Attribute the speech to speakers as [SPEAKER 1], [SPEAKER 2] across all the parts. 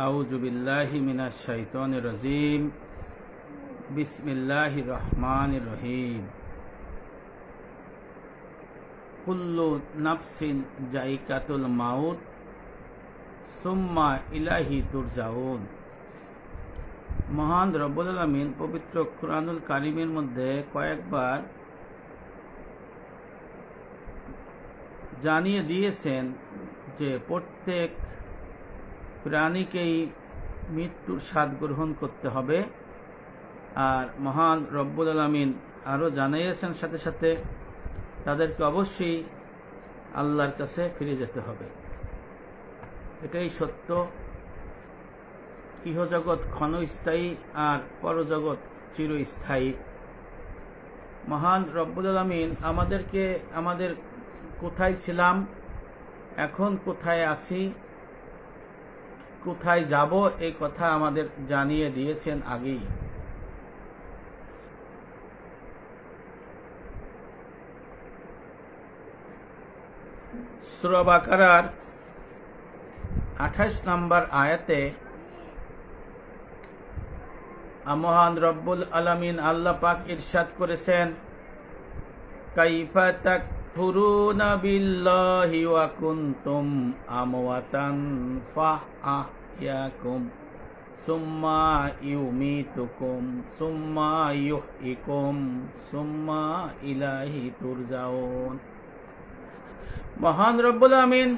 [SPEAKER 1] আউযু বিল্লাহি মিনাশ শাইতানির রাজিম। বিসমিল্লাহির রহমানির রহিম। কুল্লু নাফসিন যায়িকাতুল মাউত সুম্মা ইলাইহি তুরজাউন। মহান রব্বুল আলামিন পবিত্র কুরআনুল কারীমের মধ্যে কয়েকবার জানিয়ে দিয়েছেন যে প্রত্যেক প্রাণীকেই মৃত্যুর স্বাদ গ্রহণ করতে হবে। আর মহান রব্বুল আলামিন আরও জানিয়েছেন সাথে সাথে তাদেরকে অবশ্যই আল্লাহর কাছে ফিরে যেতে হবে। এটাই সত্য। ইহজগৎ ক্ষণস্থায়ী আর পরজগৎ চিরস্থায়ী। মহান রব্বুল আলামিন আমাদেরকে আমাদের কোথায় ছিলাম, এখন কোথায় আছি, কোথায় যাব, এই কথা আমাদের জানিয়ে দিয়েছেন আগেই। সূরা বাকারার 28 নম্বর আয়াতে মহান রব্বুল আলামিন আল্লাহ পাক ইরশাদ করেছেন, কাইফা তাকফুরুনা বিল্লাহি ওয়া কুনতুম আমওয়াতান ফাআহইয়াকুম সুম্মা ইউমিতুকুম সুম্মা ইউহয়িকুম সুম্মা ইলাইহি তুরজাউন। মহান রব্বুল আলামিন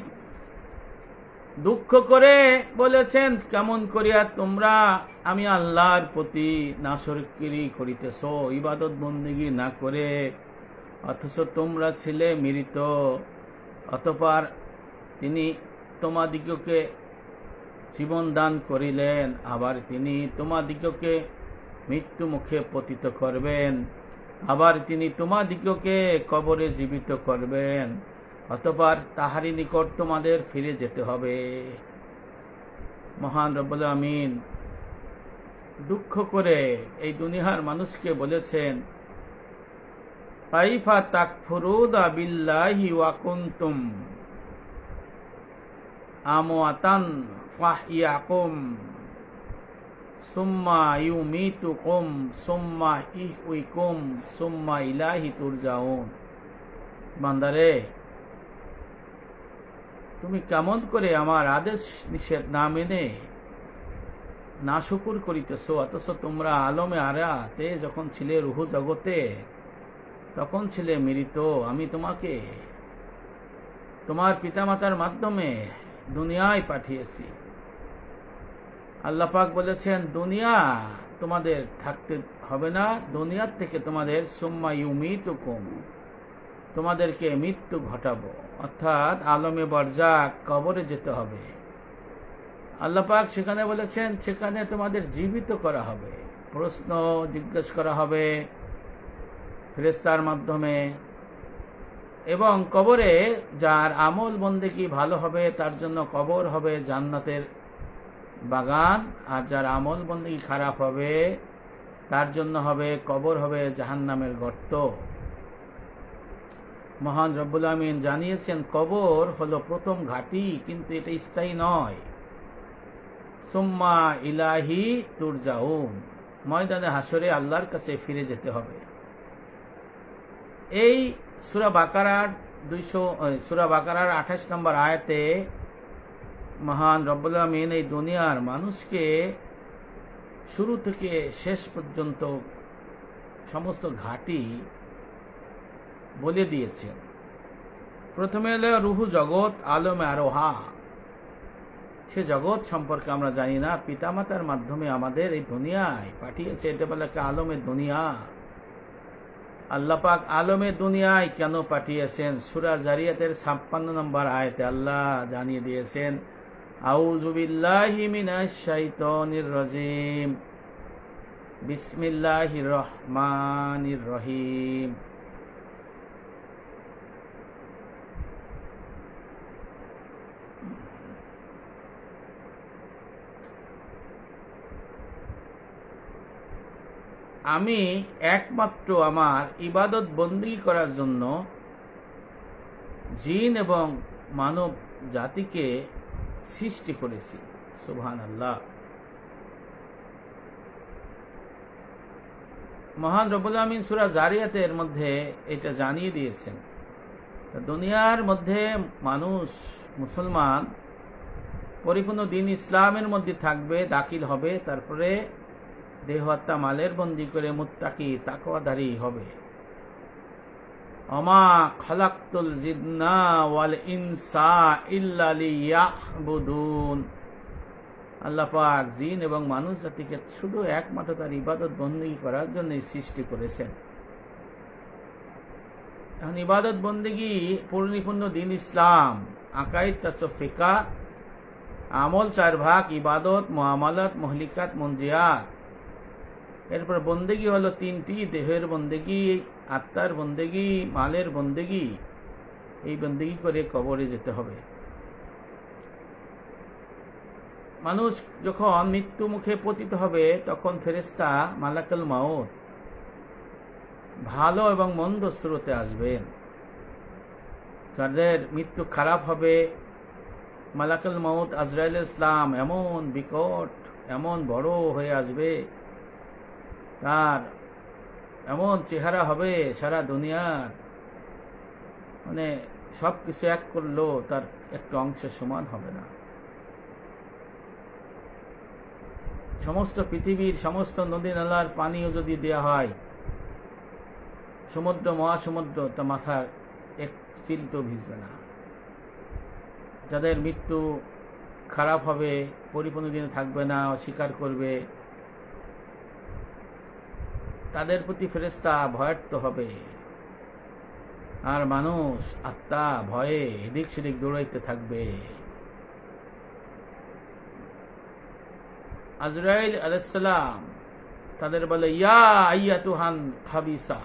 [SPEAKER 1] দুঃখ করে বলেছেন, কেমন করিয়া তোমরা আমি আল্লাহর প্রতি নাশকরি করিতেছ, ইবাদত বন্দেগী না করে, অথচ তোমরা ছিলে মৃত। অতঃপর তিনি তোমাদিগকে জীবন দান করিলেন, আবার তিনি তোমাদিগকে মৃত্যু মুখে পতিত করবেন, আবার তিনি তোমাদিগকে কবরে জীবিত করবেন। অতঃপর তাহারই নিকট তোমাদের ফিরে যেতে হবে। মহান রব্বুল আমিন দুঃখ করে এই দুনিয়ার মানুষকে বলেছেন, কাইফা তাকফুরুনা বিল্লাহি ওয়া কুনতুম আমওয়াতান ফাহইয়াকুম সুম্মা ইউমিতুকুম সুম্মা ইহয়িকুম সুম্মা ইলাইহি তুরজাউন। বান্দারে, তুমি কেমন করে আমার আদেশ নিষেধ না মেনে নাশকর করিতেছ, অথচ তোমরা আলমে আরাতে যখন ছিলে রুহ জগতে তখন ছিলে মৃত। আমি তোমাকে তোমার পিতামাতার মাধ্যমে দুনিয়ায় পাঠিয়েছি। আল্লাহ পাক বলেছেন, দুনিয়া তোমাদের থাকতে হবে না, দুনিয়ার থেকে তোমাদের সুম্মা ইউমিতুকুম তোমাদেরকে মৃত্যু ঘটাবো, অর্থাৎ আলমে বারজাক কবরে যেতে হবে। আল্লাহ পাক সেখানে বলেছেন, সেখানে তোমাদের জীবিত করা হবে, প্রশ্ন জিজ্ঞেস করা হবে ফেরেশতার মাধ্যমে। এবং কবরে যার আমল বন্দেগী ভালো হবে তার জন্য কবর হবে জান্নাতের বাগান, আর যার আমল বন্দেগী খারাপ হবে তার জন্য হবে কবর হবে জাহান্নামের গর্ত। মহান রব্বুল আমিন জানিয়েছেন, কবর হলো প্রথম ঘাঁটি, কিন্তু এটা স্থায়ী নয়। সুম্মা ইলাইহি তুরজাউন, ময়দানে হাসরে আল্লাহর কাছে ফিরে যেতে হবে। এই সূরা বাকারার 28 নম্বর আয়াতে মহান রব্বুল আমিন এই দুনিয়ার মানুষকে শুরু থেকে শেষ পর্যন্ত সমস্ত ঘাঁটি বলে দিয়েছেন। প্রথমে এলো রুহ জগৎ, আলমে আরোহা। সে জগৎ সম্পর্কে আমরা জানি না, পিতামাতার মাধ্যমে আমাদের এই দুনিয়ায় পাঠিয়েছে, এটা বলে আলমে দুনিয়া। আল্লাহ পাক আলমে দুনিয়ায় কেন পাঠিয়েছেন, সূরা জারিয়াতের 56 নম্বর আয়াতে আল্লাহ জানিয়ে দিয়েছেন, আউযু বিল্লাহি মিনাশ শাইতানির রাজিম, বিসমিল্লাহির রহমানির রহিম। আমি একমাত্র আমার ইবাদত বন্দেগী করার জন্য জিন এবং মানব জাতিকে সৃষ্টি করেছি। সুবহানাল্লাহ। মহান রব্বুল আমিন সূরা জারিয়াতের মধ্যে এটা জানিয়ে দিয়েছেন। দুনিয়ার মধ্যে মানুষ মুসলমান পরিপূর্ণ দিন ইসলামের মধ্যে থাকবে, দাখিল হবে, তারপরে দেহ আত্মা মালের বন্দি করে মুত্তাকি তাকওয়াধারী হবে। ওমা খালাকতুল জিন্না ওয়াল ইনসা ইল্লা লিয়াবুদুন। আল্লাহ পাক জিন এবং মানুষ জাতিকে শুধু একমাত্র তার ইবাদত বন্দেগী করার জন্য সৃষ্টি করেছেন। এখন ইবাদত বন্দেগী পরিপূর্ণ দিন ইসলাম, আকাইদ, তাসawwুফ, ফিকহ, আমল 4 ভাগ, ইবাদত, মুআমালাত, মুহলিকাত, মুনজিয়াত। এরপর বন্দেগী হলো 3টি, দেহের বন্দেগী, আত্মার বন্দেগী, মালের বন্দেগী। এই বন্দেগী করে কবরে যেতে হবে। মানুষ যখন মৃত্যু মুখে পতিত হবে তখন ফেরেশতা মালাকুল মাউত ভালো এবং মন্দ স্রোতে আসবেন। যাদের মৃত্যু খারাপ হবে, মালাকুল মাউত আজরাইল ইসলাম এমন বিকট, এমন বড় হয়ে আসবে, তার এমন চেহারা হবে সারা দুনিয়ার মানে সবকিছু এক করলেও তার একটা অংশের সমান হবে না। সমস্ত পৃথিবীর সমস্ত নদী নালার পানিও যদি দেয়া হয়, সমুদ্র মহাসমুদ্র, তা মাথার এক চিলটো ভিজবে না। যাদের মৃত্যু খারাপ হবে, পরিপূর্ণ দিনে থাকবে না, অস্বীকার করবে, তাদের প্রতি ফেরেশতা ভয়ার্ত হবে। আর মানুষ আত্মা ভয়ে এদিক সেদিক দৌড়াইতে থাকবে। আজরাইল আলাইহিস সালাম তাদের বলে, ইয়া আইয়াতুহান খাবিসা,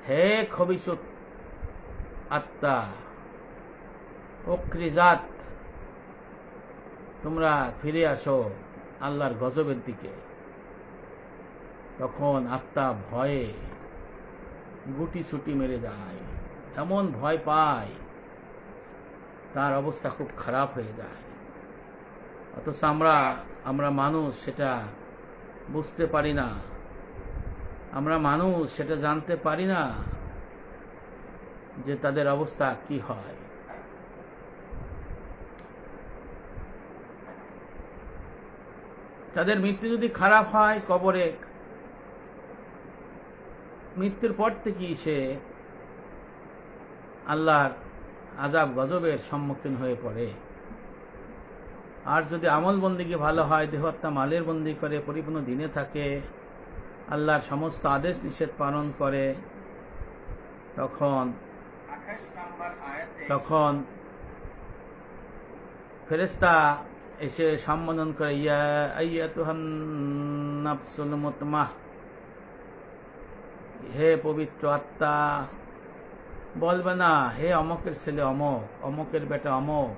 [SPEAKER 1] হে খবিসুত আত্মা, অকৃজাত, তোমরা ফিরে আসো আল্লাহর গজবের দিকে। তখন আত্মা ভয়ে গুটি ছুটি মেরে যায়, এমন ভয় পায় তার অবস্থা খুব খারাপ হয়ে যায়। অথচ আমরা মানুষ সেটা বুঝতে পারি না, আমরা মানুষ সেটা জানতে পারি না যে তাদের অবস্থা কি হয়। তাদের মৃত্যু যদি খারাপ হয়, কবরে মৃত্যুর পর থেকেই সে আল্লাহর আযাব গজবের সম্মুখীন হয়ে পড়ে। আর যদি আমল বন্দেগী ভালো হয়, দেহত্তা মালের বন্দি করে, পরিপূর্ণ দিনে থাকে, আল্লাহর সমস্ত আদেশ নিষেধ পালন করে, তখন ফেরেশতা এসে সম্বোধন করে, ইয়া আইয়াতুহান নাফসুল মুতমাহ, হে পবিত্র আত্মা। বলবে না হে অমকের ছেলে অমক, অমকের বেটা অমক,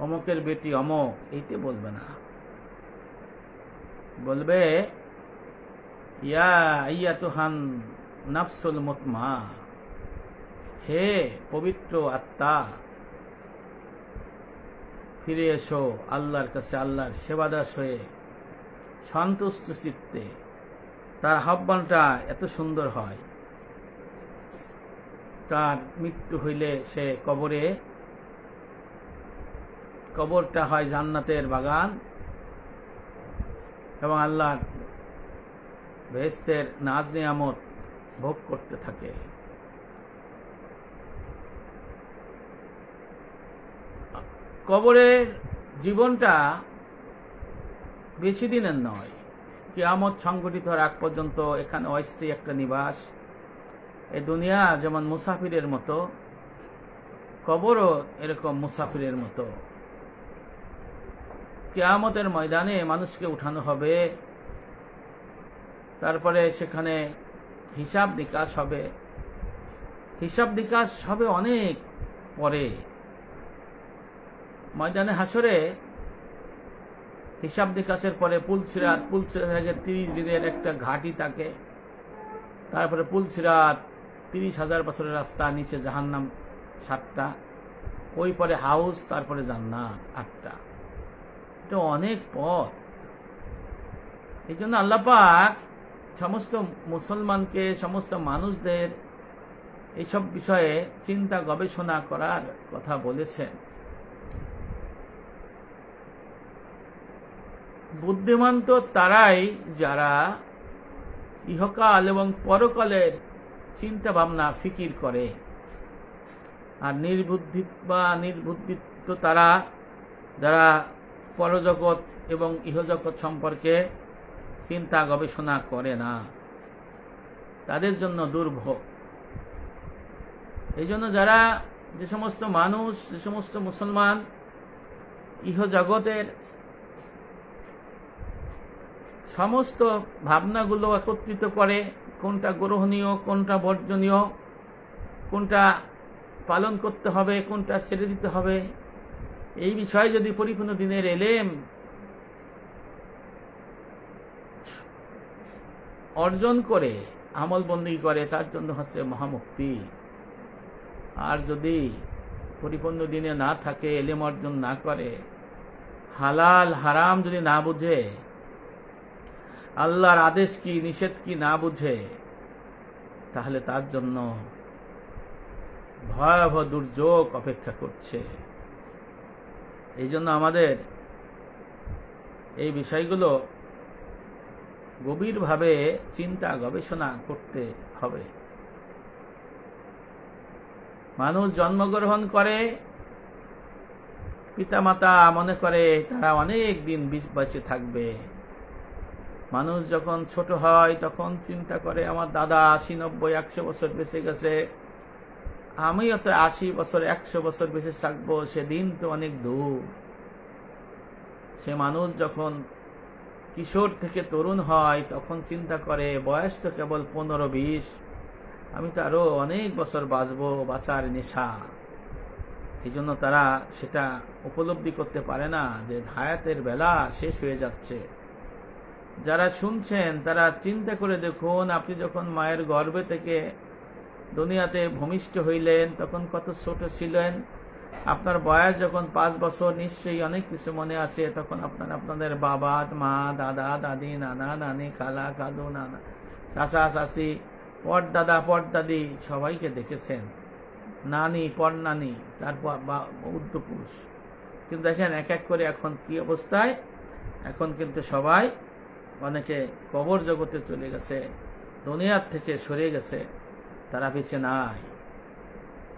[SPEAKER 1] অমকের বেটি অমক, এইতে বলবে না। বলবে ইয়া আইয়াতুহান নাফসুল মুতমাহ, হে পবিত্র আত্মা, ফিরে এসো আল্লাহর কাছে, আল্লাহর সেবাদাস হয়ে সন্তুষ্ট চিত্তে। তার আহ্বানটা এত সুন্দর হয়। তার মৃত্যু হইলে সে কবরটা হয় জান্নাতের বাগান এবং আল্লাহর বেহেশতের নাজ নিয়ামত ভোগ করতে থাকে। কবরের জীবনটা বেশি দিনের নয়, কিয়ামত সংঘটিত হওয়ার আগ পর্যন্ত এখানে অস্থায়ী একটা নিবাস। এই দুনিয়া যেমন মুসাফিরের মতো, কবরও এরকম মুসাফিরের মতো। কিয়ামতের ময়দানে মানুষকে উঠানো হবে, তারপরে সেখানে হিসাব নিকাশ হবে। হিসাব নিকাশ হবে অনেক পরে। ময়দানে হাসরে হিসাব নিকাশের পরে পুলসিরাত 30 দিনের একটা ঘাটি থাকে, তারপরে পুলসিরাত 30,000 বছরের রাস্তা, নিচে জাহান্নাম 7টা, ওই পরে হাউস, তারপরে জান্নাত 8টা। এটা অনেক পথ। এই জন্য আল্লাহ পাক সমস্ত মুসলমানকে, সমস্ত মানুষদের এইসব বিষয়ে চিন্তা গবেষণা করার কথা বলেছেন। বুদ্ধিমান তো তারাই যারা ইহকাল এবং পরকালের চিন্তা ভাবনা ফিকির করে, আর নির্বুদ্ধি তো তারা যারা পরজগৎ এবং ইহজগৎ সম্পর্কে চিন্তা গবেষণা করে না, তাদের জন্য দুর্ভোগ। এই জন্য যারা, যে সমস্ত মানুষ, যে সমস্ত মুসলমান ইহজগতের সমস্ত ভাবনাগুলো একত্রিত করে, কোনটা গ্রহণীয়, কোনটা বর্জনীয়, কোনটা পালন করতে হবে, কোনটা ছেড়ে দিতে হবে, এই বিষয়ে যদি পরিপূর্ণ দিনের এলেম অর্জন করে আমল বন্দী করে, তার জন্য হচ্ছে মহামুক্তি। আর যদি পরিপূর্ণ দিনে না থাকে, এলেম অর্জন না করে, হালাল হারাম যদি না বুঝে, আল্লাহর আদেশ কি নিষেধ কি না বুঝে, তাহলে তার জন্য ভয়াবহ দুর্যোগ অপেক্ষা করছে। এই জন্য আমাদের এই বিষয়গুলো গভীরভাবে চিন্তা গবেষণা করতে হবে। মানুষ জন্মগ্রহণ করে, পিতামাতা মনে করে তারা অনেক দিন বেঁচে থাকবে। মানুষ যখন ছোট হয় তখন চিন্তা করে আমার দাদা 80, 90, 100 বছর বেঁচে গেছে, আমিও তো 80 বছর 100 বছর বেঁচে থাকবো, সেদিন তো অনেক দূর। সে মানুষ যখন কিশোর থেকে তরুণ হয় তখন চিন্তা করে বয়স তো কেবল 15-20, আমি তো আরো অনেক বছর বাঁচবো, বাঁচার নেশা। এই জন্য তারা সেটা উপলব্ধি করতে পারে না যে হায়াতের বেলা শেষ হয়ে যাচ্ছে। যারা শুনছেন তারা চিন্তা করে দেখুন, আপনি যখন মায়ের গর্ভে থেকে দুনিয়াতে ভূমিষ্ঠ হইলেন তখন কত ছোট ছিলেন। আপনার বয়স যখন 5 বছর, নিশ্চয়ই অনেক কিছু মনে আছে। তখন আপনাদের বাবা মা, দাদা দাদি, নানা নানি, খালা খালু, নানা চাচা চাচি, পরদাদা পরদাদি সবাইকে দেখেছেন, নানি পরনানি, তারপর উর্দপুরুষ। কিন্তু দেখেন এক এক করে এখন কি অবস্থায়। এখন কিন্তু সবাই, অনেকে কবর জগতে চলে গেছে, দুনিয়ার থেকে সরে গেছে, তারা বেঁচে নাই।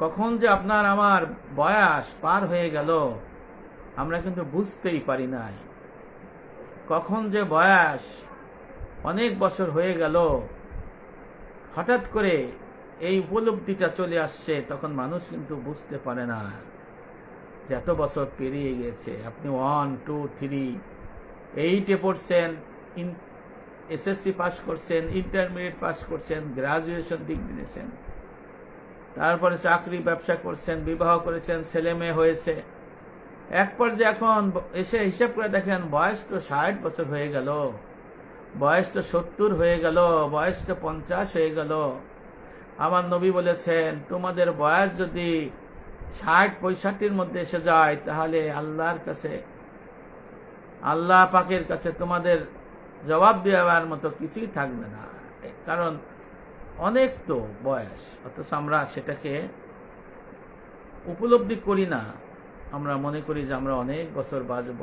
[SPEAKER 1] কখন যে আপনার আমার বয়স পার হয়ে গেল আমরা কিন্তু বুঝতেই পারি নাই। কখন যে বয়স অনেক বছর হয়ে গেল, হঠাৎ করে এই উপলব্ধিটা চলে আসছে, তখন মানুষ কিন্তু বুঝতে পারে না যে এত বছর পেরিয়ে গেছে। আপনি 1, 2, 3, 8-এ পড়ছেন, এসএসসি পাস করছেন, ইন্টারমিডিয়েট পাস করছেন, গ্রাজুয়েশন ডিগ্রি নিয়েছেন, তারপরে চাকরি ব্যবসা করছেন, বিবাহ করেছেন, ছেলে মেয়ে হয়েছে। এক পর্যায়ে এখন এসে হিসাব করে দেখেন বয়স তো 60 বছর হয়ে গেল, বয়স তো 70 হয়ে গেল, বয়স তো 50 হয়ে গেল। আমার নবী বলেছেন তোমাদের বয়স যদি 60-65-র মধ্যে এসে যায় তাহলে আল্লাহর কাছে, আল্লাহ পাকের কাছে তোমাদের জবাব দেওয়ার মতো কিছুই থাকবে না। কারণ অনেক তো বয়স, অথচ আমরা সেটাকে উপলব্ধি করি না। আমরা মনে করি যে আমরা অনেক বছর বাঁচব।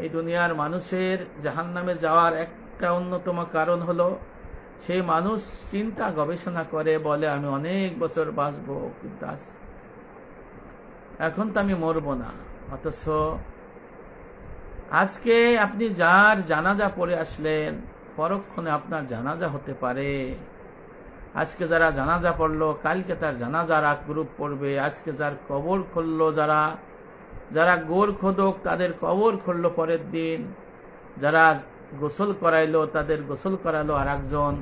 [SPEAKER 1] এই দুনিয়ার মানুষের জাহান্নামে যাওয়ার একটা অন্যতম কারণ হলো সেই মানুষ চিন্তা গবেষণা করে, বলে আমি অনেক বছর বাঁচব, কিন্তু এখন তো আমি মরব না। অথচ আজকে আপনি যার জানাজা পড়ে আসলেন, পরক্ষণে আপনার জানাজা হতে পারে। আজকে যারা জানাজা পড়লো, কালকে তার জানাজার আগ গ্রুপ পড়বে। আজকে যার কবর খুললো, যারা গোর খোদক তাদের কবর খুললো পরের দিন। যারা গোসল করাইলো তাদের গোসল করালো আর একজন।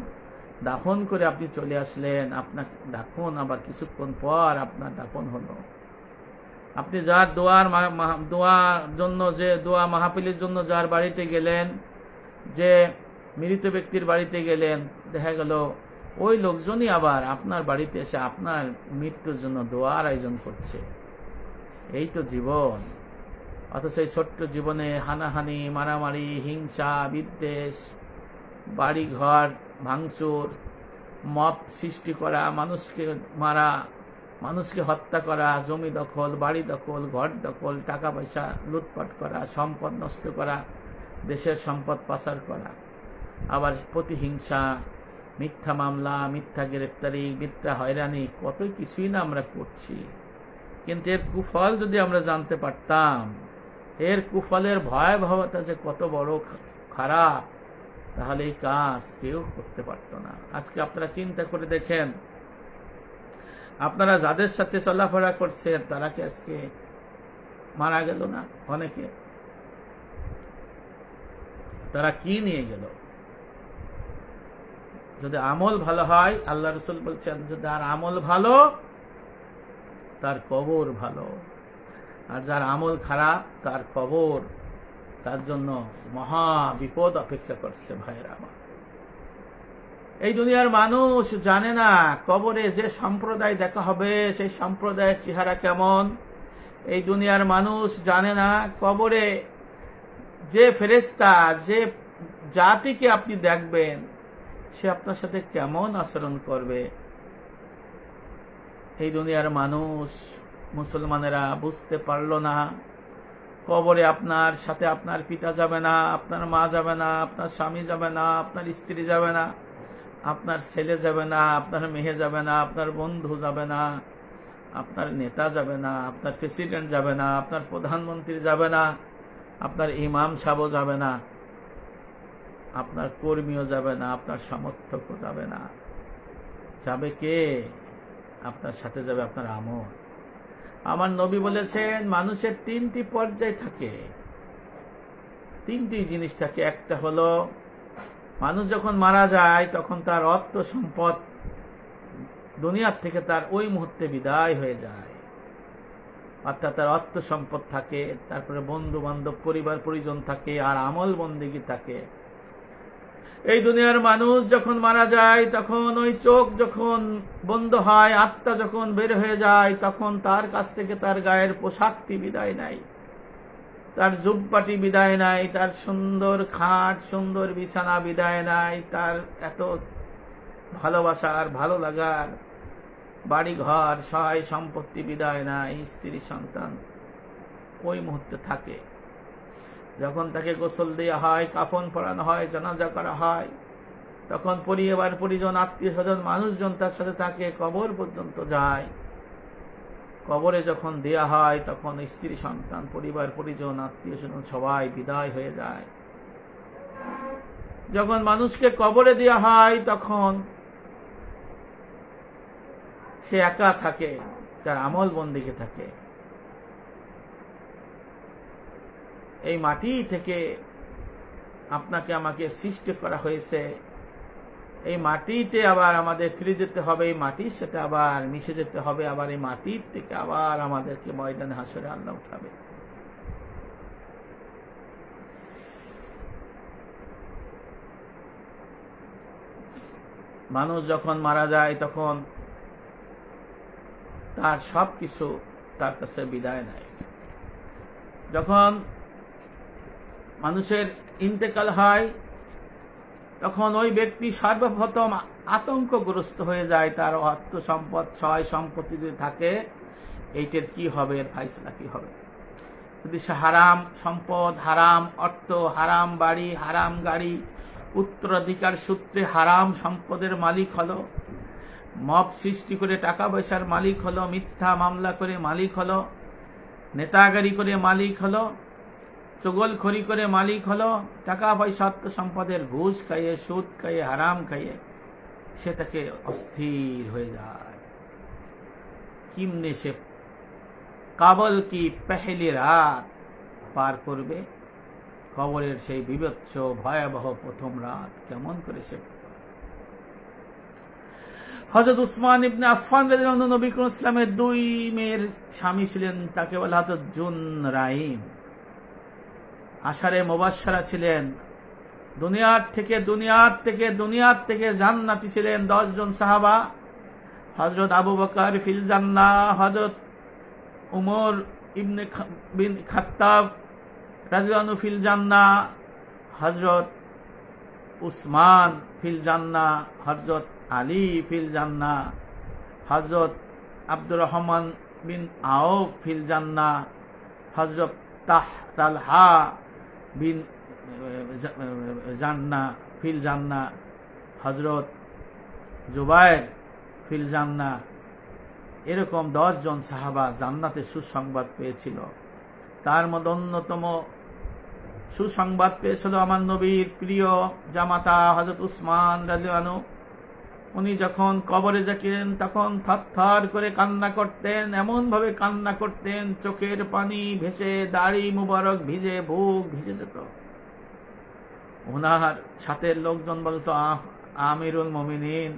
[SPEAKER 1] দাফন করে আপনি চলে আসলেন, আপনার দাফন আবার কিছুক্ষণ পর আপনার দাফন হলো। আপনি যার দোয়ার জন্য, যে দোয়া মাহফিলের জন্য যার বাড়িতে গেলেন, যে মৃত ব্যক্তির বাড়িতে গেলেন, দেখা গেল ওই লোকজনই আবার আপনার বাড়িতে এসে আপনার মৃত্যুর জন্য দোয়ার আয়োজন করছে। এই তো জীবন। অথচ এই ছোট্ট জীবনে হানাহানি, মারামারি, হিংসা, বিদ্বেষ, বাড়িঘর ভাঙচুর, মব সৃষ্টি করা, মানুষকে মারা, মানুষকে হত্যা করা, জমি দখল, বাড়ি দখল, ঘর দখল, টাকা পয়সা লুটপাট করা, সম্পদ নষ্ট করা, দেশের সম্পদ পাচার করা, আবার প্রতিহিংসা, মিথ্যা মামলা, মিথ্যা গ্রেপ্তারি, মিথ্যা হয়রানি, কত কিছুই না আমরা করছি। কিন্তু এর কুফল যদি আমরা জানতে পারতাম, এর কুফলের ভয়াবহতা যে কত বড় খারাপ, তাহলে এই কাজ কেউ করতে পারত না। আজকে আপনারা চিন্তা করে দেখেন, আপনারা যাদের সাথে চলাফেরা করছেন তারা কি আজকে মারা গেল না? অনেকে তারা কি নিয়ে গেল? যদি আমল ভালো হয়, আল্লাহ রাসূল বলছেন যদি তার আমল ভালো তার কবর ভালো, আর যার আমল খারাপ তার কবর তার জন্য মহা বিপদ অপেক্ষা করছে। ভাইয়েরা আমার, এই দুনিয়ার মানুষ জানে না কবরে যে সম্প্রদায় দেখা হবে সেই সম্প্রদায়ের চেহারা কেমন। এই দুনিয়ার মানুষ জানে না কবরে যে ফেরেশতা, যে জাতিকে আপনি দেখবেন সে আপনার সাথে কেমন আচরণ করবে। এই দুনিয়ার মানুষ, মুসলমানেরা বুঝতে পারলো না কবরে আপনার সাথে আপনার পিতা যাবে না, আপনার মা যাবে না, আপনার স্বামী যাবে না, আপনার স্ত্রী যাবে না, আপনার ছেলে যাবে না, আপনার মেয়ে যাবে না, আপনার বন্ধু যাবে না, আপনার নেতা যাবে না, আপনার প্রেসিডেন্ট যাবে না, আপনার প্রধানমন্ত্রী যাবে না, আপনার ইমাম সাহেব যাবে না, আপনার কর্মীও যাবে না, আপনার সমর্থকও যাবে না। যাবে কে? আপনার সাথে যাবে আপনার আমল। আমার নবী বলেছেন মানুষের তিনটি পর্যায় থাকে, তিনটি জিনিস থাকে। একটা হলো মানুষ যখন মারা যায় তখন তার অর্থ সম্পদ দুনিয়ার থেকে তার ওই মুহূর্তে বিদায় হয়ে যায়, অর্থাৎ তার অর্থ সম্পদ থাকে, তারপরে বন্ধু বান্ধব, পরিবার পরিজন থাকে, আর আমল বন্দেগী থাকে। এই দুনিয়ার মানুষ যখন মারা যায় তখন ওই চোখ যখন বন্ধ হয়, আত্মা যখন বের হয়ে যায়, তখন তার কাছ থেকে তার গায়ের পোশাকটি বিদায় নেয়, তার জুব্বাটি বিদায় নাই, তার সুন্দর খাট, সুন্দর বিছানা বিদায় নাই, তার এত ভালোবাসার, ভালো লাগার বাড়ি ঘর, সহায় সম্পত্তি বিদায় নাই, স্ত্রী সন্তান ওই মুহূর্তে থাকে। যখন তাকে গোসল দেওয়া হয়, কাফন পরানো হয়, জানাজা করা হয়, তখন পরিবার পরিজন, আত্মীয় স্বজন, মানুষজন তার সাথে থাকে, কবর পর্যন্ত যায়। কবরে যখন দেয়া হয় তখন স্ত্রী সন্তান, পরিবার পরিজন, আত্মীয় স্বজন সবাই বিদায় হয়ে যায়। যখন মানুষকে কবরে দেয়া হয় তখন সে একা থাকে, তার আমল বন্দিকে থাকে। এই মাটি থেকে আপনাকে আমাকে সৃষ্টি করা হয়েছে, এই মাটিতে আবার আমাদের ফিরে যেতে হবে, এই মাটির সাথে আবার মিশে যেতে হবে, আবার এই মাটির থেকে আবার আমাদেরকে ময়দানে হাসরে আল্লাহ উঠাবে। মানুষ যখন মারা যায় তখন তার সবকিছু তার কাছে বিদায় নেয়। যখন মানুষের ইন্তেকাল হয় তখন ওই ব্যক্তি সর্বপ্রথম আতঙ্কগ্রস্ত হয়ে যায়, তার অর্থ সম্পদ, সহায় সম্পত্তি যদি থাকে এইটার কি হবে, এর ফাইসলা কি হবে। যদি সে হারাম সম্পদ, হারাম অর্থ, হারাম বাড়ি, হারাম গাড়ি, উত্তরাধিকার সূত্রে হারাম সম্পদের মালিক হলো, মব সৃষ্টি করে টাকা পয়সার মালিক হলো, মিথ্যা মামলা করে মালিক হলো, নেতাগারি করে মালিক হলো, চগলখড়ি করে মালিক হলো, টাকা পয়সা অর্থ সম্পদের ঘুষ খাইয়ে, সুদ খাইয়ে, হারাম খাইয়ে সে তাকে অস্থির হয়ে যায়। কিমনে সে কাবল কি পেহেলি রাত পার করবে, কবরের সেই বিভৎস ভয়াবহ প্রথম রাত কেমন করে সে। হযরত উসমান ইবনে আফফান রাদিয়াল্লাহু আনহু নবী করিম ইসলামের দুই মেয়ের স্বামী ছিলেন, তাকে বলা হতো জুনরাইম। আশারে মুবাশশারা ছিলেন, দুনিয়ার থেকে জান্নাতি ছিলেন 10 জন সাহাবা। হযরত আবু বকর ফিল জান্নাহ, হযরত উমর ইবনে বিন খাত্তাব রাদিয়াল্লাহু ফিল জান্নাহ, হযরত উসমান ফিল জান্নাহ, হযরত আলী ফিল জান্নাহ, হযরত আব্দুর রহমান বিন আউফ ফিল জান্নাহ, হযরত তালহা বিন জান্নাহ ফিল জান্নাহ, হযরত জুবায়ের ফিল জান্নাহ। এরকম 10 জন সাহাবা জান্নাতে সুসংবাদ পেয়েছিল। তার মধ্যে অন্যতম সুসংবাদ পেয়েছিল আমার নবীর প্রিয় জামাতা হযরত উসমান রাদিয়াল্লাহু আনহু। উনি যখন কবরে যেতেন তখন থরথর করে কান্না করতেন, এমন ভাবে কান্না করতেন চোখের পানি ভেসে দাড়ি মুবারক ভিজে, বুক ভিজে যেত। ওনার সাথে লোকজন বলতো, আমিরুল মুমিনিন,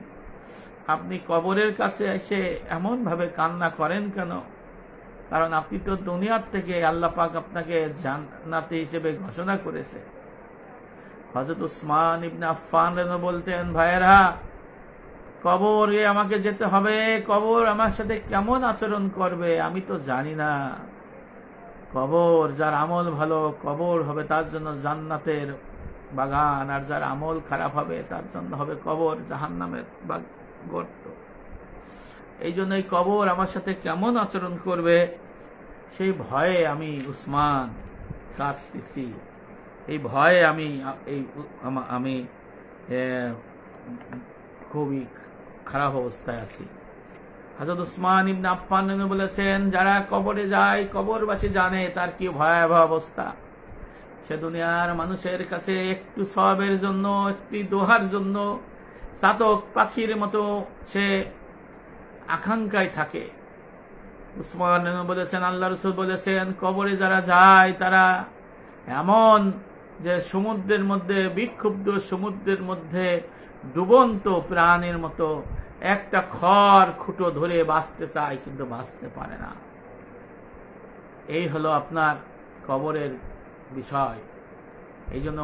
[SPEAKER 1] আপনি কবরের কাছে এসে এমন ভাবে কান্না করেন কেন? কারণ আপনি তো দুনিয়ার থেকে আল্লাহ পাক আপনাকে জান্নাতি হিসেবে ঘোষণা করেছে। হযরত উসমান ইবনে আফফান বলতেন, ভাইয়েরা, কবরে আমাকে যেতে হবে, কবর আমার সাথে কেমন আচরণ করবে আমি তো জানি না। কবর যার আমল ভালো, কবর হবে তার জন্য জান্নাতের বাগান, আর যার আমল খারাপ হবে তার জন্য হবে কবর জাহান্নামের গর্ত। এই জন্য এই কবর আমার সাথে কেমন আচরণ করবে সেই ভয়ে আমি উসমান কাঁদতেছি, এই ভয়ে আমি খুবই খারাপ অবস্থায় আছি। হযরত উসমান ইবনে আফফান বলেছেন, যারা কবরে যায় কবরবাসী জানে তার কি ভয়াবহ অবস্থা। সে দুনিয়ার মানুষের কাছে একটু সওয়াবের জন্য, একটি দোহার জন্য চাতক পাখির মতো সে আকাঙ্ক্ষায় থাকে। উসমান বলেছেন, আল্লাহ রাসূল বলেছেন, কবরে যারা যায় তারা এমন যে সমুদ্রের মধ্যে, বিক্ষুব্ধ সমুদ্রের মধ্যে ডুবন্ত প্রাণীর মতো একটা খড় খুঁটো ধরে বাঁচতে চায় কিন্তু বাঁচতে পারে না। এই হলো আপনার কবরের বিষয়। এই জন্য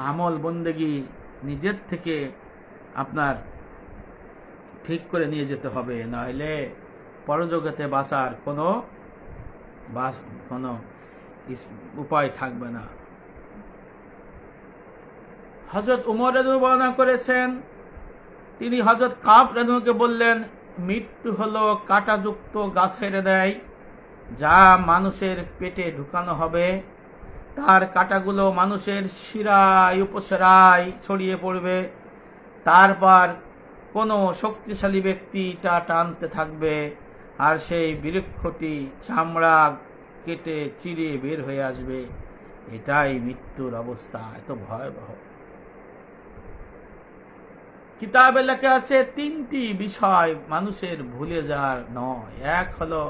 [SPEAKER 1] আমল বন্দেগী নিজের থেকে আপনার ঠিক করে নিয়ে যেতে হবে, নইলে পরজগতে বাঁচার কোনো উপায় থাকবে না। হযরত উমর রাদিয়াল্লাহু বর্ণনা করেছেন, তিনি হযরত কাব রাদিয়াল্লাহুকে বললেন, মৃত্যু হলো কাঁটাযুক্ত গাছের ন্যায়, যা মানুষের পেটে ঢুকানো হবে, তার কাঁটাগুলো মানুষের শিরায় উপশিরায় ছড়িয়ে পড়বে, তারপর কোনো শক্তিশালী ব্যক্তি তা টানতে থাকবে, আর সেই বৃক্ষটি চামড়া কেটে চিরে বের হয়ে আসবে। এটাই মৃত্যুর অবস্থা, এত ভয়াবহ। কিতাবে লেখা আছে 3টি বিষয় মানুষের ভুলে যাওয়ার নয়। এক হলো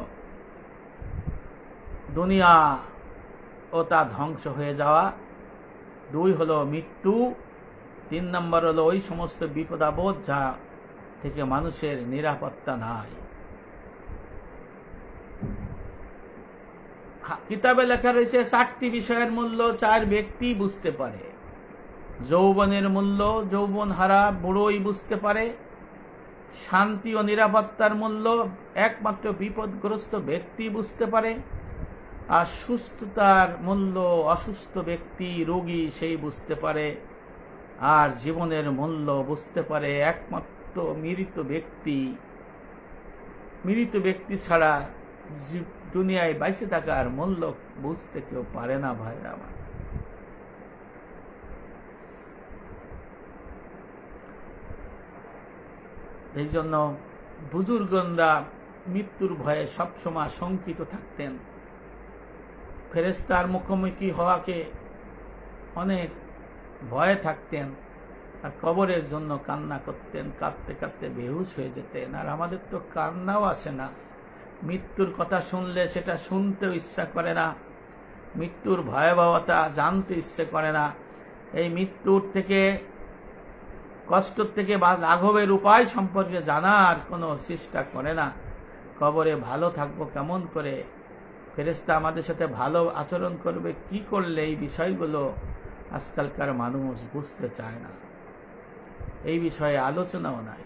[SPEAKER 1] দুনিয়া ও তা ধ্বংস হয়ে যাওয়া, 2 হলো মৃত্যু, 3 নম্বর হলো ওই সমস্ত বিপদ আপদ যা থেকে মানুষের নিরাপত্তা নাই। কিতাবে লেখা রয়েছে 4টি বিষয়ের মূল্য 4 ব্যক্তি বুঝতে পারে। যৌবনের মূল্য যৌবন হারা বুড়োই বুঝতে পারে। শান্তি ও নিরাপত্তার মূল্য একমাত্র বিপদগ্রস্ত ব্যক্তি বুঝতে পারে। আর সুস্থতার মূল্য অসুস্থ ব্যক্তি, রোগী সেই বুঝতে পারে। আর জীবনের মূল্য বুঝতে পারে একমাত্র মৃত ব্যক্তি ছাড়া দুনিয়ায় বাইসে থাকার মূল্য বুঝতে কেউ পারে না। ভাইরা আমার, এই জন্য বুজুর্গরা মৃত্যুর ভয়ে সবসময় শঙ্কিত থাকতেন, ফেরেশতার মুখোমুখি হওয়াকে অনেক ভয়ে থাকতেন, আর কবরের জন্য কান্না করতেন, কাঁদতে কাঁদতে বেহুশ হয়ে যেতেন। আর আমাদের তো কান্নাও আছে না, মৃত্যুর কথা শুনলে সেটা শুনতেও ইচ্ছা করে না, মৃত্যুর ভয়াবহতা জানতে ইচ্ছে করে না। এই মৃত্যুর থেকে, কষ্ট থেকে বা লাঘবের উপায় সম্পর্কে জানার কোনো চেষ্টা করে না। কবরে ভালো থাকবো কেমন করে, ফেরেশতা আমাদের সাথে ভালো আচরণ করবে কি করলে, এই বিষয়গুলো আজকালকার মানুষ বুঝতে চায় না, এই বিষয়ে আলোচনাও নাই।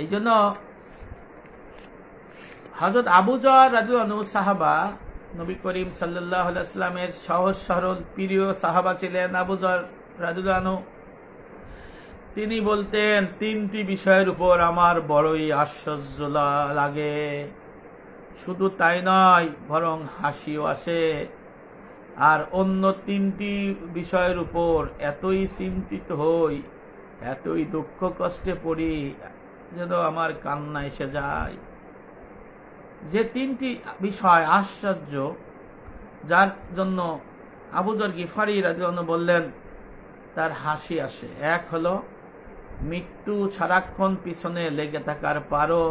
[SPEAKER 1] এই জন্য হযরত আবু যর রাদিয়াল্লাহু আনহু সাহাবা, নবী করিম সাল্লাল্লাহু আলাইহি ওয়াসাল্লামের সহজ সরল প্রিয় সাহাবা ছিলেন আবু যর রাদিয়াল্লাহু আনহু। তিনি বলতেন, তিনটি বিষয়ের উপর আমার বড়ই আশ্চর্য লাগে, শুধু তাই নয় বরং হাসিও আসে, আর অন্য তিনটি বিষয়ের উপর এতই চিন্তিত হই, এতই দুঃখ কষ্টে পড়ি যেন আমার কান্না এসে যায়। যে তিনটি বিষয় আশ্চর্য, যার জন্য আবু যর গিফারি রাদিয়াল্লাহু আনহু বললেন তার হাসি আসে। এক হলো মৃত্যু সারাক্ষণ পিছনে লেগে থাকার পারও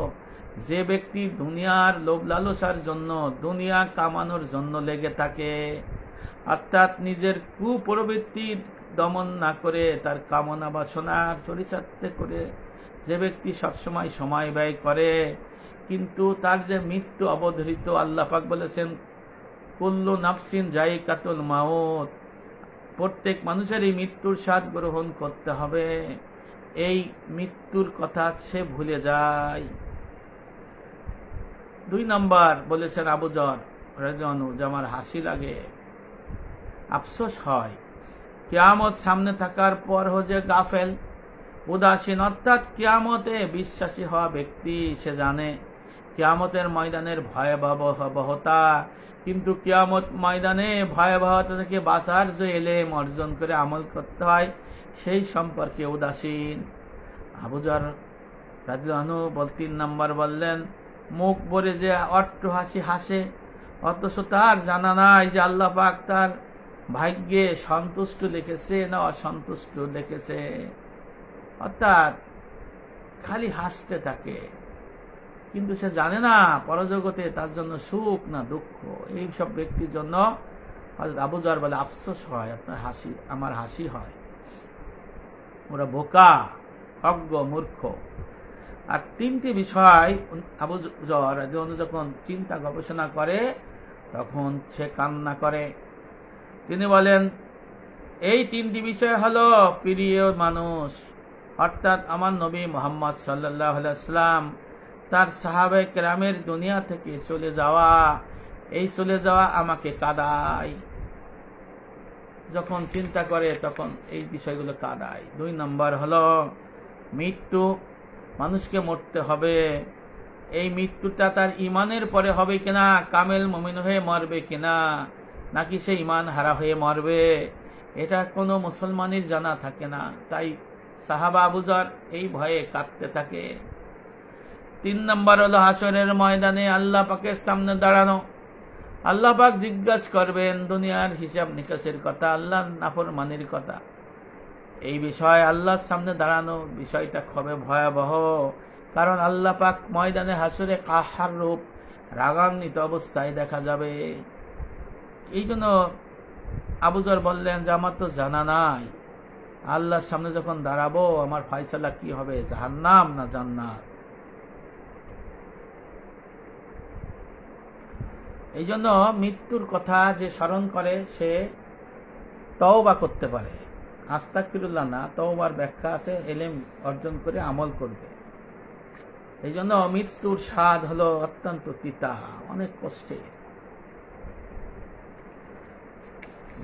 [SPEAKER 1] যে ব্যক্তি দুনিয়ার লোভ লালসার জন্য, দুনিয়া কামানোর জন্য লেগে থাকে, অর্থাৎ নিজের কুপ্রবৃত্তির দমন না করে তার কামনা বাসনার চরিতার্থ করে যে ব্যক্তি সবসময় সময় ব্যয় করে, কিন্তু তার যে মৃত্যু অবধারিত, আল্লাহ পাক বলেছেন কুল্লু নাফসিন যায়িকাতুল মাউত, প্রত্যেক মানুষেরই মৃত্যুর স্বাদ গ্রহণ করতে হবে, এই মৃত্যুর কথা সে ভুলে যায়। 2 নম্বর বলেছেন আবু যর রাদিয়াল্লাহু আনহু, যে আমার হাসি লাগে, আফসোস হয় কিয়ামত সামনে থাকার পর যে গাফেল উদাসীন, অর্থাৎ কিয়ামতে বিশ্বাসী হওয়া ব্যক্তি সে জানে কিয়ামতের ময়দানের ভয়াবহতা, কিন্তু কিয়ামত ময়দানে ভয়াবহতা থেকে বাঁচার যে এলেম অর্জন করে আমল করতে হয় সেই সম্পর্কে উদাসীন। আবু যর রাদিয়াল্লাহু আনহু 3 নম্বর বললেন, মুখ ভরে যে অট্ট হাসি হাসে, অথচ তার জানা নাই যে আল্লাহ পাক তার ভাগ্যে সন্তুষ্ট লিখেছে না অসন্তুষ্ট লিখেছে, অর্থাৎ খালি হাসতে থাকে, কিন্তু সে জানে না পরজগতে তার জন্য সুখ না দুঃখ। এই সব ব্যক্তির জন্য হযরত আবু যর বলে আফসোস হয়, আপনার হাসি আমার হাসি হয়, ওরা বোকা, অজ্ঞ, মূর্খ। আর 3টি বিষয় আবু যর যখন চিন্তা গবেষণা করে তখন সে কান্না করে। তিনি বলেন, এই 3টি বিষয় হলো প্রিয় মানুষ, অর্থাৎ আমার নবী মুহাম্মদ সাল্লাল্লাহু আলাইহি ওয়াসাল্লাম, তার সাহাবায়ে কেরামের দুনিয়া থেকে চলে যাওয়া, এই চলে যাওয়া আমাকে কাঁদায়। যখন চিন্তা করে তখন এই বিষয়গুলো কাঁদায়। 2 নম্বর হলো মৃত্যু, মানুষকে মরতে হবে, এই মৃত্যুটা তার ইমানের পরে হবে কিনা, কামেল মুমিন হয়ে মরবে কিনা, নাকি সে ইমান হারা হয়ে মরবে, এটা কোনো মুসলমানের জানা থাকে না। তাই সাহাবা আবু যর এই ভয়ে কাঁদতে থাকে। 3 নম্বর হলো হাসরের ময়দানে আল্লাহ পাকের সামনে দাঁড়ানো। আল্লাহ পাক জিজ্ঞাসা করবেন দুনিয়ার হিসাব নিকাশের কথা, আল্লাহর নাফরমানির কথা। এই বিষয় আল্লাহর সামনে দাঁড়ানো বিষয়টা খুবই ভয়াবহ, কারণ আল্লাহ পাক ময়দানে হাসরে কাহার রূপ রাগান্বিত অবস্থায় দেখা যাবে। এই জন্য আবু যর বললেন যে আমার তো জানা নাই আল্লাহর সামনে যখন দাঁড়াবো আমার ফয়সালা কি হবে, জাহান্নাম না জান্নাত। এই জন্য মৃত্যুর কথা যে স্মরণ করে সে তওবা করতে পারে, আস্তাগফিরুল্লাহ না, তওবার ব্যাখ্যা আছে, এলেম অর্জন করে আমল করবে। এই জন্য মৃত্যুর স্বাদ হলো অত্যন্ত তিতা, অনেক কষ্টে।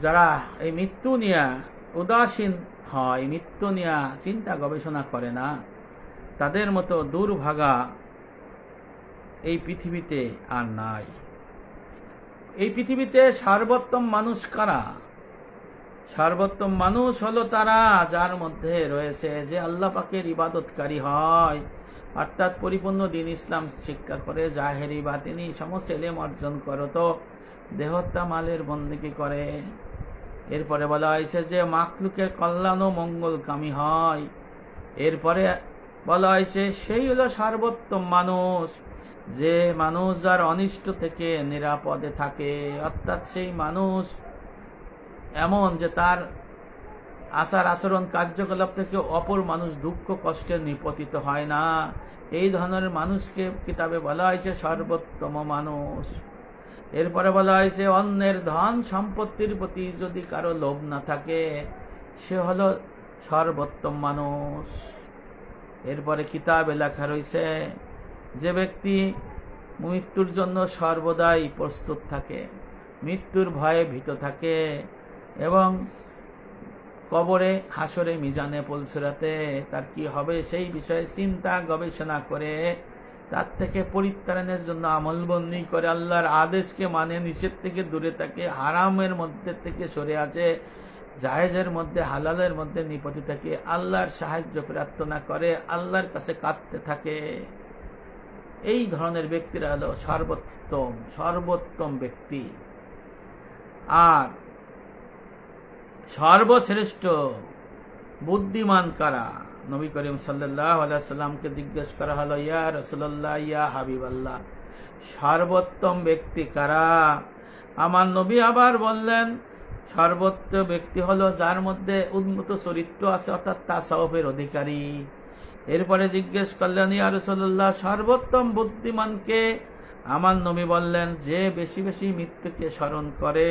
[SPEAKER 1] যারা এই মৃত্যু নিয়ে উদাসীন হয়, মৃত্যু নিয়ে চিন্তা গবেষণা করে না, তাদের মতো দুর্ভাগা এই পৃথিবীতে আর নাই। এই পৃথিবীতে সর্বোত্তম মানুষ কারা? সর্বোত্তম মানুষ হলো তারা যার মধ্যে রয়েছে যে আল্লাহ পাকের ইবাদতকারী হয়, অর্থাৎ পরিপূর্ণ দ্বীন ইসলাম শিক্ষা করে, জাহেরি বাতিনি সমস্ত ইলম অর্জন করো, তো দেহত্যা মালের বন্দেগী করে। এরপরে বলা হয়েছে যে মাখলুকের কল্যাণ ও মঙ্গলকামী হয়। এরপরে বলা হয়েছে সেই হলো সর্বোত্তম মানুষ, যে মানুষ যার অনিষ্ট থেকে নিরাপদে থাকে, অর্থাৎ সেই মানুষ এমন যে তার আচার আচরণ কার্যকলাপ থেকে অপর মানুষ দুঃখ কষ্টে নিপতিত হয় না। এই ধরনের মানুষকে কিতাবে বলা হয়েছে সর্বোত্তম মানুষ। এরপরে বলা হয়েছে অন্যের ধন সম্পত্তির প্রতি যদি কারো লোভ না থাকে সে হলো সর্বোত্তম মানুষ। এরপরে কিতাবে লেখা রয়েছে যে ব্যক্তি মৃত্যুর জন্য সর্বদাই প্রস্তুত থাকে, মৃত্যুর ভয়ে ভীত থাকে এবং কবরে, হাসরে, মিজানে, পুলসিরাতে তার কি হবে সেই বিষয়ে চিন্তা গবেষণা করে তার থেকে পরিত্রাণের জন্য আমলবন্দি করে, আল্লাহর আদেশকে মানে, নিষেধ থেকে দূরে থাকে, হারামের মধ্যে থেকে সরে আছে, জায়েজের মধ্যে, হালালের মধ্যে নিপতি থাকে, আল্লাহর সাহায্য প্রার্থনা করে, আল্লাহর কাছে কাঁদতে থাকে। এই ধরনের ব্যক্তিরা হলো সর্বোত্তম ব্যক্তি। আর সর্বশ্রেষ্ঠ বুদ্ধিমান কারা? নবী করিম সাল্লাল্লাহু আলাইহি সাল্লামকে জিজ্ঞেস করা হলো, ইয়া রাসূলুল্লাহ, ইয়া হাবিবাল্লাহ, সর্বোত্তম ব্যক্তি কারা? আমার নবী আবার বললেন, সর্বোত্তম ব্যক্তি হলো যার মধ্যে উন্নত চরিত্র আছে, অর্থাৎ তাসাউফের অধিকারী। এরপরে জিজ্ঞেস করলেন, ইয়া রাসূলুল্লাহ, সর্বোত্তম বুদ্ধিমানকে? আমার নবী বললেন, যে বেশি বেশি মৃত্যুকে স্মরণ করে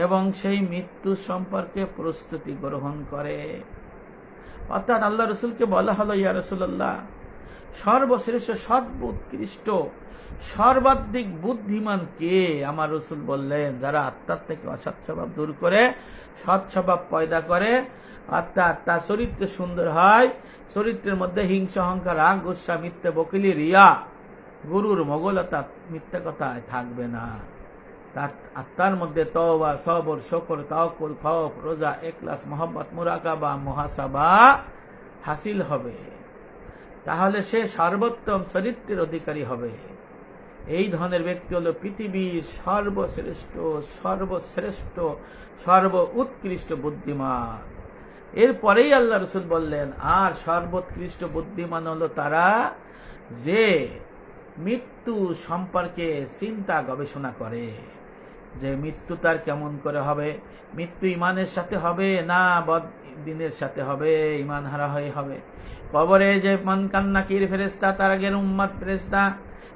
[SPEAKER 1] এবং সেই মৃত্যু সম্পর্কে প্রস্তুতি গ্রহণ করে। অর্থাৎ আল্লাহ রসুলকে বলা হলো, ইয়া রাসূলুল্লাহ, সর্বশ্রেষ্ঠ, সর্বোৎকৃষ্ট, সর্বাধিক বুদ্ধিমান কে? আমার রসুল বললেন, যারা আত্মার থেকে অসৎ স্বভাব দূর করে সৎ স্বভাব পয়দা করে, অর্থাৎ তার চরিত্র সুন্দর হয়, চরিত্রের মধ্যে হিংসা, অহংকার, রাগ, গুসা, মিথ্যা বকিলি, রিয়া, গুরুর মোগলতা, মিথ্যা কথায় থাকবে না। তার আত্মার মধ্যে তওবা, সবর, শুকর, তাওয়াক্কুল, খৌফ, রোজা, ইখলাস, মুহাব্বত, মুরাকাবা, মুহাসাবা হাসিল হবে। তাহলে সে সর্বোত্তম চরিত্রের অধিকারী হবে। এই ধরনের ব্যক্তি হল পৃথিবীর সর্বশ্রেষ্ঠ, সর্ব উৎকৃষ্ট বুদ্ধিমান। এরপরেই আল্লাহ রসুল বললেন, আর সর্বোৎকৃষ্ট বুদ্ধিমান হলো তারা যে মৃত্যু সম্পর্কে চিন্তা গবেষণা করে, যে মৃত্যু তার কেমন করে হবে, মৃত্যু ইমানের সাথে হবে না বদদিনের সাথে হবে, ইমান হারা হয়ে হবে। কবরে যে মান কান্নাকির ফেরেশতা, তার আগের উম্মত ফেরেশতা,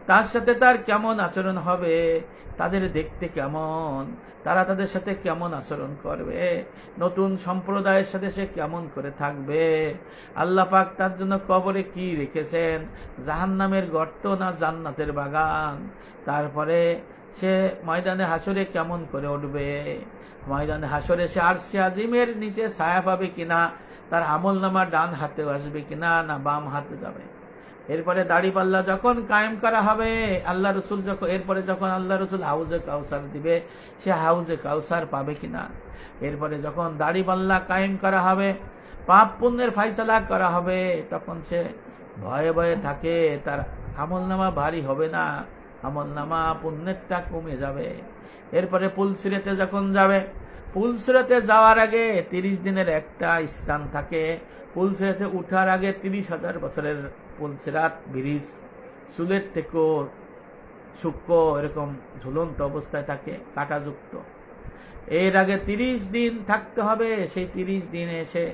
[SPEAKER 1] তার সাথে তার কেমন আচরণ হবে, তাদের দেখতে কেমন, তারা তাদের সাথে কেমন আচরণ করবে, নতুন সম্প্রদায়ের সাথে সে কেমন করে থাকবে, আল্লাহ পাক তার জন্য কবরে কি রেখেছেন, জাহান্নামের গর্ত না জান্নাতের বাগান, তারপরে সে ময়দানে হাসরে কেমন করে উঠবে, ময়দানে হাসরে সে আরশে আজিমের নিচে ছায়া পাবে কিনা, তার আমলনামা ডান হাতে আসবে কিনা না বাম হাতে যাবে। এরপরে দাড়িপাল্লা যখন কায়েম করা হবে, আল্লাহ রসুল এরপরে যখন আল্লাহ রসুল হাউজে কাউসার দিবে, সে হাউজে কাউসার পাবে কিনা। এরপরে যখন দাড়িপাল্লা কায়েম করা হবে, পাপ পুণ্যের ফাইসালা করা হবে, তখন সে ভয়ে ভয়ে থাকে, তার আমলনামা ভারী হবে না, আমলনামা পুণ্যেরটা কমে যাবে। এরপরে পুলসিরাতে যখন যাবে, পুলসিরাতে যাওয়ার আগে 30 দিনের একটা স্থান থাকে, পুলসিরাতে উঠার আগে 30,000 বছরের পুলসিরাত ব্রিজ চুলের থেকেও সূক্ষ্ম এরকম ঝুলন্ত অবস্থায় থাকে, কাঁটাযুক্ত। এর আগে 30 দিন থাকতে হবে, সেই 30 দিনে এসে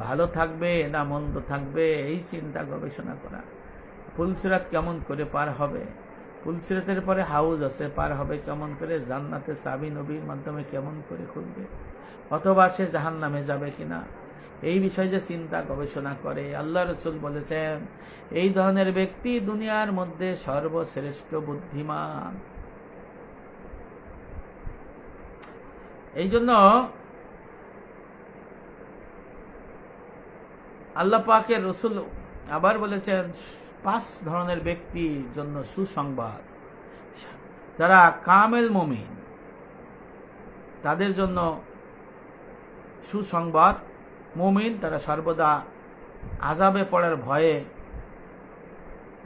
[SPEAKER 1] ভালো থাকবে না মন্দ থাকবে, এই চিন্তা গবেষণা করা। পুলসিরাত কেমন করে পার হবে, পুলসিরাতের পরে হাউজ আছে, পার হবে কেমন করে, জান্নাতে চাবি নবীর মাধ্যমে কেমন করে খুলবে, অথবা সে জাহান্নামে যাবে কিনা, এই বিষয়ে যে চিন্তা গবেষণা করে। আল্লাহ রসুল বলেছেন, এই ধরনের ব্যক্তি দুনিয়ার মধ্যে সর্বশ্রেষ্ঠ বুদ্ধিমান। এই জন্য আল্লাহ পাকের রসুল আবার বলেছেন, 5 ধরনের ব্যক্তির জন্য সুসংবাদ। যারা কামেল মুমিন, তাদের জন্য সুসংবাদ। মুমিন তারা সর্বদা আযাবে পড়ার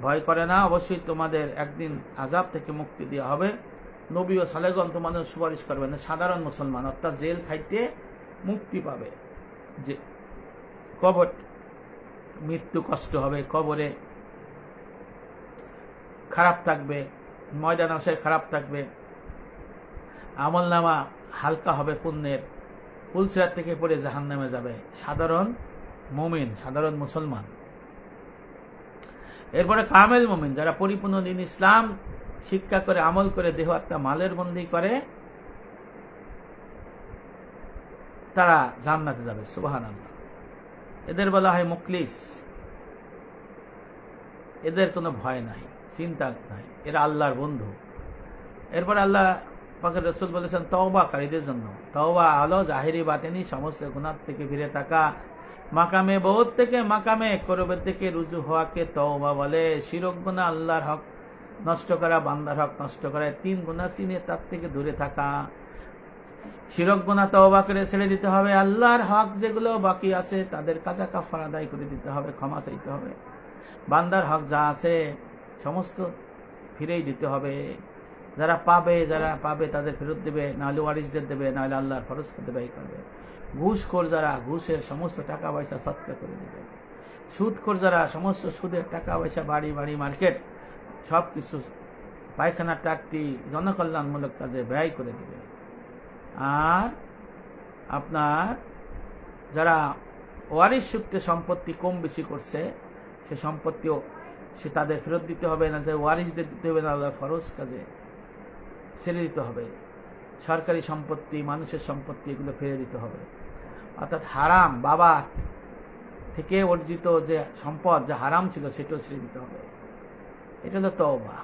[SPEAKER 1] ভয় করে না। অবশ্যই তোমাদের একদিন আযাব থেকে মুক্তি দেওয়া হবে। নবী ও সালেগণ তোমাদের সুপারিশ করবেন। সাধারণ মুসলমান অর্থাৎ জেল খাইতে মুক্তি পাবে। যে কবর মৃত্যু কষ্ট হবে, কবরে খারাপ থাকবে, ময়দান আসে খারাপ থাকবে, আমলনামা হালকা হবে পুণ্যের, পুলসিরাত থেকে পড়ে জাহান্নামে যাবে সাধারণ মুমিন, সাধারণ মুসলমান। এরপরে কামেল মুমিন, যারা পরিপূর্ণ দিন ইসলাম শিক্ষা করে আমল করে দেহ আত্মা মালের বন্দী করে, তারা জান্নাতে যাবে। সুবহানাল্লাহ। এদের বলা হয় মুখলিস। এদের কোনো ভয় নাই, চিন্তা নাই, এরা আল্লাহর বন্ধু। এরপর আল্লাহ পাকের রাসূল বলেছেন তওবাকারীদের জন্য। তওবা হলো জাহিরি বাতিনি সমস্ত গুনাহ থেকে ফিরে থাকা, মাকামে বহুত থেকে মাকামে করবের থেকে রুজু হওয়াকে তওবা বলে। শিরক গুনাহ, আল্লাহর হক নষ্ট করা, বান্দার হক নষ্ট করা, 3 গুনাহ চিনে তার থেকে দূরে থাকা। শিরক গুনাহ তওবা করে ছেড়ে দিতে হবে। আল্লাহর হক যেগুলো বাকি আছে তাদের কাজা কাফারা আদায় করে দিতে হবে, ক্ষমা চাইতে হবে। বান্দার হক যা আছে সমস্ত ফিরেই দিতে হবে। যারা পাবে তাদের ফেরত দেবে, নাহলে ওয়ারিসদের দেবে, নাহলে আল্লাহর ফরজ করতে ব্যয় করবে। ঘুষখোর যারা ঘুষের সমস্ত টাকা পয়সা সৎকার করে দেবে। সুদখোর যারা সমস্ত সুদের টাকা পয়সা, বাড়ি মার্কেট সবকিছু পায়খানা টাট্টি জনকল্যাণমূলক কাজে ব্যয় করে দেবে। আর আপনার যারা ওয়ারিস সূত্রে সম্পত্তি কম বেশি করছে, সে সম্পত্তিও সে তাদের ফেরত দিতে হবে, না ওয়ারিসদের দিতে হবে, না আল্লাহর ফরজ কাজে ছেড়ে দিতে হবে। সরকারি সম্পত্তি, মানুষের সম্পত্তি, এগুলো ফিরে দিতে হবে। অর্থাৎ হারাম, বাবা থেকে অর্জিত যে সম্পদ যা হারাম ছিল সেটাও ছেড়ে দিতে হবে। এটা হলো তওবা।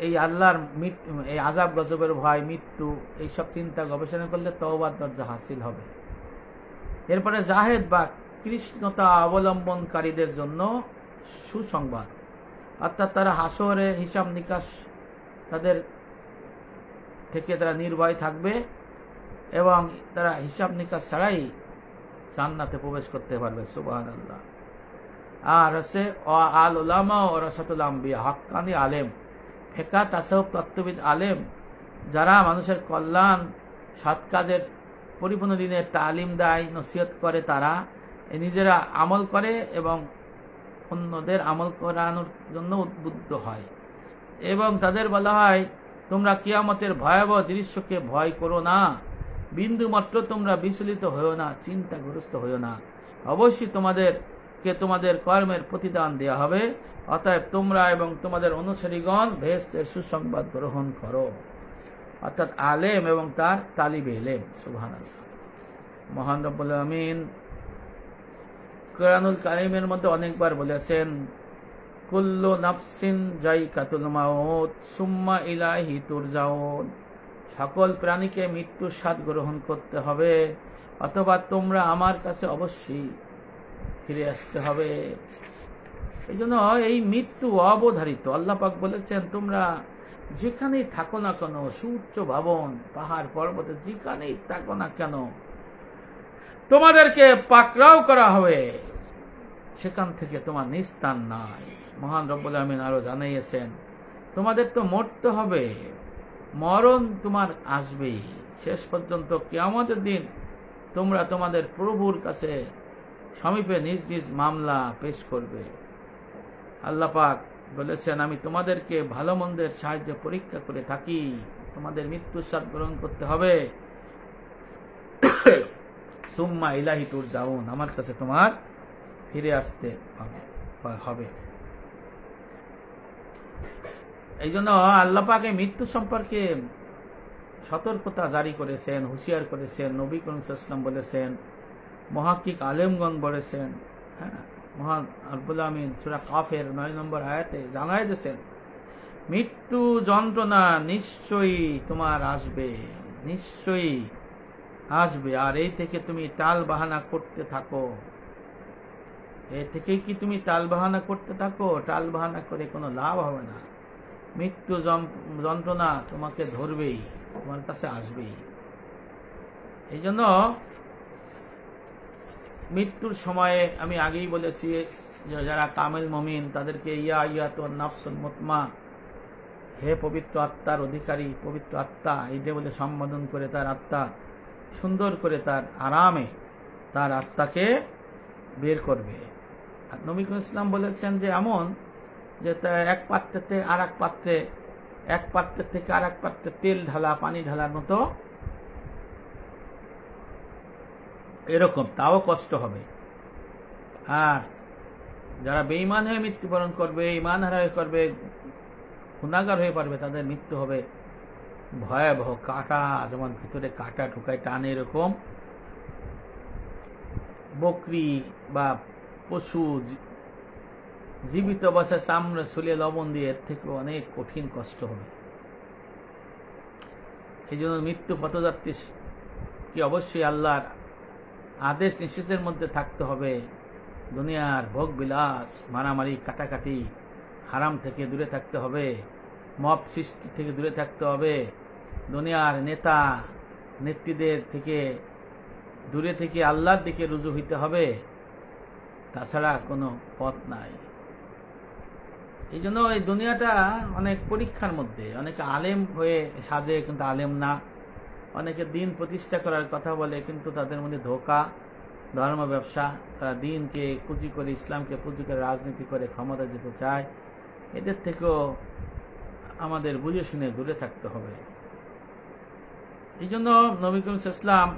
[SPEAKER 1] এই আল্লাহর এই আযাব গজবের ভয়, মৃত্যু, এইসব চিন্তা গবেষণা করলে তওবার দরজা হাসিল হবে। এরপরে জাহেদ বা কৃষ্ণতা অবলম্বনকারীদের জন্য সুসংবাদ, অর্থাৎ তারা হাসরের হিসাব নিকাশ তাদের থেকে তারা নির্ভয় থাকবে এবং তারা হিসাব নিকাশ ছাড়াই জান্নাতে প্রবেশ করতে পারবে। সুবহানাল্লাহ। আর হচ্ছে আল উলামা ও রাসাতুল আম্বিয়া, হক্কানি আলেম, ফিকহ তাসাউফ তত্ত্ববিদ আলেম, যারা মানুষের কল্যাণ সৎ কাজের পরিপূর্ণ দিনের তালিম দেয়, নসিহত করে, তারা নিজেরা আমল করে এবং অন্যদের আমল করানোর জন্য উদ্বুদ্ধ হয়। এবং তাদের বলা হয়, তোমরা কিয়ামতের ভয়াবহ দৃশ্যকে ভয় করো না, বিন্দু মাত্র তোমরা বিচলিত হইও না, চিন্তাগ্রস্ত হইও না। অবশ্যই তোমাদের কর্মের প্রতিদান দেয়া হবে। অতএব তোমরা এবং তোমাদের অনুসারীগণ বেহেশতের সুসংবাদ গ্রহণ করো। অর্থাৎ আলেম এবং তার তালিবে ইলম। সুবহানাল্লাহ। মহান রব্বুল আমিন কোরআনুল কারীমের মধ্যে অনেকবার বলেছেন, কুল্লু নাফসিন যায়কাতুল মাউত সুম্মা ইলাইহি তুরজাউন, সকল প্রাণীকে মৃত্যুর স্বাদ গ্রহণ করতে হবে, অথবা তোমরা আমার কাছে অবশ্যই ফিরে আসতে হবে। এই জন্য এই মৃত্যু অবধারিত। আল্লাহ পাক বলেছেন, তোমরা যেখানেই থাকো না কেন, সুউচ্চ ভবন, পাহাড় পর্বতে যেখানেই থাকো না কেন, তোমাদেরকে পাকড়াও করা হবে, সেখান থেকে তোমার নিস্তার নাই। মহান রব্বুল আমিন আরো জানাইয়েছেন, তোমাদের তো মরতে হবে, মরণ তোমার আসবেই। শেষ পর্যন্ত কিয়ামতের দিন তোমরা তোমাদের প্রভুর কাছে সমীপে নিজ নিজ মামলা পেশ করবে। আল্লাহ পাক বলেছেন, আমি তোমাদেরকে ভালো মন্দের সাহায্যে পরীক্ষা করে থাকি, তোমাদের মৃত্যুর স্বাদ গ্রহণ করতে হবে, সুম্মা ইলাহি তুরজাউন, আমার কাছে তোমার ফিরে আসতে হবে। এই জন্য আল্লাহ পাক এই মৃত্যু সম্পর্কে সতর্কতা জারি করেছেন, হুঁশিয়ার করেছেন। নবী করিম সাল্লাল্লাহু আলাইহি ওয়াসাল্লাম বলেছেন, মুহাক্কিক আলেমগণ বলেছেন। হ্যাঁ, মহান রব্বুল আমিন সূরা কাফের 9 নম্বর আয়াতে জানাই দিয়েছেন, মৃত্যু যন্ত্রণা নিশ্চয়ই তোমার আসবে, নিশ্চয়ই আসবে। আর এই থেকে তুমি টাল বাহানা করতে থাকো। এই থেকেই কি তুমি টাল বাহানা করতে থাকো? টাল বাহানা করে কোনো লাভ হবে না। মৃত্যু যন্ত্রণা তোমাকে ধরবেই, তোমার কাছে আসবেই। এই জন্য মৃত্যুর সময়ে আমি আগেই বলেছি যে যারা কামেল মুমিন তাদেরকে ইয়া তো নাফসুল মুতমা, হে পবিত্র আত্মার অধিকারী, পবিত্র আত্মা, এইটা বলে সম্বোধন করে তার আত্মা সুন্দর করে তার আরামে তার আত্মাকে বের করবে। আর নবী করিম ইসলাম বলেছেন যে এমন যে এক পাত্রেতে আর এক পাত্রে, এক পাত্রের থেকে আর এক পাত্রে তেল ঢালা, পানি ঢালার মতো এরকম, তাও কষ্ট হবে। আর যারা বেঈমান হয়ে মৃত্যুবরণ করবে, ঈমান হারা হয়ে করবে, গুনাহগার হয়ে পারবে, তাদের মৃত্যু হবে ভয়াবহ। কাঁটা, যেমন ভিতরে কাঁটা ঢুকায় টানে, এরকম বকরি বা পশু জীবিত অবস্থায় চামড়া ছুলিয়ে লবণ দিয়ে, এর থেকে অনেক কঠিন কষ্ট হবে। এই জন্য মৃত্যু পথযাত্রী কি অবশ্যই আল্লাহর আদেশ নিষেধের মধ্যে থাকতে হবে। দুনিয়ার ভোগ বিলাস, মারামারি, কাটাকাটি, হারাম থেকে দূরে থাকতে হবে, মব সৃষ্টি থেকে দূরে থাকতে হবে, দুনিয়ার নেতা নেত্রীদের থেকে দূরে থেকে আল্লাহর দিকে রুজু হইতে হবে, তাছাড়া কোনো পথ নাই। এই জন্য এই দুনিয়াটা অনেক পরীক্ষার মধ্যে। অনেকে আলেম হয়ে সাজে কিন্তু আলেম না, অনেকে দিন প্রতিষ্ঠা করার কথা বলে কিন্তু তাদের মধ্যে ধোঁকা, ধর্ম ব্যবসা। তারা দিনকে পুঁজি করে, ইসলামকে পুঁজি করে রাজনীতি করে ক্ষমতা যেতে চায়। এদের থেকেও আমাদের বুঝে শুনে দূরে থাকতে হবে। এই জন্য নবী করিম সাল্লাল্লাহু আলাইহি ওয়াসাল্লাম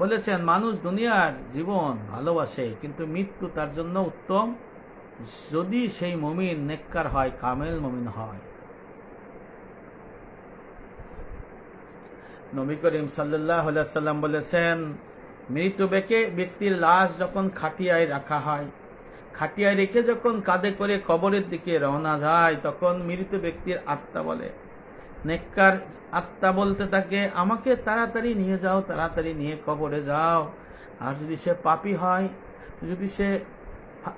[SPEAKER 1] বলেছেন, মানুষ দুনিয়ার জীবন ভালোবাসে কিন্তু মৃত্যু তার জন্য উত্তম, যদি সেই মুমিন নেককার হয়, কামেল মুমিন হয়। নবী করিম সাল্লাল্লাহু আলাইহি ওয়াসাল্লাম বলেছেন, মৃত ব্যক্তির লাশ যখন খাটিয়ায় রাখা হয়, খাটিয়ায় রেখে যখন কাঁধে করে কবরের দিকে রওনা যায়, তখন মৃত ব্যক্তির আত্মা বলে, নেককার আত্মা বলতে থাকে, আমাকে তাড়াতাড়ি নিয়ে যাও, তাড়াতাড়ি নিয়ে কবরে যাও। আর যদি সে পাপী হয়, যদি সে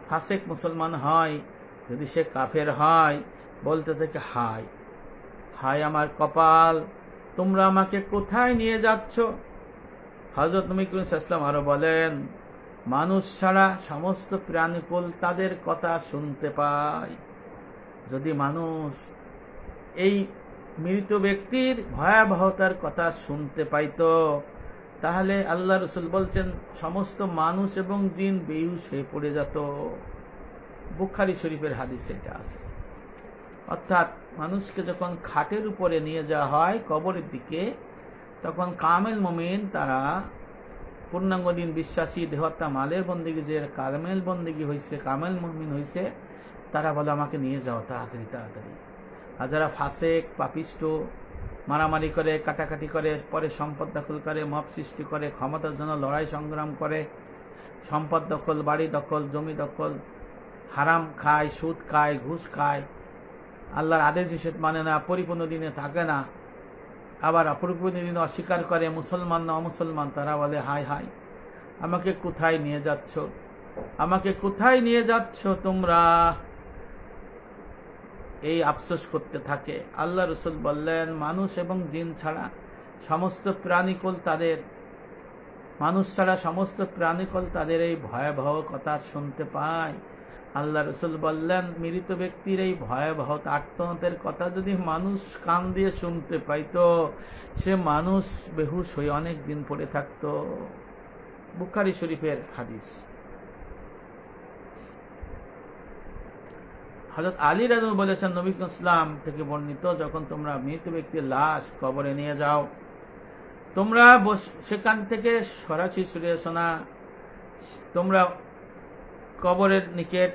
[SPEAKER 1] ফাসেক মুসলমান হয়, যদি সে কাফের হয়, বলতে থাকে, হায় হায় আমার কপাল, তোমরা আমাকে কোথায় নিয়ে যাচ্ছ? হযরত নবী করিম সাল্লাল্লাহু আলাইহি ওয়াসাল্লাম আরো বলেন, মানুষ ছাড়া সমস্ত প্রাণীকুল তাদের কথা শুনতে পায়। যদি মানুষ এই মৃত ব্যক্তির ভয়াবহতার কথা শুনতে পাইত, তাহলে আল্লাহ রাসূল বলছেন সমস্ত মানুষ এবং জিন বেহুশ হয়ে পড়ে যেত। বুখারী শরীফের হাদিস এটা আছে। অর্থাৎ মানুষকে যখন খাটের উপরে নিয়ে যাওয়া হয় কবরের দিকে, তখন কামেল মুমিন, তারা পূর্ণাঙ্গ দিন বিশ্বাসী, দেহত্তা মালের বন্দেগী, যে কামেল বন্দেগী হয়েছে, কামেল মুমিন হয়েছে, তারা বলে আমাকে নিয়ে যাও তাড়াতাড়ি তাড়াতাড়ি। আর যারা ফাসেক, পাপিষ্ট, মারামারি করে, কাটাকাটি করে, পরে সম্পদ দখল করে, মব সৃষ্টি করে, ক্ষমতার জন্য লড়াই সংগ্রাম করে, সম্পদ দখল, বাড়ি দখল, জমি দখল, হারাম খায়, সুদ খায়, ঘুষ খায়, আল্লাহর আদেশ নিষেধ মানে না, পরিপূর্ণ দিনে থাকে না, আবার অপরিপূর্ণ দিনে অস্বীকার করে, মুসলমান না অমুসলমান, তারা বলে হায় হায় আমাকে কোথায় নিয়ে যাচ্ছ, আমাকে কোথায় নিয়ে যাচ্ছ তোমরা, এই আফসোস করতে থাকে। আল্লাহ রাসূল বললেন, মানুষ এবং জিন ছাড়া সমস্ত প্রাণীকুল তাদের, মানুষ ছাড়া সমস্ত প্রাণীকুল তাদের এই ভয়াবহ কথা শুনতে পায়। আল্লাহ রাসূল বললেন, মৃত ব্যক্তির এই ভয়াবহ আর্তনাদের কথা যদি মানুষ কান দিয়ে শুনতে পাইত, সে মানুষ বেহুশ হয়ে অনেক দিন পড়ে থাকত। বুখারী শরীফের হাদিস। হযরত আলী রাদিয়াল্লাহু আনহু বলেছেন, নবী করিম সাল্লাল্লাহু আলাইহি ওয়াসাল্লাম থেকে বর্ণিত, যখন তোমরা মৃত ব্যক্তির লাশ কবরে নিয়ে যাও, তোমরা সেখান থেকে সরাসরি সরে এসো না, তোমরা কবরের নিকট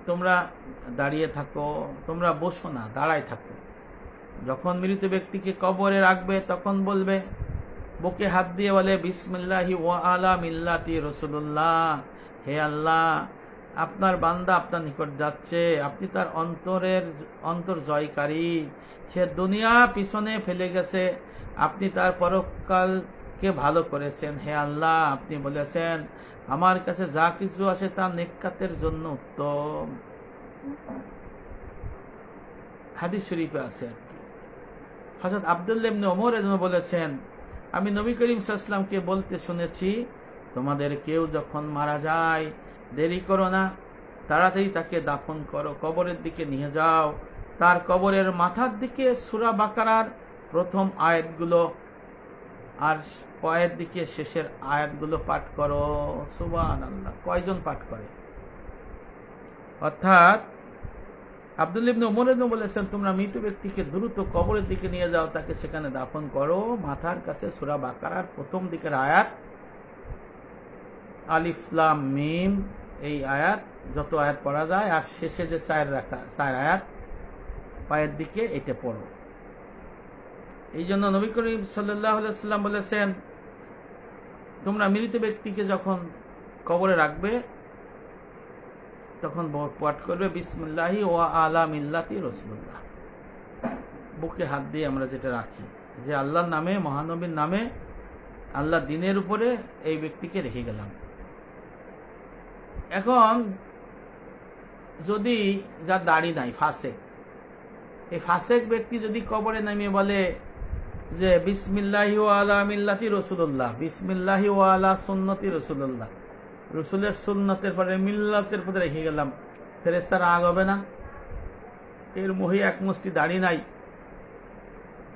[SPEAKER 1] তোমরা দাঁড়িয়ে থাকো, তোমরা বসো না, দাঁড়ায় থাকো। যখন মৃত ব্যক্তিকে কবরে রাখবে তখন বলবে, বুকে হাত দিয়ে বলে, বিসমিল্লাহি ওয়া আলা মিল্লাতি রাসূলুল্লাহ, হে আল্লাহ, আপনার বান্দা আপনার নিকট যাচ্ছে, আপনি তার অন্তর জয়কারী, সে দুনিয়া পিছনে ফেলে গেছে, আপনি তার পরকালকে ভালো করেছেন। হে আল্লাহ, আপনি বলেছেন আমার কাছে যা কিছু আসে তা নেককাতের জন্য উত্তম। হাদিস শরীফে আছে। হযরত আব্দুল্লাহ ইবনে ওমর রাদিয়াল্লাহু বলেছেন, আমি নবী করিম সাল্লাল্লাহু আলাইহি ওয়াসাল্লামকে বলতে শুনেছি, তোমাদের কেউ যখন মারা যায় দেরি করো না, তাড়াতাড়ি তাকে দাফন করো, কবরের দিকে নিয়ে যাও, তার কবরের মাথার দিকে সূরা বাকারার প্রথম আয়াতগুলো আর পায়ের দিকে শেষের আয়াতগুলো পাঠ করো। সুবহানাল্লাহ। কয়জন পাঠ করে? অর্থাৎ আব্দুল্লাহ ইবনে ওমর রাদিয়াল্লাহু বলেছেন, তোমরা মৃত ব্যক্তিকে দ্রুত কবরের দিকে নিয়ে যাও, তাকে সেখানে দাফন করো, মাথার কাছে সূরা বাকারার প্রথম দিকের আয়াত আলিফ লাম মিম, এই আয়াত যত আয়াত পড়া যায়, আর শেষে যে চার আয়াত পায়ের দিকে, এটা পড়ো। এই জন্য নবী করিম সাল্লাল্লাহু আলাইহি ওয়াসাল্লাম বলেছেন, তোমরা মৃত ব্যক্তিকে যখন কবরে রাখবে তখন পাঠ করবে বিসমিল্লাহি ওয়া আলা মিল্লাতি রাসূলুল্লাহ। বুকে হাত দিয়ে আমরা যেটা রাখি। যে আল্লাহর নামে, মহানবীর নামে, আল্লাহর দ্বীনের উপরে এই ব্যক্তিকে রেখে গেলাম। এখন যদি যার দাড়ি নাই, ফাসেক, এই ফাসেক ব্যক্তি যদি কবরে নামিয়ে বলে যে বিসমিল্লাহি ওয়া আলা মিল্লাতি রাসূলুল্লাহ, বিসমিল্লাহি ওয়া আলা সুন্নতি রাসূলুল্লাহ, রসুলের সুন্নতের পরে মিল্লাতের পরে রেখে গেলাম, ফেরেশতারা রাগ হবে না? এর মহি এক মুষ্টি দাড়ি নাই,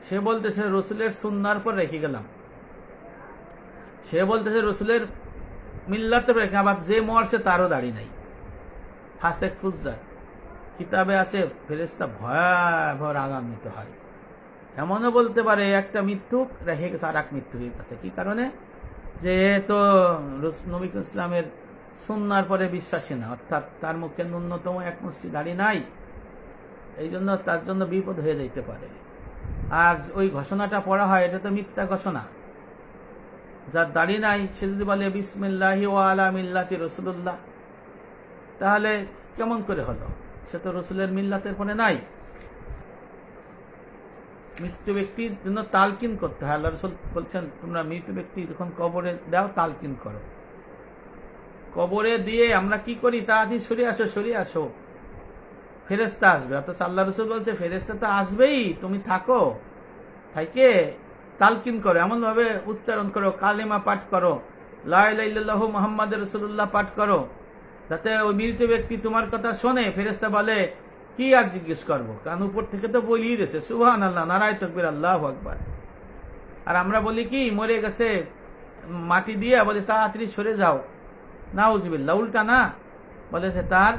[SPEAKER 1] সে বলতেছে রসুলের সুন্নার পর রেখে গেলাম, সে বলতেছে রসুলের মিল্লাতের পর রেখে, আবার যে মরছে তারও দাড়ি নাই, ফাসেক ফুজ্জার। কিতাবে আছে ফেরেশতা ভয়াবহ রাগান্বিত হয়। এমনও বলতে পারে একটা মৃত্যুক রেখে গেছে আর এক মৃত্যুকের কাছে। কি কারণে? যে তো নবী ইসলামের সুন্নার পরে বিশ্বাসী না, অর্থাৎ তার মুখে ন্যূনতম এক মুষ্টি দাড়ি নাই, এই জন্য তার জন্য বিপদ হয়ে যাইতে পারে। আর ওই ঘোষণাটা পড়া হয়, এটা তো মিথ্যা ঘোষণা। যার দাড়ি নাই সে যদি বলে বিসমিল্লাহি ওয়া আলা মিল্লাতি রাসূলুল্লাহ, তাহলে কেমন করে হলো? সে তো রসুলের মিল্লাতের পরে নাই। মৃত্যু ব্যক্তির জন্য তালকিন করতে হয়। আল্লাহ রাসূল বলছেন, তোমরা মৃত্যু ব্যক্তি যখন কবরে দাও তালকিন করো। কবরে দিয়ে আমরা কি করি? তাড়াতাড়ি সরে আসো, ফেরেশতা আসবে। অথচ আল্লাহ রাসূল বলছে ফেরেশতা তো আসবেই, তুমি থাকো, থাইকে তালকিন করো, এমন ভাবে উচ্চারণ করো, কালেমা পাঠ করো, লা ইলাহা ইল্লাল্লাহু মুহাম্মাদুর রাসূলুল্লাহ পাঠ করো, যাতে ওই মৃত ব্যক্তি তোমার কথা শোনে। ফেরেশতা বলে কি আর জিজ্ঞেস করবো, কারণ উপর থেকে তো বলিয়ে দিয়েছে সুবহানাল্লাহ, নারায়ে তাকবীর, আল্লাহু আকবার। আর আমরা বলি কি, মরে গেছে মাটি দিয়ে বলে তাড়াতাড়ি সরে যাও, নাউজুবিল্লাহ। উল্টা না, বলেছে তার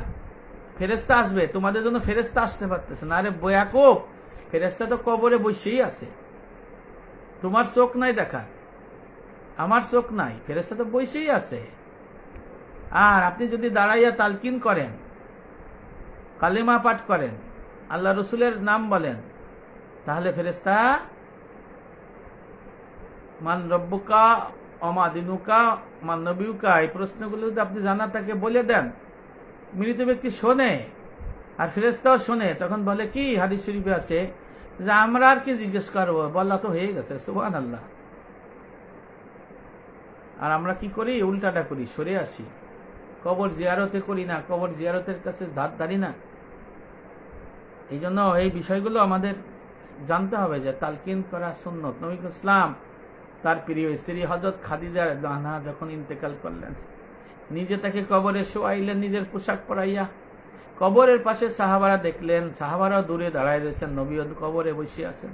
[SPEAKER 1] ফেরেশতা আসবে, তোমাদের জন্য ফেরেশতা আসতে পারতেছে না। আরে বয়াকুব, ফেরেশতা তো কবরে বসেই আছে, তোমার চোখ নাই দেখা, আমার চোখ নাই, ফেরেশতা তো বসেই আছে। আর আপনি যদি দাঁড়াইয়া তালকিন করেন, কালেমা পাঠ করেন, আল্লাহ রসুলের নাম বলেন, তাহলে ফেরেশতা মান রব্বুকা ওমা দিনুকা মান নবিয়ুকা, এই প্রশ্নগুলো যদি আপনি জানা তাকে বলে দেন, মৃত ব্যক্তি শোনে আর ফেরেশতাও শোনে, তখন বলে কি, হাদিস শরীফে আছে যে আমরা আর কি জিজ্ঞেস করবো, বলা তো হয়ে গেছে, সুবহানাল্লাহ। আর আমরা কি করি? উল্টাটা করি, সরে আসি, কবর জিয়ারতে করি না, কবর জিয়ারতের কাছে ধার ধারি না। এই জন্য এই বিষয়গুলো আমাদের জানতে হবে যে তালকিন করা সুন্নত। নবী ইসলাম তার প্রিয় স্ত্রী হযরত খাদিজা রাদিয়াল্লাহু আনহা যখন ইন্তেকাল করলেন, নিজে তাকে কবরে শোয়াইলেন, নিজের পোশাক পরাইয়া। কবরের পাশে সাহাবারা দেখলেন, সাহাবারাও দূরে দাঁড়ায় রয়েছেন, নবীও কবরে বসে আছেন।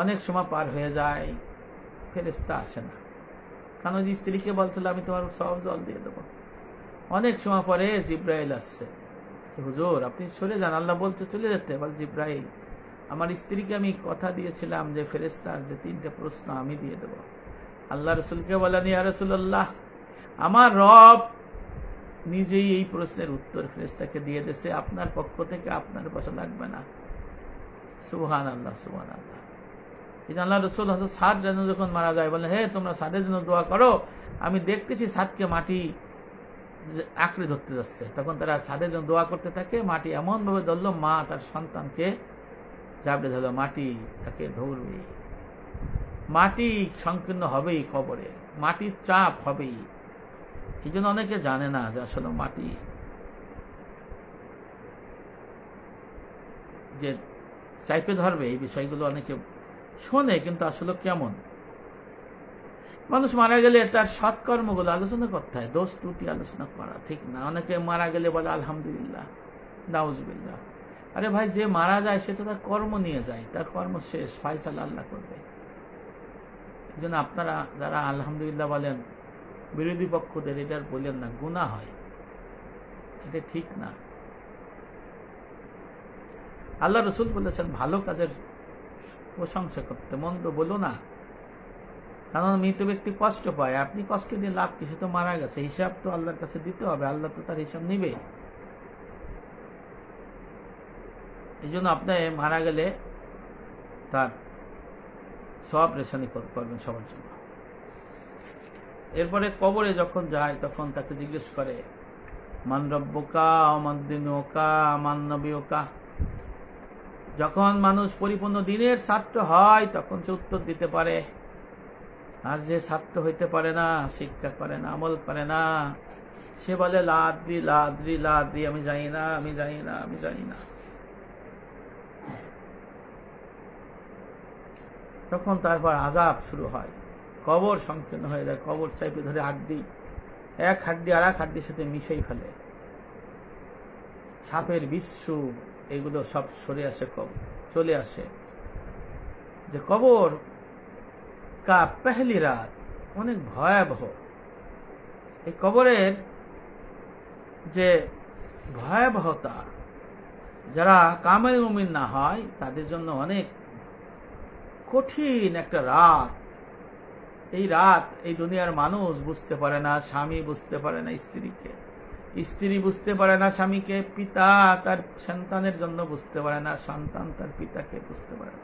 [SPEAKER 1] অনেক সময় পার হয়ে যায়, ফেরেশতা আসে না, কারণ যে স্ত্রীকে বলছিল আমি তোমার সব জল দিয়ে দেবো। অনেক সময় পরে জিব্রাইল আসছে, হুজুর আপনি সরে যান, আল্লাহ বলতে চলে যেতে। বল জিব্রাইল, আমার স্ত্রীকে আমি কথা দিয়েছিলাম যে ফেরেশতার যে 3টে প্রশ্ন আমি দিয়ে দেব। আল্লাহ রসুলকে বলেন, ইয়া রাসূলুল্লাহ, আমার রব নিজেই এই প্রশ্নের উত্তর ফেরেশতাকে দিয়ে দিয়েছে, আপনার পক্ষ থেকে আপনার বসা লাগবে না। সুবহানাল্লাহ, সুবহানাল্লাহ। এই যে আল্লাহ রসুল হযরত সাদ যখন মারা যায়, বলেন হে তোমরা সাদের জন্য দোয়া করো, আমি দেখতেছি সাদকে মাটি আঁকড়ে ধরতে যাচ্ছে। তখন তারা ছাদের জন্য দোয়া করতে থাকে, মাটি এমন ভাবে ধরল, মা তার সন্তানকে জাবড়ে ধরল, মাটি তাকে ধরবে, মাটি সংকীর্ণ হবেই, কবরে মাটির চাপ হবেই। এই জন্য অনেকে জানে না যে আসলে মাটি যে চাইপে ধরবে, এই বিষয়গুলো অনেকে শোনে, কিন্তু আসলে কেমন। মানুষ মারা গেলে তার সৎকর্মগুলো আলোচনা করতে হয়, দোষ ত্রুটি আলোচনা করা ঠিক না। অনেকে মারা গেলে বলে আলহামদুলিল্লাহ, নাউজুবিল্লাহ। আরে ভাই, যে মারা যায় সে তো তার কর্ম নিয়ে যায়, তার কর্ম শেষ, ফায়সালা আল্লাহ করবে। এই জন্য আপনারা যারা আলহামদুলিল্লাহ বলেন, বিরোধী পক্ষদের এটার বলেন না, গুনাহ হয়, এটা ঠিক না। আল্লাহ রসুল বলেছেন ভালো কাজের প্রশংসা করতে, মন্দ বলো না, কারণ মৃত ব্যক্তি কষ্ট পায়, আপনি কষ্ট দিয়ে লাভ কি, সে তো মারা গেছে, হিসাব তো আল্লাহর কাছে দিতে হবে, আল্লাহ তো তার হিসাব নিবে। এই জন্য আপনি মারা গেলে তার সব রেশানি করবেন সবার জন্য। এরপরে কবরে যখন যায় তখন তাকে জিজ্ঞেস করে, মান রব্বুকা মান দিনুকা মান নবিয়ুকা, যখন মানুষ পরিপূর্ণ দিনের ছাত্র হয় তখন সে উত্তর দিতে পারে। আর যে ছাত্র হইতে পারে না, শিক্ষা করে না, আমল করে না, সে বলে লাদ্রি লাদ্রি লাদ্রি, আমি জানি না, আমি জানি না, আমি জানি না। তখন তারপর আযাব শুরু হয়, কবর সংকীর্ণ হয়ে যায়, কবর চাইপে ধরে হাড্ডি, এক হাড্ডি আর এক হাড্ডির সাথে মিশেই ফেলে, সাপের বিচ্ছু এগুলো সব সরে আসে, চলে আসে। যে কবর কা পেহলি রাত অনেক ভয়াবহ। এই কবরের যে ভয়াবহতা, যারা কামেল মুমিন না হয় তাদের জন্য অনেক কঠিন একটা রাত। এই রাত এই দুনিয়ার মানুষ বুঝতে পারে না, স্বামী বুঝতে পারে না স্ত্রীকে, স্ত্রী বুঝতে পারে না স্বামীকে, পিতা তার সন্তানের জন্য বুঝতে পারে না, সন্তান তার পিতাকে বুঝতে পারে না,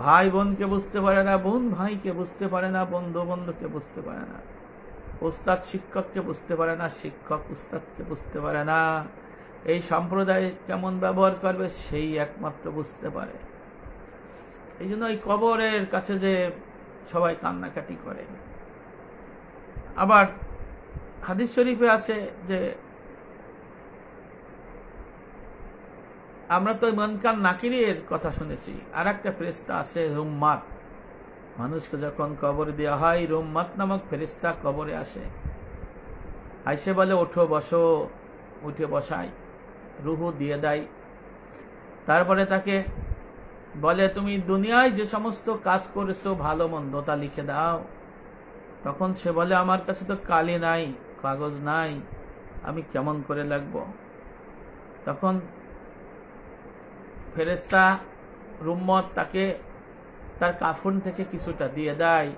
[SPEAKER 1] ভাই বোনকে বুঝতে পারে না, বোন ভাইকে বুঝতে পারে না, বন্ধু বন্ধুকে বুঝতে পারে না, উস্তাদ শিক্ষককে বুঝতে পারে না, শিক্ষক উস্তাদকে বুঝতে পারে না। এই সম্প্রদায় কেমন ব্যবহার করবে সেই একমাত্র বুঝতে পারে। এই জন্য এই কবরের কাছে যে সবাই কান্নাকাটি করে। আবার হাদিস শরীফে আছে যে আমরা তো মুনকার নাকিরের কথা শুনেছি, আর একটা ফেরেশতা আছে রুম্মাত। মানুষকে যখন কবর দেওয়া হয়, রুম্মাত নামক ফেরেশতা কবরে আসে, আইসে বলে ওঠো বসো, উঠে বসায়, রুহু দিয়ে দেয়। তারপরে তাকে বলে তুমি দুনিয়ায় যে সমস্ত কাজ করেছো ভালো মন্দ তা লিখে দাও। তখন সে বলে আমার কাছে তো কালি নাই, কাগজ নাই, আমি কেমন করে লিখব? তখন ফেরেশতা রুম্মত তাকে তার কাফন থেকে কিছুটা দিয়ে দেয়,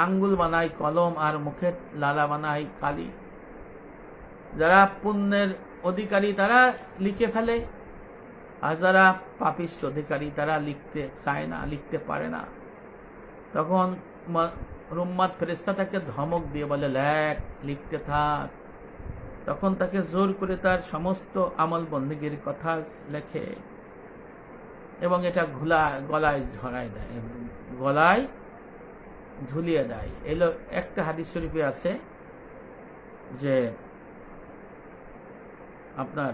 [SPEAKER 1] আঙ্গুল বানায় কলম আর মুখে লালা বানায় কালি। যারা পুণ্যের অধিকারী তারা লিখে ফেলে, আর যারা পাপিষ্ঠ অধিকারী তারা লিখতে চায় না, লিখতে পারে না। তখন রুম্মাত ফেরেশতা তাকে ধমক দিয়ে বলে লেখ, লিখতে থাক। তখন তাকে জোর করে তার সমস্ত আমল বন্দেগীর কথা লেখে এবং এটা গলায় ঝরায় দেয়, গলায় ঝুলিয়ে দেয়। এলো একটা হাদিস শরীফে আছে যে আপনার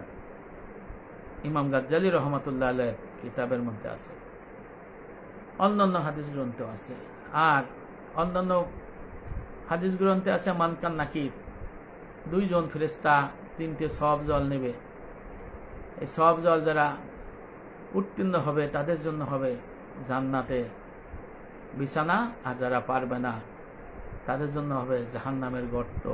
[SPEAKER 1] ইমাম গাজ্জালী রহমাতুল্লাহ আলাইহির কিতাবের মধ্যে আছে, অন্যান্য হাদিস গ্রন্থ আছে। আর অন্যান্য হাদিস গ্রন্থে আছে মানকান নাকির, দুইজন ফেরেশতা তিনটে সওয়াব জল নেবে। এই সওয়াব জল যারা উত্তীর্ণ হবে তাদের জন্য হবে জান্নাতে বিছানা, আর যারা পারবে না তাদের জন্য হবে জাহান্নামের গর্ত।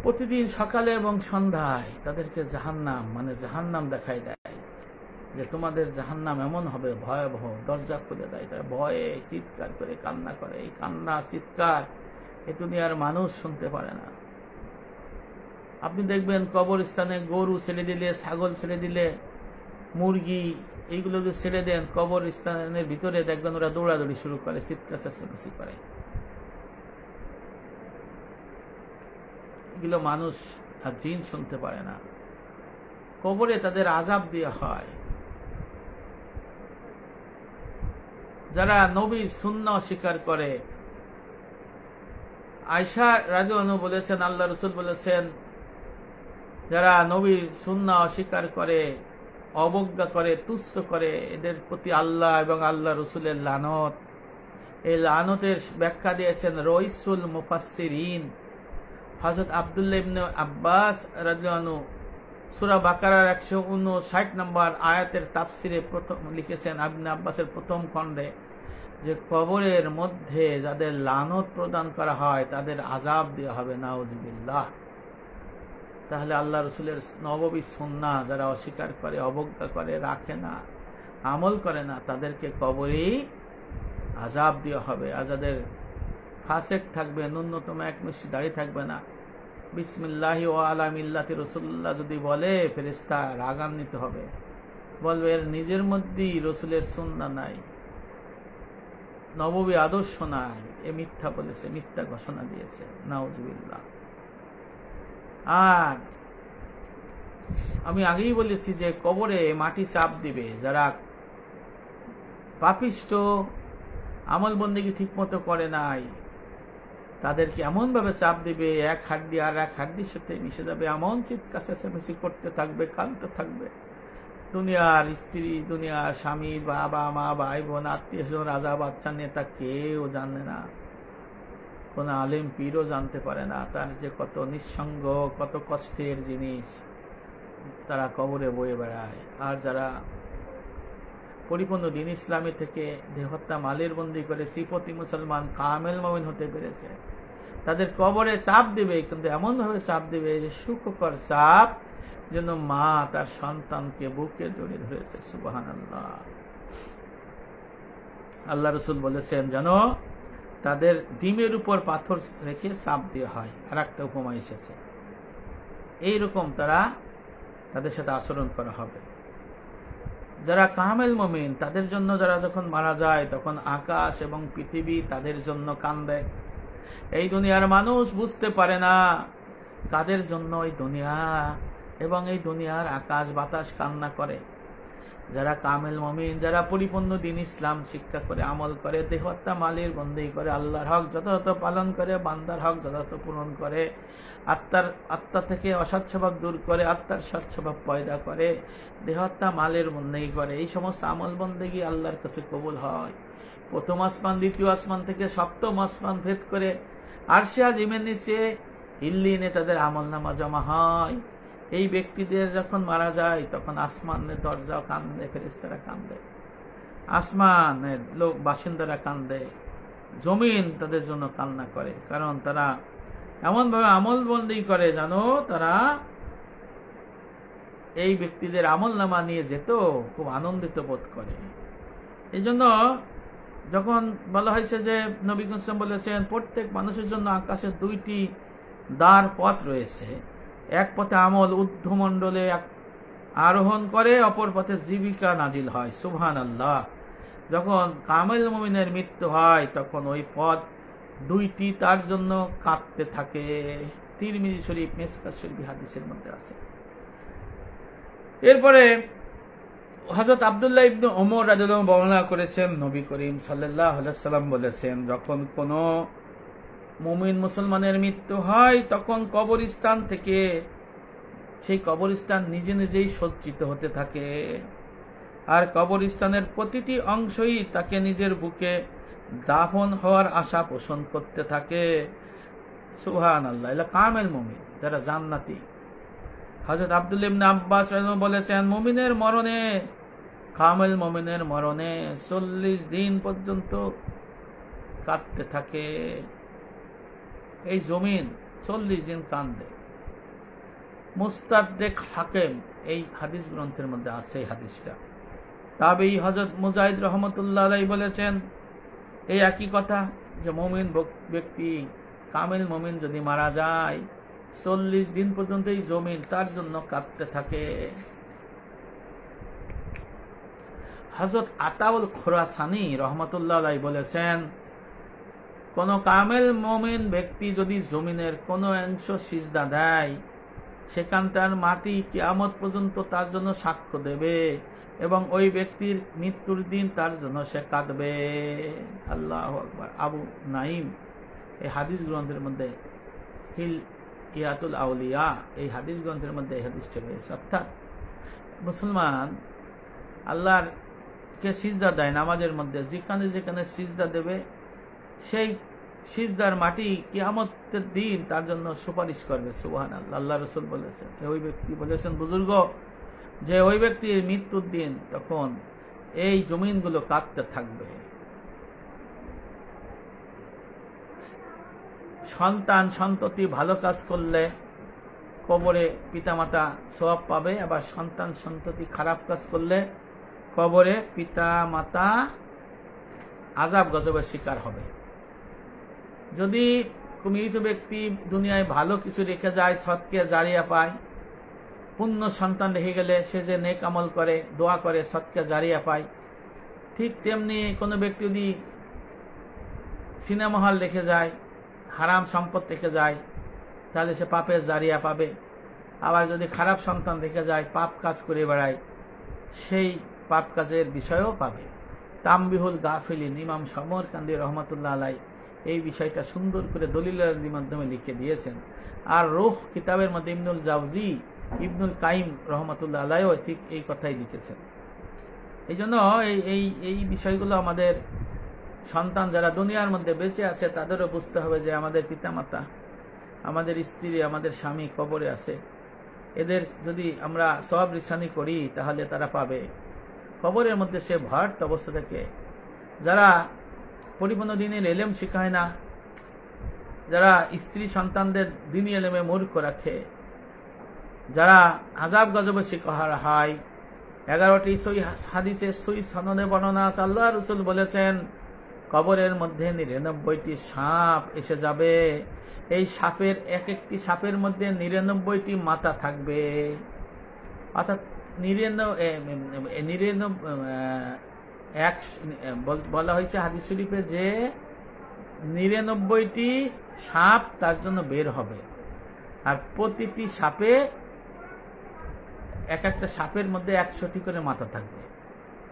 [SPEAKER 1] প্রতিদিন সকালে এবং সন্ধ্যায় তাদেরকে জাহান্নাম মানে জাহান্নাম দেখাই দেয়, যে তোমাদের জাহান্নাম এমন হবে ভয়াবহ। দরজা খুলে দেয়, তারা ভয়ে চিৎকার করে কান্না করে। এই কান্না চিৎকার এই দুনিয়ার মানুষ শুনতে পারে না। আপনি দেখবেন কবরস্থানে গরু ছেড়ে দিলে, ছাগল ছেড়ে দিলে, মুরগি এইগুলো যদি ছেড়ে দেন কবরস্থানের ভিতরে, দেখবেন ওরা দৌড়াদৌড়ি শুরু করে, চিৎকার চেঁচামেচি করে। এগুলো মানুষ আর জিন শুনতে পারে না। কবরে তাদের আযাব দেওয়া হয়। যারা নবীর সুন্নাহ অস্বীকার করে, আয়েশা রাদিয়াল্লাহু আনহা বলেছেন, আল্লাহ রাসূল বলেছেন, যারা নবীর সুন্নাহ অস্বীকার করে, অবজ্ঞা করে, তুচ্ছ করে, এদের প্রতি আল্লাহ এবং আল্লাহ রাসূলের লানত। এই লানতের ব্যাখ্যা দিয়েছেন রাইসুল মুফাসসিরিন হযরত আব্দুল্লাহ ইবনে আব্বাস রাদিয়াল্লাহু আনহু সূরা বাকারার 159 নম্বর আয়াতের তাফসিরে প্রথম লিখেছেন, ইবনে আব্বাসের প্রথম খণ্ডে, যে কবরের মধ্যে যাদের লানত প্রদান করা হয় তাদের আযাব দেওয়া হবে, নাউযুবিল্লাহ। তাহলে আল্লাহ রাসূলের নববী সুন্নাহ যারা অস্বীকার করে, অবজ্ঞা করে, রাখে না, আমল করে না, তাদেরকে কবরেই আযাব দেওয়া হবে। আর যাদের ফাসেক থাকবে, ন্যূনতম এক মুষ্টি দাড়ি থাকবে না, বিসমিল্লাহি ওয়া আলা মিল্লাতি রাসূলুল্লাহ যদি বলে, ফেরেশতা রাগান্বিত হবে, বলবে এর নিজের মধ্যেই রাসূলের সুন্নাহ নাই, নববী আদর্শ নাই, এ মিথ্যা বলেছে, মিথ্যা ঘোষণা দিয়েছে, নাউযুবিল্লাহ। আর আমি আগেই বলেছি যে কবরে মাটি চাপ দিবে, যারা পাপিষ্ট, আমল বন্দেগী ঠিক মতো করে নাই, তাদেরকে এমন ভাবে চাপ দিবে, এক হাড্ডি আর এক হাড্ডির সাথে মিশে যাবে, এমন চিৎকার চেঁচামেচি করতে থাকবে, কাঁদতে থাকবে। দুনিয়ার স্ত্রী, দুনিয়ার স্বামী, বাবা মা, ভাই বোন, আত্মীয় স্বজন, রাজা বাচ্চা, নেতা কেউ জানে না, কোন আলেম পীরও জানতে পারে না তার যে কত নিঃসঙ্গ, কত কষ্টের জিনিস তারা কবরে বয়ে বেড়ায়। আর যারা পরিপূর্ণ দিন ইসলামী থেকে দেহত্যা মালের বন্দি করে শ্রীপতি মুসলমান কামেল মুমিন হতে পেরেছে, তাদের কবরে চাপ দিবে, কিন্তু এমন ভাবে চাপ দিবে যে সুখকর চাপ, যেন মা তার সন্তানকে বুকে জড়িয়ে ধরেছে। সুবহানাল্লাহ। আল্লাহ রাসূল বলেছেন, জানো তাদের ডিমের উপর পাথর রেখে চাপ দেওয়া হয়। আর একটা উপমা এসেছে, এইরকম তাদের সাথে আচরণ করা হবে। যারা কামেল মুমিন, তাদের জন্য যারা যখন মারা যায় তখন আকাশ এবং পৃথিবী তাদের জন্য কান্দে। এই দুনিয়ার মানুষ বুঝতে পারে না কাদের জন্য এই দুনিয়া এবং এই দুনিয়ার আকাশ বাতাস কান্না করে। যারা কামেল মুমিন, যারা পরিপূর্ণ দিন ইসলাম শিক্ষা করে আমল করে, দেহত্যা মালির বন্দেগী করে, আল্লাহর হক যথাযথ পালন করে, বান্দার হক যথাযথ পূরণ করে, আত্মা থেকে অসৎ স্বভাব দূর করে, আত্মার সৎ স্বভাব পয়দা করে, দেহত্যা মালের বন্দেগী করে, এই সমস্ত আমল বন্দেগী আল্লাহর কাছে কবুল হয়। প্রথম আসমান দ্বিতীয় আসমান থেকে সপ্তম আসমান ভেদ করে আরশে আজিমের নিচে ইল্লিনে তাদের আমলনামা জমা হয়। এই ব্যক্তিদের যখন মারা যায় তখন আসমানের দরজা কান্দে, ফেরেশতারা কান্দে, আসমানের লোক বাসিন্দারা কান্দে, জমিন তাদের জন্য কান্না করে। কারণ তারা এমন ভাবে আমল বন্দি করে, জানো তারা এই ব্যক্তিদের আমলনামা নিয়ে যেত খুব আনন্দিত বোধ করে। এই জন্য যখন বলা হয়েছে যে নবী সাল্লাল্লাহু আলাইহি ওয়াসাল্লাম বলেছেন, প্রত্যেক মানুষের জন্য আকাশে দুইটি দ্বার পথ রয়েছে, এক পথে আমল ঊর্ধ্বমণ্ডলে আরোহণ করে, অপর পথে জীবিকা নাজিল হয়। সুবহানাল্লাহ। যখন কামেল মুমিনের মৃত্যু হয় তখন ওই পথ দুইটি তার জন্য কাঁপতে থাকে। তিরমিজি শরীফ, মিশকাত শরীফ হাদিসের মধ্যে আছে। এরপরে হযরত আব্দুল্লাহ ইবনে ওমর রাদিয়াল্লাহু আনহু বর্ণনা করেছেন, নবী করিম সাল্লাল্লাহু আলাইহি ওয়াসাল্লাম বলেছেন, যখন কোন মুমিন মুসলমানের মৃত্যু হয় তখন কবরস্থান থেকে সেই কবরস্থান নিজে নিজেই সজ্জিত হতে থাকে, আর কবরস্থানের প্রতিটি অংশই তাকে নিজের বুকে দাফন হওয়ার আশা পোষণ করতে থাকে। সুবহানাল্লাহ। এলা কামেল মুমিন, যারা জান্নাতি। হযরত আব্দুল্লাহ ইবনে আব্বাস রাদিয়াল্লাহু আনহু বলেছেন, মুমিনের মরণে, কামেল মুমিনের মরণে 40 দিন পর্যন্ত কাঁদতে থাকে। এই জমিন 40 দিন কান্দে। মুস্তাদরেক হাকিম এই হাদিস গ্রন্থের মধ্যে আছে এই হাদিসটা। তাবেঈ হযরত মুজাহিদ রাহমাতুল্লাহ আলাইহি বলেছেন এই একই কথা, যে মুমিন ব্যক্তি, কামেল মুমিন যদি মারা যায় 40 দিন পর্যন্ত এই জমিন তার জন্য কাঁদতে থাকে। হযরত আতাউল খুরাসানি রাহমাতুল্লাহ আলাইহি বলেছেন, কোন কামেল মুমিন ব্যক্তি যদি জমিনের কোন অংশ সিজদা দেয়, সেখানটার মাটি কিয়ামত পর্যন্ত তার জন্য সাক্ষ্য দেবে এবং ওই ব্যক্তির মৃত্যুর দিন তার জন্য সে কাঁদবে। আল্লাহু আকবার। আবু নাঈম এই হাদিস গ্রন্থের মধ্যে, হিলয়াতুল আউলিয়া এই হাদিস গ্রন্থের মধ্যে এই হাদিসটা রয়েছে। অর্থাৎ মুসলমান আল্লাহর কে সিজদা দেয় নামাজের মধ্যে, যেখানে যেখানে সিজদা দেবে সেই সিজদার মাটি কিয়ামতের দিন তার জন্য সুপারিশ করবে। সুবহানাল্লাহ। আল্লাহ রাসূল বলেছেন, ওই ব্যক্তি বলেছেন বুজুর্গ, যে ওই ব্যক্তির মৃত্যুর দিন তখন এই জমিনগুলো কাঁদতে থাকবে। সন্তান সন্ততি ভালো কাজ করলে কবরে পিতামাতা সওয়াব পাবে, আবার সন্তান সন্ততি খারাপ কাজ করলে কবরে পিতামাতা আযাব গজবের শিকার হবে। যদি মৃত ব্যক্তি দুনিয়ায় ভালো কিছু রেখে যায়, সৎকে জারিয়া পায়, পুণ্য সন্তান রেখে গেলে সে যে নেক আমল করে, দোয়া করে, সৎকে জারিয়া পায়, ঠিক তেমনি কোনো ব্যক্তি যদি সিনেমা হল রেখে যায়, হারাম সম্পদ রেখে যায়, তাহলে সে পাপের জারিয়া পাবে। আবার যদি খারাপ সন্তান রেখে যায়, পাপ কাজ করে বেড়ায়, সেই পাপ কাজের বিষয়ও পাবে। তাম্বিহুল গাফিলিন, ইমাম সমরকান্দি রহমাতুল্লাহ আলাই এই বিষয়টা সুন্দর করে দলিলের মাধ্যমে লিখে দিয়েছেন। আর রূহ কিতাবের মধ্যে ইবনুল জাওজি, ইবনুল কাইম রহমাতুল্লাহ আলাইও ঠিক এই কথাই লিখেছেন। এই জন্য এই বিষয়গুলো আমাদের সন্তান যারা দুনিয়ার মধ্যে বেঁচে আছে তাদেরও বুঝতে হবে যে আমাদের পিতামাতা, আমাদের স্ত্রী, আমাদের স্বামী কবরে আছে। এদের যদি আমরা সওয়াব রিসানি করি তাহলে তারা পাবে। কবরের মধ্যে সে ভয়ার্থ অবস্থা থেকে, যারা পরিপূর্ণ দিনের এলেম শিখায় না, যারা স্ত্রী সন্তানদের দিনী এলেমে মূর্খ রাখে, যারা আযাব গজবে শিকার হয়। 11টি সহিহ হাদিসে সহিহ সনদে বর্ণনা আছে, আল্লাহ রাসূল বলেছেন কবরের মধ্যে 99টি সাপ এসে যাবে। এই সাপের এক একটি সাপের মধ্যে 99টি মাথা থাকবে। অর্থাৎ বলা হয়েছে হাদিস শরীফে যে 99টি সাপ তার জন্য বের হবে, আর প্রতিটি সাপে এক একটা সাপের মধ্যে 100টি করে মাথা থাকবে।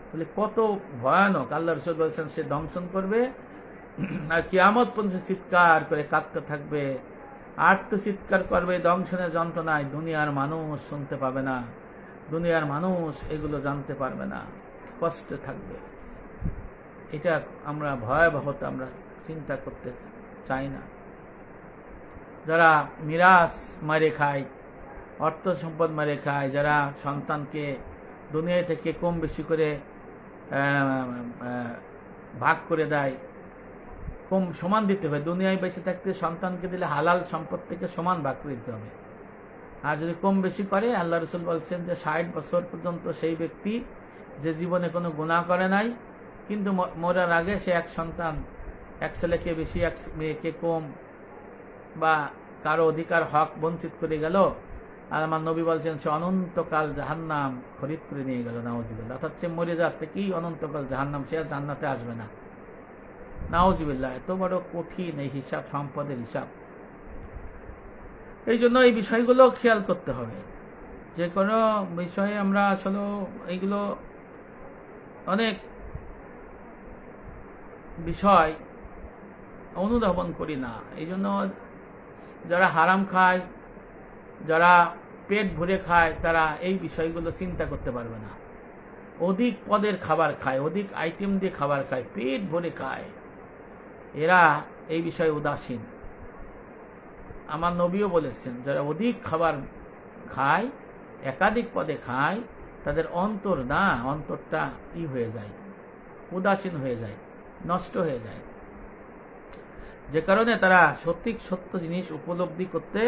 [SPEAKER 1] তাহলে কত ভয়ানক! আল্লাহ রাসূল বলেছেন সে দংশন করবে আর কিয়ামত পর্যন্ত চিৎকার করে কাঁদতে থাকবে, আর্তচিৎকার করবে দংশনের যন্ত্রণায়। দুনিয়ার মানুষ শুনতে পাবে না, দুনিয়ার মানুষ এগুলো জানতে পারবে না, কষ্টে থাকবে। এটা আমরা ভয়াবহতা আমরা চিন্তা করতে চাই না। যারা মিরাস মারে খায়, অর্থ সম্পদ মারে খায়, যারা সন্তানকে দুনিয়া থেকে কম বেশি করে ভাগ করে দেয়, কম সমান দিতে হবে। দুনিয়ায় বেঁচে থাকতে সন্তানকে দিলে হালাল সম্পদ থেকে সমান ভাগ করে দিতে হবে। আর যদি কম বেশি করে, আল্লাহ রাসূল বলছেন যে 60 বছর পর্যন্ত সেই ব্যক্তি যে জীবনে কোনো গুনাহ করে নাই, কিন্তু মরার আগে সে এক সন্তান, এক ছেলেকে বেশি এক মেয়েকে কম বা কারো অধিকার হক বঞ্চিত করে গেল, আর আমার নবী বলছেন সে অনন্তকাল জাহান্নাম খরিদ করে নিয়ে গেল। নাউজুবিল্লাহ। অর্থাৎ সে মরে যাওয়ার থেকেই অনন্তকাল জাহান্নাম, সে আর জান্নাতে আসবে না। নাউজুবিল্লাহ। এত বড় কঠিন এই হিসাব, সম্পদের হিসাব। এই জন্য এই বিষয়গুলো খেয়াল করতে হবে। যে কোনো বিষয়ে আমরা আসলে এইগুলো অনেক বিষয় অনুধাবন করি না। এই জন্য যারা হারাম খায়, যারা পেট ভরে খায়, তারা এই বিষয়গুলো চিন্তা করতে পারবে না। অধিক পদের খাবার খায়, অধিক আইটেম দিয়ে খাবার খায়, পেট ভরে খায়, এরা এই বিষয়ে উদাসীন। আমার নবীও বলেছেন যারা অধিক খাবার খায়, একাধিক পদে খায়, তাদের অন্তরটা হয়ে যায়, উদাসীন হয়ে যায়, নষ্ট হয়ে যায়, যে কারণে তারা সত্য জিনিস উপলব্ধি করতে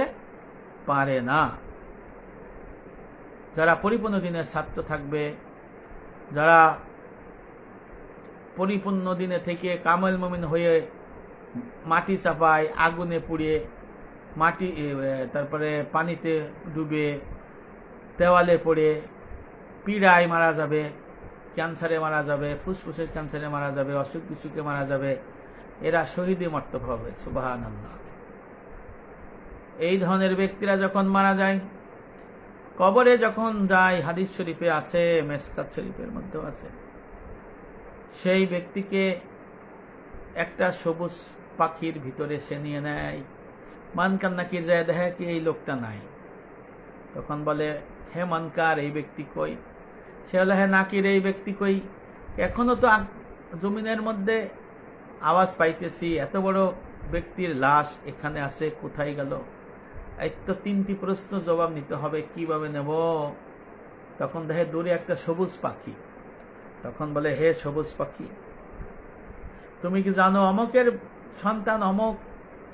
[SPEAKER 1] পারে না। যারা পরিপূর্ণ দিনের ছাত্র থাকবে, যারা পরিপূর্ণ দিনে থেকে কামেল মুমিন হয়ে মাটি চাপায়, আগুনে পুড়ে, মাটি তারপরে পানিতে ডুবে, দেওয়ালে পড়ে, পীড়ায় মারা যাবে, ক্যান্সারে মারা যাবে, ফুসফুসের ক্যান্সারে মারা যাবে, অসুখ বিসুখে মারা যাবে, এরা শহীদে মর্তব হবে। সুবহানাল্লাহ। এই ধরনের ব্যক্তিরা যখন মারা যায়, কবরে যখন যায়, হাদিস শরীফে আছে, মেসকাত শরীফের মধ্যেও আছে, সেই ব্যক্তিকে একটা সবুজ পাখির ভিতরে সে নিয়ে নেয়। মানকার নাকি যায় দেখে কি এই লোকটা নাই, তখন বলে হে মানকার, এই ব্যক্তি কই? সে বলে হে নাকির, এই ব্যক্তি কই? এখনো তো জমিনের মধ্যে আওয়াজ পাইতেছি, এত বড় ব্যক্তির লাশ এখানে আছে, কোথায় গেল? এই তো 3টি প্রশ্ন জবাব নিতে হবে, কিভাবে নেব? তখন দেখে দূরে একটা সবুজ পাখি। তখন বলে হে সবুজ পাখি, তুমি কি জানো অমকের সন্তান অমক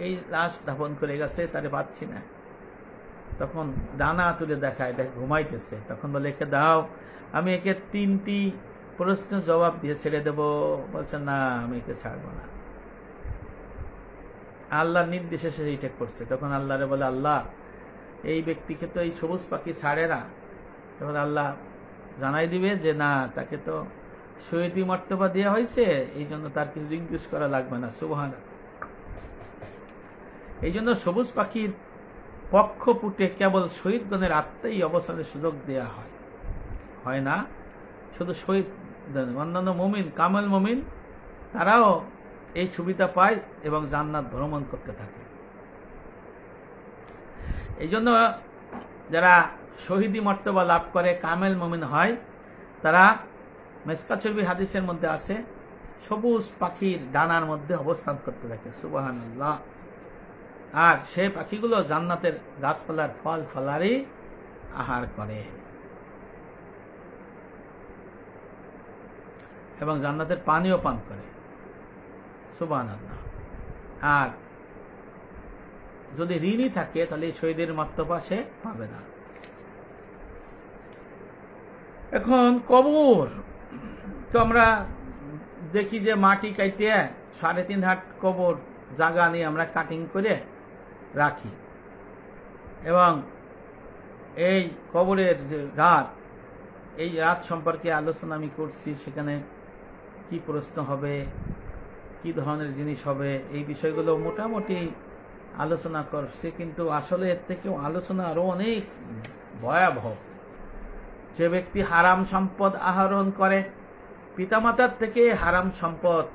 [SPEAKER 1] এই লাশ দাফন করে গেছে, তারে পাচ্ছি না। তখন ডানা তুলে দেখায়, দেখ ঘুমাইতেছে। তখন বলে একে দাও, আমি একে 3টি প্রশ্নের জবাব দিয়ে ছেড়ে দেব। বলছে না, আমি একে ছাড়বো না। আল্লাহর নির্দেশে সে এইটা করছে। তখন আল্লাহরে বলে, আল্লাহ এই ব্যক্তিকে তো এই সবুজ পাখি ছাড়ে না। তখন আল্লাহ জানাই দিবে যে না, তাকে তো শহীদি মর্তবা দেওয়া হয়েছে, এই জন্য তার কিছু জিজ্ঞেস করা লাগবে না। সুবহানাল্লাহ। এই জন্য সবুজ পাখির পক্ষপুটে কেবল শহীদগণের আত্মাই অবসরের সুযোগ দেয়া হয় না। শুধু শহীদ, অন্যান্য মুমিন, কামেল মুমিন তারাও এই সুবিধা পায় এবং জান্নাত ভ্রমণ করতে থাকে। এই জন্য যারা শহীদি মর্তবা লাভ করে, কামেল মুমিন হয়, তারা মেসকাত শরীফের হাদিসের মধ্যে আছে সবুজ পাখির ডানার মধ্যে অবস্থান করতে থাকে। সুবহানাল্লাহ। আর সেই পাখিগুলো জান্নাতের গাছপালার ফল ফলারই আহার করে এবং জান্নাতের পানিও পান করে। সুবহানাল্লাহ। আর যদি ঋণী থাকে তাহলে শহীদের মর্তবা সে পাবে না। এখন কবর তো আমরা দেখি যে মাটি কাটে 3.5 হাত কবর জায়গা নিয়ে আমরা কাটিং করে রাখি, এবং এই কবরের যে রাত, এই রাত সম্পর্কে আলোচনা আমি করছি। সেখানে কি প্রশ্ন হবে, কি ধরনের জিনিস হবে, এই বিষয়গুলো মোটামুটি আলোচনা করছে, কিন্তু আসলে এর থেকেও আলোচনা আরো অনেক ভয়াবহ। যে ব্যক্তি হারাম সম্পদ আহরণ করে, পিতামাতার থেকে হারাম সম্পদ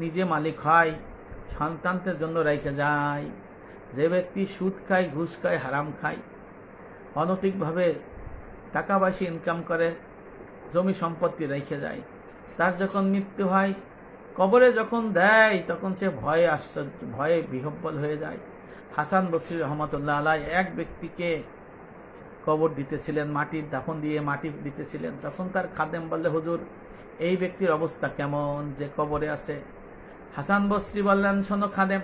[SPEAKER 1] নিজে মালিক হয়, সন্তানদের জন্য রেখে যায়। যে ব্যক্তি সুদ খায়, ঘুষ খায়, হারাম খায়, অনৈতিকভাবে টাকা পয়সা ইনকাম করে, জমি সম্পত্তি রেখে যায়, তার যখন মৃত্যু হয়, কবরে যখন দেয়, তখন সে ভয়ে বিহ্বল হয়ে যায়। হাসান বসরি রহমতুল্লাহ আলাইহি এক ব্যক্তিকে কবর দিতেছিলেন, মাটির দাফন দিয়ে মাটি দিতেছিলেন। তখন তার খাদেম বললে, হুজুর এই ব্যক্তির অবস্থা কেমন যে কবরে আছে? হাসান বসরি বললেন, শোনো খাদেম,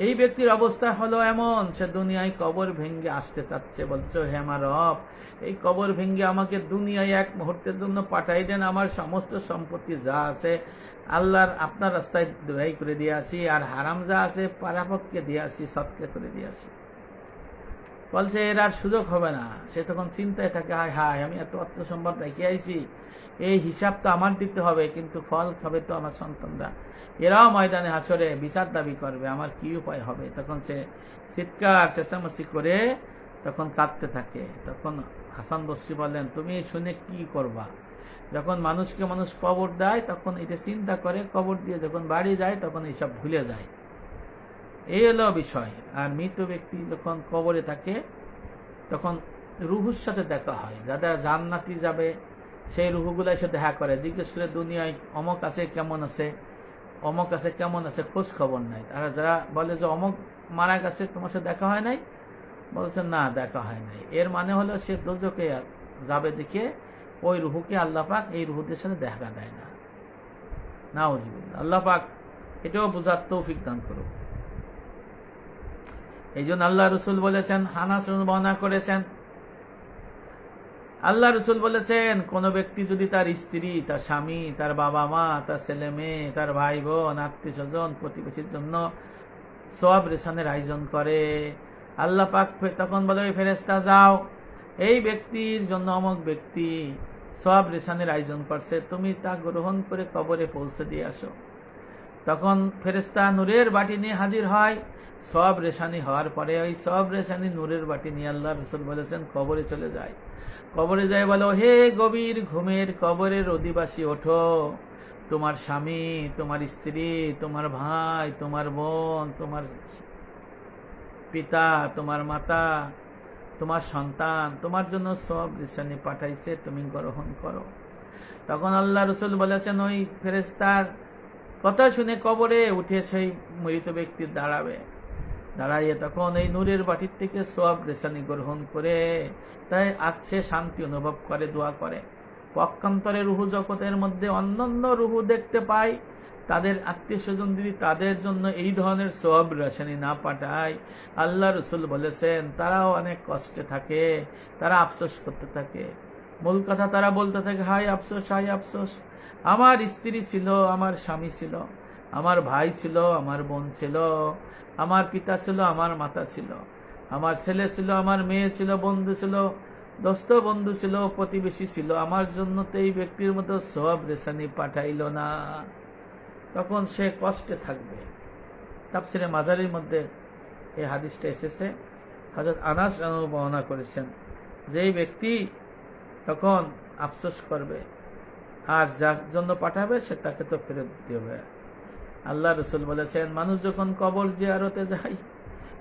[SPEAKER 1] এই ব্যক্তির অবস্থা হলো এমন, সে দুনিয়ায় কবর ভেঙ্গে আসতে চাচ্ছে। বলছো, হে আমার রব, এই কবর ভেঙ্গে আমাকে দুনিয়ায় এক মুহূর্তের জন্য পাঠাই দেন, আমার সমস্ত সম্পত্তি যা আছে আল্লাহর আপনার রাস্তায় ব্যয় করে দিয়ে আসি, আর হারাম যা আছে পারাপক্ষে দিয়ে আসি, সৎকে করে দিয়ে আসি। বলছে এর আর সুযোগ হবে না। সে তখন চিন্তায় থাকে, হায় হায়, আমি এত অর্থ সম্পদ রেখে আইছি, এই হিসাব তো আমার দিতে হবে, কিন্তু ফল খাবে তো আমার সন্তানরা, এরাও ময়দানে হাসরে বিচার দাবি করবে, আমার কি উপায় হবে? তখন সে চিৎকার চেঁচামেচি করে তখন কাঁদতে থাকে। তখন হাসান বসরি বললেন, তুমি শুনে কি করবা? যখন মানুষকে মানুষ কবর দেয় তখন এটা চিন্তা করে, কবর দিয়ে যখন বাড়ি যায় তখন এইসব ভুলে যায়। এই হলো বিষয়। আর মৃত ব্যক্তি যখন কবরে থাকে তখন রুহুর সাথে দেখা হয়। যারা জান্নাতি যাবে সেই রুহুগুলো এসে দেখা করে, জিজ্ঞেস করে দুনিয়ায় অমক আছে কেমন আছে, অমক আছে কেমন আছে, খোঁজ খবর নাই। আর যারা বলে যে অমক মারা গেছে, তোমার সাথে দেখা হয় নাই, বলছে না দেখা হয় নাই, এর মানে হলো সে দোজখে যাবে দেখে ওই রুহুকে আল্লাহ পাক এই রুহুদের সাথে দেখা দেয় না। নাউজুবিল্লাহ। আল্লাহ পাক এটাও বুঝার তৌফিক দান করুক। এই জন্য আল্লাহ রসুল বলেছেন, আনাস বর্ণনা করেছেন, আল্লাহ রসুল বলেছেন, কোন ব্যক্তি যদি তার স্ত্রী, তার স্বামী, তার বাবা মা, তার ছেলে মেয়ে, তার ভাই বোন, আত্মীয় স্বজন, প্রতিবেশীর জন্য সওয়াব রেশনের আয়োজন করে, আল্লাহ পাক তখন বলে, ওই ফেরেশতা যাও, এই ব্যক্তির জন্য অমুক ব্যক্তি সওয়াব রেশনের আয়োজন করছে, তুমি তা গ্রহণ করে কবরে পৌঁছে দিয়ে আসো। তখন ফেরেশতা নূরের বাটি নিয়ে হাজির হয়। সওয়াব রেশানি হওয়ার পরে ওই সওয়াব রেশানি নূরের বাটি নিয়ে আল্লাহ রাসূল বলেছেন কবরে চলে যায়। কবরে যায়, বলো, হে গভীর ঘুমের কবরের অধিবাসী, ওঠো, তোমার স্বামী, তোমার স্ত্রী, তোমার ভাই, তোমার বোন, তোমার পিতা, তোমার মাতা, তোমার সন্তান তোমার জন্য সওয়াব রেশানি পাঠাইছে, তুমি গ্রহণ করো। তখন আল্লাহ রাসূল বলেছেন, ওই ফেরেশতার কথা শুনে কবরে উঠে সেই মৃত ব্যক্তি দাঁড়াবে, দাঁড়াইয়ে তখন এই নূরের বাটির থেকে সওয়াব রেশানি গ্রহণ করে তাই আজকে শান্তি অনুভব করে, দোয়া করে। পক্ষান্তরে রুহু জগতের মধ্যে অন্যান্য রুহু দেখতে পায়, তাদের আত্মীয় স্বজন যদি তাদের জন্য এই ধরনের সওয়াব রেশানি না পাঠায়, আল্লাহ রাসূল বলেছেন তারাও অনেক কষ্টে থাকে, তারা আফসোস করতে থাকে। মূল কথা তারা বলতে থাকে, হায় আফসোস, হায় আফসোস, আমার স্ত্রী ছিল, আমার স্বামী ছিল, আমার ভাই ছিল, আমার বোন ছিল, আমার পিতা ছিল, আমার মাতা ছিল, আমার ছেলে ছিল, আমার মেয়ে ছিল, বন্ধু ছিল, দোস্ত বন্ধু ছিল, প্রতিবেশী ছিল, আমার জন্য তো এই ব্যক্তির মতো সওয়াব রেশানি পাঠাইল না। তখন সে কষ্টে থাকবে। তাফসিরে মাজারির মধ্যে এই হাদিসটা এসেছে হযরত আনাস রাদিয়াল্লাহু আনহু বর্ণনা করেছেন, যেই ব্যক্তি তখন আফসোস করবে আর যার জন্য পাঠাবে সে তাকে তো ফেরত দেবে। আল্লাহ রাসূল বলেছেন, মানুষ যখন কবর জিয়ারতে যায়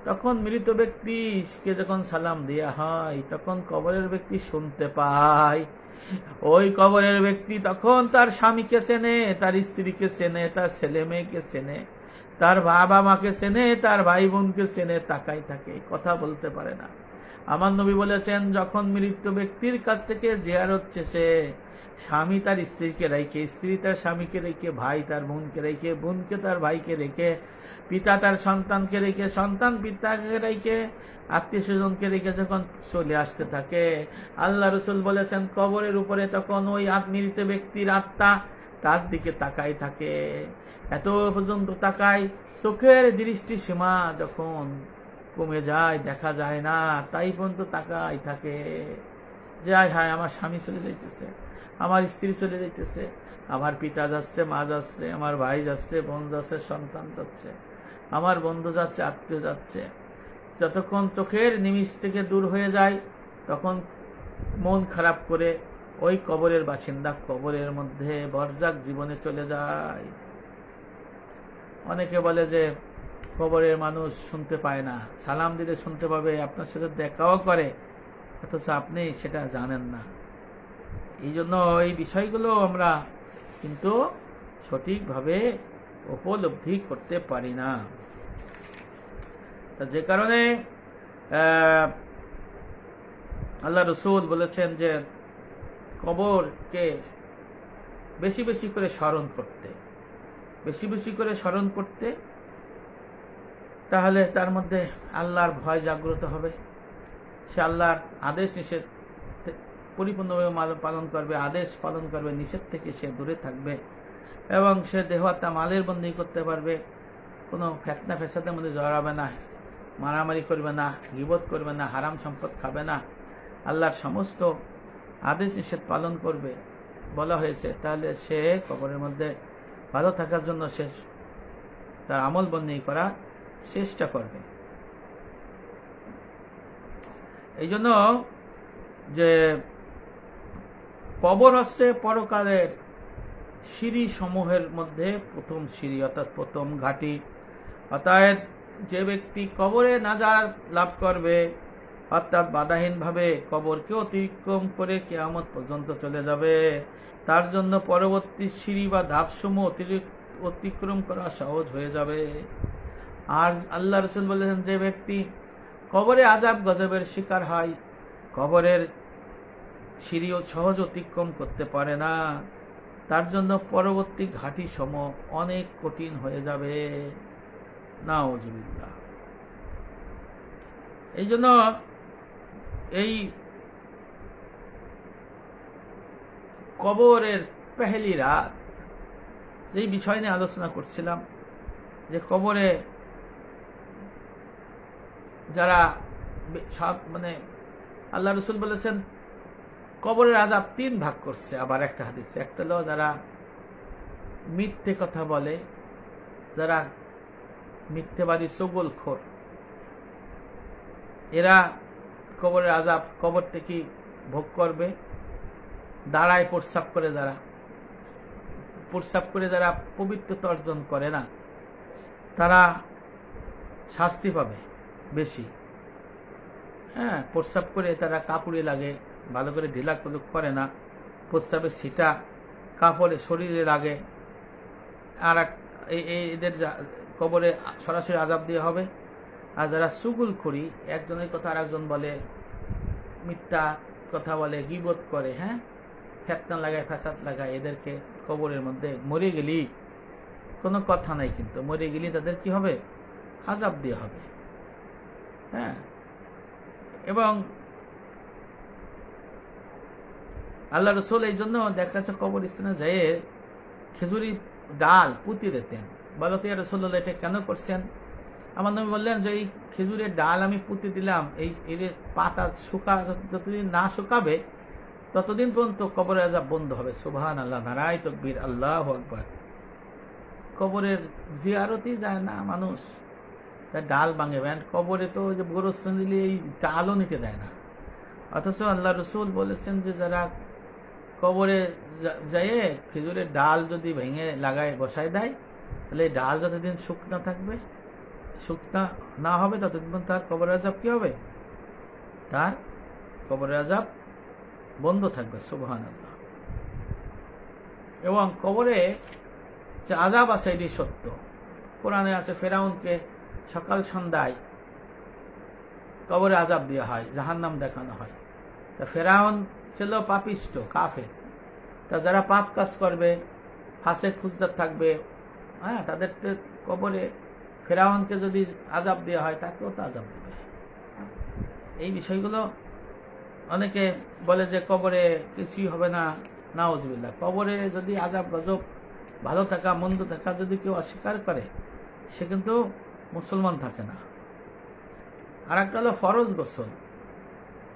[SPEAKER 1] তখন মৃত ব্যক্তিকে যখন সালাম দেয়া হয় তখন কবরের ব্যক্তি শুনতে পায়। ওই কবরের ব্যক্তি তখন তার স্বামীকে চেনে, তার স্ত্রীকে চেনে, তার ছেলে মেয়েকে চেনে, তার বাবা মাকে চেনে, তার ভাই বোনকে চেনে, তাকাই থাকে, কথা বলতে পারে না। আমার নবী বলেছেন, যখন মৃত ব্যক্তির কাছ থেকে জিয়ারত শেষে স্বামী তার স্ত্রীকে রেখে, স্ত্রী তার স্বামীকে রেখে, ভাই তার বোনকে রেখে, বোনকে তার ভাইকে রেখে, পিতা তার সন্তানকে রেখে, সন্তান পিতাকে রেখে, আত্মীয় স্বজনকে রেখে যখন চলে আসতে থাকে, আল্লাহ রাসূল বলেছেন কবরের উপরে তখন ওই মৃত ব্যক্তির আত্মা তার দিকে তাকাই থাকে, এত পর্যন্ত তাকায় চোখের দৃষ্টি সীমা যখন কমে যায়, দেখা যায় না, তাই পর্যন্ত তাকাই থাকে যে হায় হায় আমার স্বামী চলে যাইতেছে, আমার স্ত্রী চলে যাইতেছে, আমার পিতা যাচ্ছে, মা যাচ্ছে, আমার ভাই যাচ্ছে, বোন যাচ্ছে, সন্তান যাচ্ছে, আমার বন্ধু যাচ্ছে, আত্মীয় যাচ্ছে। যতক্ষণ চোখের নিমিষ থেকে দূর হয়ে যায় তখন মন খারাপ করে ওই কবরের বাসিন্দা কবরের মধ্যে বরজাক জীবনে চলে যায়। অনেকে বলে যে কবরের মানুষ শুনতে পায় না, সালাম দিলে শুনতে পাবে, আপনার সাথে দেখাও করে, অথচ আপনি সেটা জানেন না। এই জন্য এই বিষয়গুলো আমরা কিন্তু সঠিকভাবে উপলব্ধি করতে পারি না। যে কারণে আল্লাহ রাসূল বলেছেন যে কবরকে বেশি বেশি করে স্মরণ করতে, বেশি বেশি করে স্মরণ করতে, তাহলে তার মধ্যে আল্লাহর ভয় জাগ্রত হবে। সে আল্লাহর আদেশ নিষেধ পরিপূর্ণভাবে পালন করবে, আদেশ পালন করবে, নিষেধ থেকে সে দূরে থাকবে এবং সে দেহতা মালের বন্দী করতে পারবে, কোনো ফেতনা ফেসাদের মধ্যে জড়াবে না, মারামারি করবে না, গীবত করবে না, হারাম সম্পদ খাবে না, আল্লাহর সমস্ত আদেশ নিষেধ পালন করবে বলা হয়েছে। তাহলে সে কবরের মধ্যে ভালো থাকার জন্য সে তার আমল বন্দী করার চেষ্টা করবে। এই জন্য যে কবর হচ্ছে পরকালের সিঁড়ি সমূহের মধ্যে প্রথম সিঁড়ি, অর্থাৎ প্রথম ঘাঁটি। অতএব যে ব্যক্তি কবরে নাজাত লাভ করবে, অর্থাৎ বাধাহীনভাবে কবরকে অতিক্রম করে কিয়ামত পর্যন্ত চলে যাবে, তার জন্য পরবর্তী সিঁড়ি বা ধাপসমূহ অতিক্রম করা সহজ হয়ে যাবে। আর আল্লাহ রাসূল বলেছেন, যে ব্যক্তি কবরে আযাব গজবের শিকার হয়, কবরের সিঁড়িও সহজ অতিক্রম করতে পারে না, তার জন্য পরবর্তী ঘাঁটি সমূহ অনেক কঠিন হয়ে যাবে। নাউযুবিল্লাহ। এই জন্য এই কবরের পেহেলি রাত, এই বিষয় নিয়ে আলোচনা করছিলাম যে কবরে যারা আল্লাহ রাসূল বলেছেন কবরের আযাব 3 ভাগ করছে। আবার একটা হাদিসে একটা হলো যারা মিথ্যে কথা বলে, যারা মিথ্যেবাদী চগলখোর, এরা কবরের আযাব কবর থেকে ভোগ করবে। দাঁড়ায় প্রস্রাব করে যারা পবিত্রতা অর্জন করে না, তারা শাস্তি পাবে বেশি। হ্যাঁ, প্রস্রাব করে তারা কাপড়ে লাগে, ভালো করে ঢিলা করে না, প্রস্রাবের ছিটা কাপড়ে শরীরে লাগে, আর এদের কবরে সরাসরি আযাব দেওয়া হবে। আর যারা চুগলখড়ি, একজনের কথা আর একজন বলে, মিথ্যা কথা বলে, গীবত করে, হ্যাঁ, ফেতনা লাগায়, ফাসাদ লাগায়, এদেরকে কবরের মধ্যে মরে গেলি, কোনো কথা নাই, কিন্তু মরে গেলি তাদের কি হবে? আযাব দেওয়া হবে। হ্যাঁ, এবং আল্লাহ রাসূল এই জন্য দেখা যাচ্ছে কবরস্থানে যেয়ে খেজুরি ডাল পুঁতে দিতেন। বলো তো ইয়া রাসূলুল্লাহ, এটা কেন করছেন? আমার নবী বললেন যে এই খেজুরের ডাল আমি পুঁতে দিলাম, এর পাতা যতদিন না শুকাবে ততদিন পর্যন্ত কবরের আযাব বন্ধ হবে। সুবহানাল্লাহ, নারায়ে তাকবীর, আল্লাহু আকবার। কবরের জিয়ারতই যায় না মানুষ, ডাল ভাঙে। কবরে তো ওই যে গোরস্থান দিলে এই ডালও নিতে দেয় না। অথচ আল্লাহ রসুল বলেছেন যে যারা কবরে যেয়ে খেজুরের ডাল যদি ভেঙে লাগায় বসায় দেয়, তাহলে এই ডাল যতদিন শুকনা থাকবে, শুকনা না হবে ততদিন তার কবরের আযাব কি হবে? তার কবরের আযাব বন্ধ থাকবে। সুবহানাল্লাহ। এবং কবরে যে আযাব আছে এটি সত্য। কোরআনে আছে ফেরাউনকে সকাল সন্ধ্যায় কবরে আযাব দেওয়া হয়, জাহান্নাম দেখানো হয়। তা ফেরাউন ছিল পাপিষ্ট, কাফের। তা যারা পাপ কাজ করবে, ফাসেক ফুজ্জার থাকবে, হ্যাঁ, তাদের কবরে ফেরাউনকে যদি আযাব দেওয়া হয়, তাকেও তো আযাব দেবে। এই বিষয়গুলো অনেকে বলে যে কবরে কিছুই হবে না, নাউজুবিল্লাহ। কবরে যদি আযাব গজব, ভালো থাকা মন্দ থাকা যদি কেউ অস্বীকার করে, সে কিন্তু মুসলমান থাকে না। আর একটা হলো ফরজ গোসল।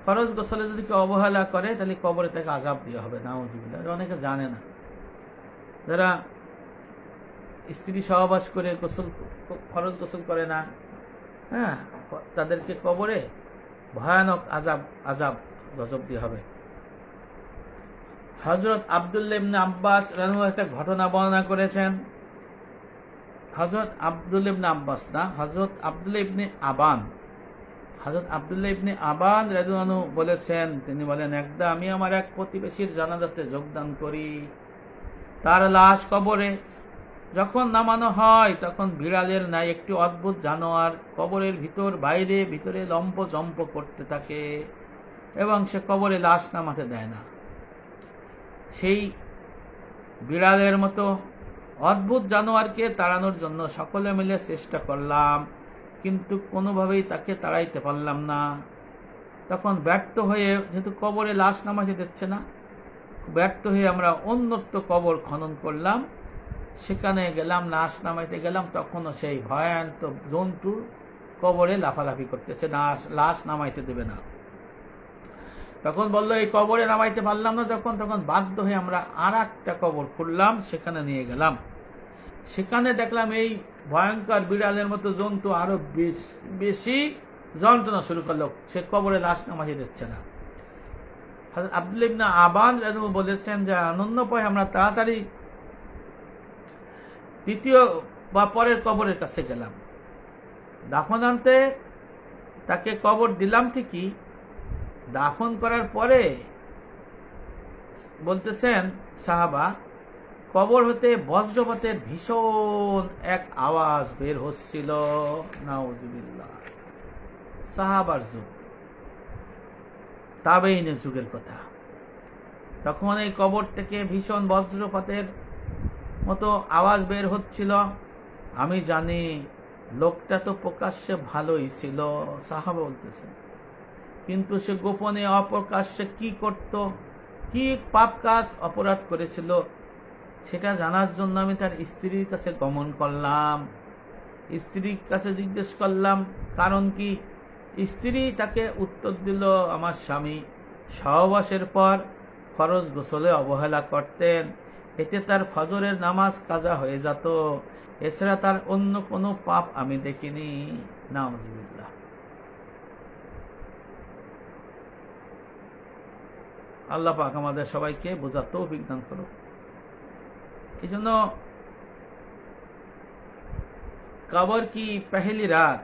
[SPEAKER 1] ফরজ গোসলে যদি কেউ অবহেলা করে, তাহলে কবরে তাকে আযাব দেওয়া হবে, নাউজুবিল্লাহ। অনেকে জানে না। যারা স্ত্রী সহবাস করে গোসল, ফরজ গোসল করে না, হ্যাঁ, তাদেরকে কবরে ভয়ানক আযাব গজব দিয়ে হবে। হযরত আব্দুল্লাহ ইবনে আব্বাস রাদিয়াল্লাহু একটা ঘটনা বর্ণনা করেছেন। হযরত আব্দুল্লাহ ইবনে আব্বাস না, হযরত আব্দুল্লাহ ইবনে আবান। হযরত আব্দুল্লাহ ইবনে আবান রাদিয়াল্লাহু বলেছেন, তিনি বলেন, একদা আমি আমার এক প্রতিবেশীর জানাজাতে যোগদান করি। তার লাশ কবরে যখন নামানো হয়, তখন বিড়ালের ন্যায় একটি অদ্ভুত জানোয়ার কবরের ভিতরে লম্প জম্প করতে থাকে এবং সে কবরে লাশ নামাতে দেয় না। সেই বিড়ালের মতো অদ্ভুত জানোয়ারকে তাড়ানোর জন্য সকলে মিলে চেষ্টা করলাম, কিন্তু কোনোভাবেই তাকে তাড়াইতে পারলাম না। তখন ব্যর্থ হয়ে, যেহেতু কবরে লাশ নামাতে দিচ্ছে না, ব্যর্থ হয়ে আমরা অন্যত্র কবর খনন করলাম। সেখানে গেলাম, লাশ নামাইতে গেলাম, তখনও সেই ভয়ান্ত জন্তু কবরে লাফালাফি করতেছে, লাশ নামাইতে দেবে না। তখন বললো এই কবরে নামাইতে পারলাম না তখন বাধ্য হয়ে আমরা আর একটা কবর খুললাম, সেখানে নিয়ে গেলাম। সেখানে দেখলাম এই ভয়ঙ্কর বিড়ালের মতো জন্তু আরো বেশি যন্ত্রণা শুরু করলো, সে কবরে লাশ নামাইতে দিচ্ছে না। হযরত আব্দুল্লাহ ইবনে আবান রাদিয়াল্লাহু বলেছেন যে আনন্দ পায় আমরা তাড়াতাড়ি দ্বিতীয় বা পরের কবরের কাছে গেলাম। দাফন আনতে তাকে কবর দিলাম ঠিকই, দাফন করার পরে বলতেছেন সাহাবা, কবর হতে বজ্রপাতের ভীষণ এক আওয়াজ বের হচ্ছিল। নাউজুবিল্লাহ। সাহাবার যুগ, তাবেঈনের যুগের কথা। তখন এই কবর থেকে ভীষণ বজ্রপাতের মতো আওয়াজ বের হচ্ছিল। আমি জানি লোকটা তো প্রকাশ্যে ভালোই ছিল, সাহাবা বলতেছেন, কিন্তু সে গোপনে অপ্রকাশ্যে কি করত, কি পাপ কাজ অপরাধ করেছিল, সেটা জানার জন্য আমি তার স্ত্রীর কাছে গমন করলাম। স্ত্রীর কাছে জিজ্ঞেস করলাম কারণ কি। স্ত্রী তাকে উত্তর দিল, আমার স্বামী সহবাসের পর ফরজ গোসলে অবহেলা করতেন, এতে তার ফজরের নামাজ কাজা হয়ে যেত, এছাড়া তার অন্য কোনো পাপ আমি দেখিনি। নাউজুবিল্লাহ। আল্লাহ পাক আমাদের সবাইকে বোঝার তৌফিক দান করুন। এই জন্য কবর কি পহেলি রাত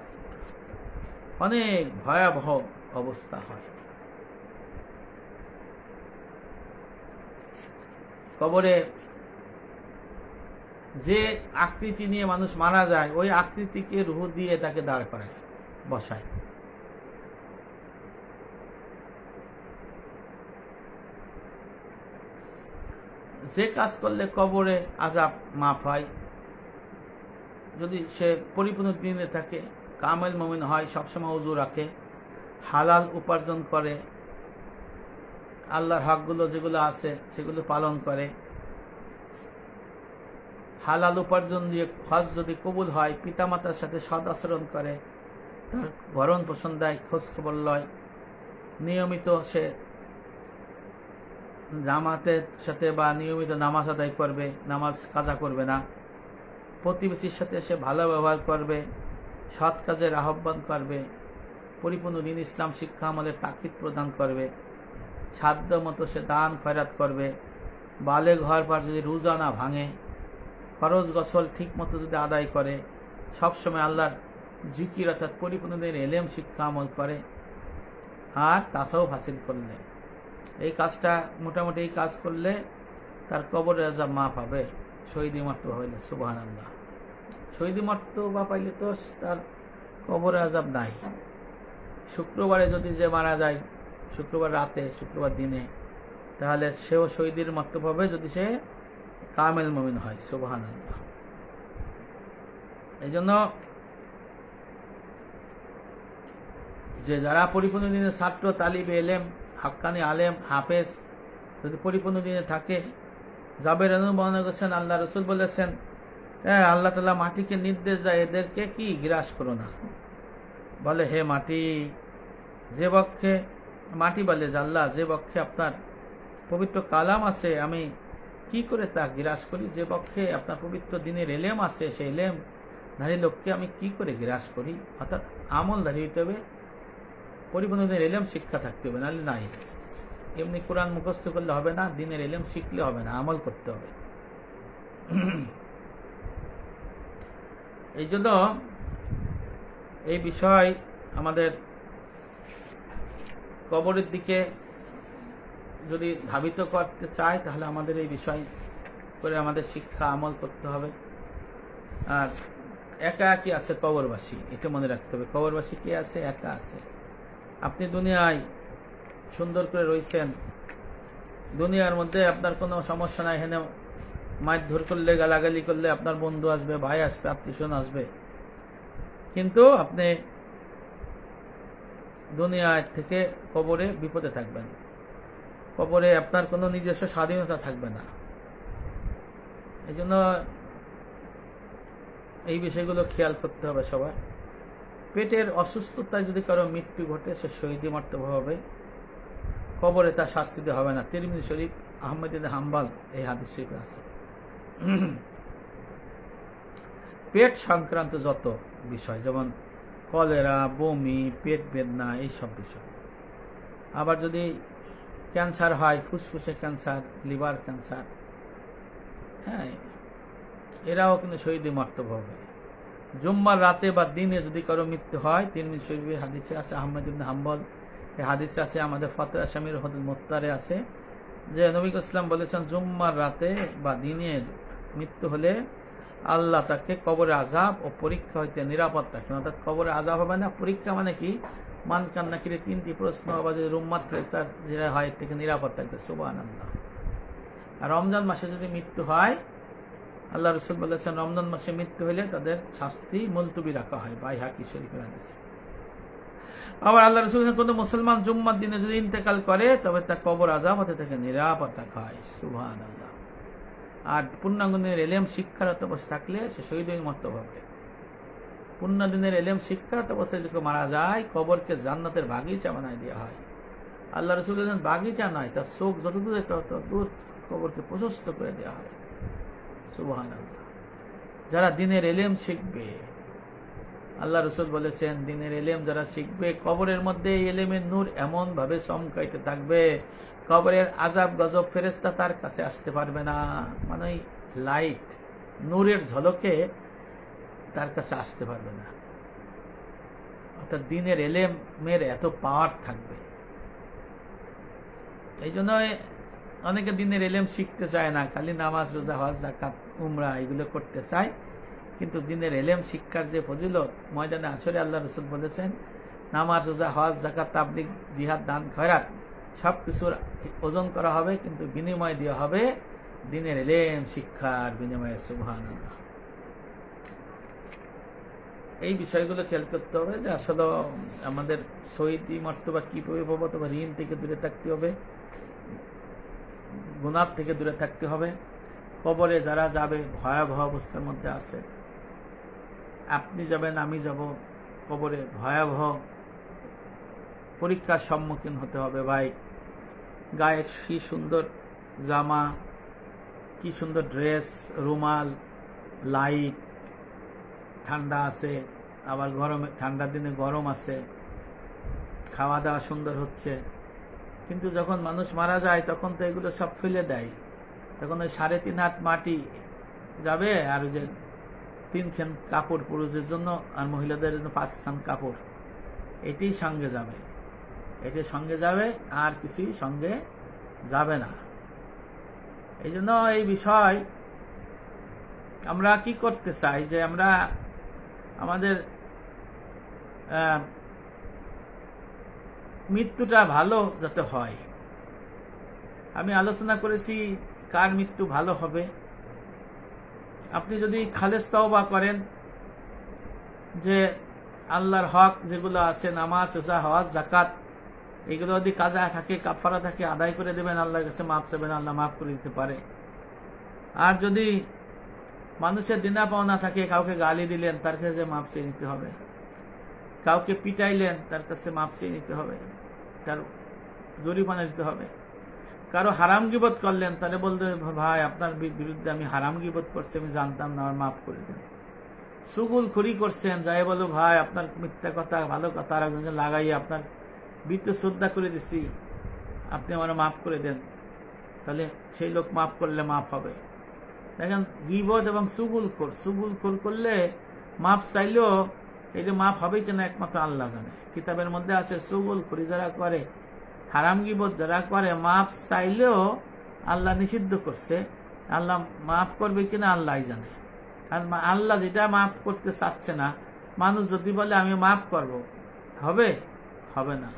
[SPEAKER 1] অনেক ভয়াবহ অবস্থা হয়। কবরে যে আকৃতি নিয়ে মানুষ মারা যায়, ওই আকৃতিকে রূহ দিয়ে তাকে দাঁড় করায়, বসায়। যে কাজ করলে কবরে আযাব মাফ হয়, যদি সে পরিপূর্ণ দিনে থাকে, কামেল মুমিন হয়, সবসময় ওযু রাখে, হালাল উপার্জন করে, আল্লাহর হকগুলো যেগুলো আছে সেগুলো পালন করে, হালাল উপার্জন দিয়ে হজ যদি কবুল হয়, পিতামাতার সাথে সদ আচরণ করে, তার ভরণ পোষণ দেয়, খোঁজ খবর লয়, নিয়মিত সে জামাতের সাথে বা নিয়মিত নামাজ আদায় করবে, নামাজ কাজা করবে না, প্রতিবেশীর সাথে সে ভালো ব্যবহার করবে, সৎ কাজের আহ্বান করবে, পরিপূর্ণ দিন ইসলাম শিক্ষা আমাদের তাকিদ প্রদান করবে, সাধ্য মতো সে দান খয়রাত করবে, বালেগ হওয়ার পর যদি রোজা না ভাঙে, ফরজ গোসল ঠিক মতো যদি আদায় করে, সবসময় আল্লাহর জিকির অর্থাৎ পরিপূর্ণ দিনের এলেম শিক্ষা আমল করে, আর তাসাউফ হাসিল করলে, এই কাজটা মোটামুটি এই কাজ করলে তার কবরের আযাব মাফ হবে, শহীদি মর্তবা হইলে। সুবহানাল্লাহ। শহীদি মর্তবা পাইলে তো তার কবরের আযাব নাই। শুক্রবারে যদি যে মারা যায়, শুক্রবার রাতে, শুক্রবার দিনে, তাহলে সেও শহীদের মর্তবা হবে যদি সে কামেল মুমিন হয়। সুবহানাল্লাহ। এই জন্য যে যারা পরিপূর্ণ দিনের ছাত্র, তালিবে এলেম, হাক্কানি আলেম, হাফেজ যদি পরিপূর্ণ দিনে থাকে, জাবের বর্ণনা করেছেন আল্লাহ রসুল বলেছেন, হ্যাঁ, আল্লাহ তাআলা মাটিকে নির্দেশ দেয়, এদেরকে কি গ্রাস করো না। বলে, হে মাটি, যে বক্ষে, মাটি বলে যে আল্লাহ, যে বক্ষে আপনার পবিত্র কালাম আছে আমি কি করে তা গ্রাস করি, যে বক্ষে আপনার পবিত্র দিনের এলেম আছে সেই এলেম ধারী লোককে আমি কি করে গ্রাস করি। অর্থাৎ আমল ধারী হইতে হবে, পরিপূর্ণ দিনের এলেম শিক্ষা থাকতে হবে, নাহলে নাই। এমনি কোরআন মুখস্থ করলে হবে না, দিনের এলেম শিখলে হবে না, আমল করতে হবে। এই জন্য এই বিষয় আমাদের কবরের দিকে যদি ধাবিত করতে চাই, তাহলে আমাদের এই বিষয় করে আমাদের শিক্ষা আমল করতে হবে। আর একা কি আছে কবরবাসী, এটা মনে রাখতে হবে। কবরবাসী কি আছে? একা আছে। আপনি দুনিয়ায় সুন্দর করে রয়েছেন, দুনিয়ার মধ্যে আপনার কোনো সমস্যা নাই, হেনে মারধর করলে, গালাগালি করলে আপনার বন্ধু আসবে, ভাই আসবে, আত্মীয়স্বজন আসবে, কিন্তু আপনি দুনিয়া থেকে কবরে বিপদে থাকবেন। কবরে আপনার কোনো নিজস্ব স্বাধীনতা থাকবে না। এই জন্য এই বিষয়গুলো খেয়াল করতে হবে সবার। পেটের অসুস্থতায় যদি কারো মৃত্যু ঘটে, সে শহীদি মর্তবা হবে, কবরে তার শাস্তি দেওয়া হবে না। তিরমিজি শরীফ, আহমদ ইবনে হাম্বল এই হাদিস শরীফে আছে। পেট সংক্রান্ত যত বিষয়, যেমন কলেরা, বমি, পেট বেদনা, এইসব বিষয়। আবার যদি ক্যান্সার হয়, ফুসফুসে ক্যান্সার, লিভার ক্যান্সার, হ্যাঁ, এরাও কিন্তু শহীদি মর্তবা হবে। জুম্মার রাতে বা দিনে যদি কারো মৃত্যু হয়, তিরমিজি শরীফে হাদিসে আছে, আহমদ ইবনে হাম্বল এই হাদিসে আছে, আমাদের ফাতোয়া শামির হদিস মুত্তারে আছে, যে নবী ইসলাম বলেছেন, জুম্মার রাতে বা দিনে মৃত্যু হলে আল্লাহ তাকে কবরে আযাব ও পরীক্ষা হইতে নিরাপদ রাখেন। অর্থাৎ কবরে আযাব হবে না, পরীক্ষা মানে কি, মান কান্না কিরে তিনটি প্রশ্ন আবার যদি রুম্মাত ফেরেশতার যেটা হয় থেকে নিরাপদ থাকবে। সুবহানাল্লাহ। আর রমজান মাসে যদি মৃত্যু হয়, আল্লাহ রসুল বলেছেন, রমজান মাসে মৃত্যু হইলে তাদের শাস্তি মুলতবি রাখা হয়, বাইহাকি শরীফের হাদিসে। আবার আল্লাহ রসুল কোন মুসলমান জুম্মার দিনে যদি ইন্তেকাল করে, তবে তার কবর আযাব হতে থেকে নিরাপদ রাখা হয়। সুবহানাল্লাহ। আর পূর্ণাঙ্গ দিনের এলেম শিক্ষারত অবস্থা থাকলে সে শহীদের মর্তবা হবে। পূর্ণ দিনের এলেম শিক্ষারত অবস্থায় যদি মারা যায়, কবরকে জান্নাতের বাগিচা বানায় দেওয়া হয়। আল্লাহ রসুল বাগিচা নয়, তার চোখ যত দূরে তত দূর কবরকে প্রশস্ত করে দেওয়া হয়। সুবহানাল্লাহ। যারা দিনের এলেম শিখবে, আল্লাহ রসুল বলেছেন, দিনের এলেম যারা শিখবে, কবরের মধ্যে এলেমের নূর এমন ভাবে চমকাইতে থাকবে, কবরের আযাব গজব ফেরেশতা তার কাছে আসতে পারবে না। মানে লাইট, নূরের ঝলকে তার কাছে আসতে পারবে না। অর্থাৎ দিনের এলেমের এত পাওয়ার থাকবে। এই জন্য অনেকে দিনের এলেম শিখতে চায় না, খালি নামাজ, রোজা, হজ, যাকাত, উমরা এগুলো করতে চায়। কিন্তু দিনের এলেম শিক্ষার যে ফজিলত, ময়দানে আসরে আল্লাহ রসুল বলেছেন, নামাজ, রোজা, হজ, যাকাত, তাবলীগ, জিহাদ, দান, খয়রাত সবকিছুর ওজন করা হবে, কিন্তু বিনিময় দেওয়া হবে দিনের এলেম শিক্ষার বিনিময়ে। সুবহানাল্লাহ। এই বিষয়গুলো খেয়াল করতে হবে যে আসলে আমাদের শহীদি মর্তবা কিভাবে পাবো, তবে ঋণ থেকে দূরে থাকতে হবে, গুনাহ থেকে দূরে থাকতে হবে। কবরে যারা যাবে ভয়াবহ অবস্থার মধ্যে আছে, আপনি যাবেন, আমি যাব, কবরে ভয়াবহ পরীক্ষার সম্মুখীন হতে হবে। ভাই, গায়ে কি সুন্দর জামা, কি সুন্দর ড্রেস, রুমাল, লাইট, ঠান্ডা আছে, আবার গরমে ঠান্ডার দিনে গরম আছে, খাওয়া দাওয়া সুন্দর হচ্ছে। কিন্তু যখন মানুষ মারা যায় তখন তো এগুলো সব ফেলে দেয়, তখন ওই 3.5 হাত মাটি যাবে, আর ওই যে 3 খান কাপড় পুরুষের জন্য আর মহিলাদের জন্য 5 খান কাপড়, এটি সঙ্গে যাবে, এটি সঙ্গে যাবে, আর কিছুই সঙ্গে যাবে না। এই জন্য এই বিষয় আমরা কি করতে চাই যে আমরা আমাদের মৃত্যুটা ভালো যাতে হয়। আমি আলোচনা করেছি কার মৃত্যু ভালো হবে। আপনি যদি খালেস তওবা করেন, যে আল্লাহর হক যেগুলো আছে, নামাজ, রোজা, হজ, যাকাত, এগুলো যদি কাজা থাকে, কাফারা থাকে, আদায় করে দেবেন, আল্লাহর কাছে মাফ চাইবেন, আল্লাহ মাফ করে দিতে পারে। আর যদি মানুষের দিনা পাওনা থাকে, কাউকে গালি দিলেন, তার কাছে মাফ চেয়ে নিতে হবে, কাউকে পিটাইলেন, তার কাছে মাফ চেয়ে নিতে হবে, তার জরিমানা দিতে হবে। কারো হারাম গীবত করলেন, তাহলে বলতে ভাই আপনার বিরুদ্ধে আমি হারাম গীবত করছি, আমি জানতাম না, আমার মাফ করে দেন। সুগুল খুরি করছেন, যাই বলো ভাই আপনার মিথ্যা কথা ভালো কথা আর একজনকে লাগাইয়ে আপনার বৃত্ত শ্রদ্ধা করে দিছি, আপনি আমার মাফ করে দেন, তাহলে সেই লোক মাফ করলে মাফ হবে। দেখেন গীবত এবং সুগুল করলে মাফ চাইলেও এই যে মাফ হবে কিনা একমাত্র আল্লাহ জানে। কিতাবের মধ্যে আছে সুগুল খুরি যারা করে, হারাম গীবত যারা করে, মাফ চাইলেও আল্লাহ নিষিদ্ধ করছে, আল্লাহ মাফ করবে কিনা আল্লাহ জানে। কারণ আল্লাহ যেটা মাফ করতে চাচ্ছে না, মানুষ যদি বলে আমি মাফ করব, হবে? হবে না।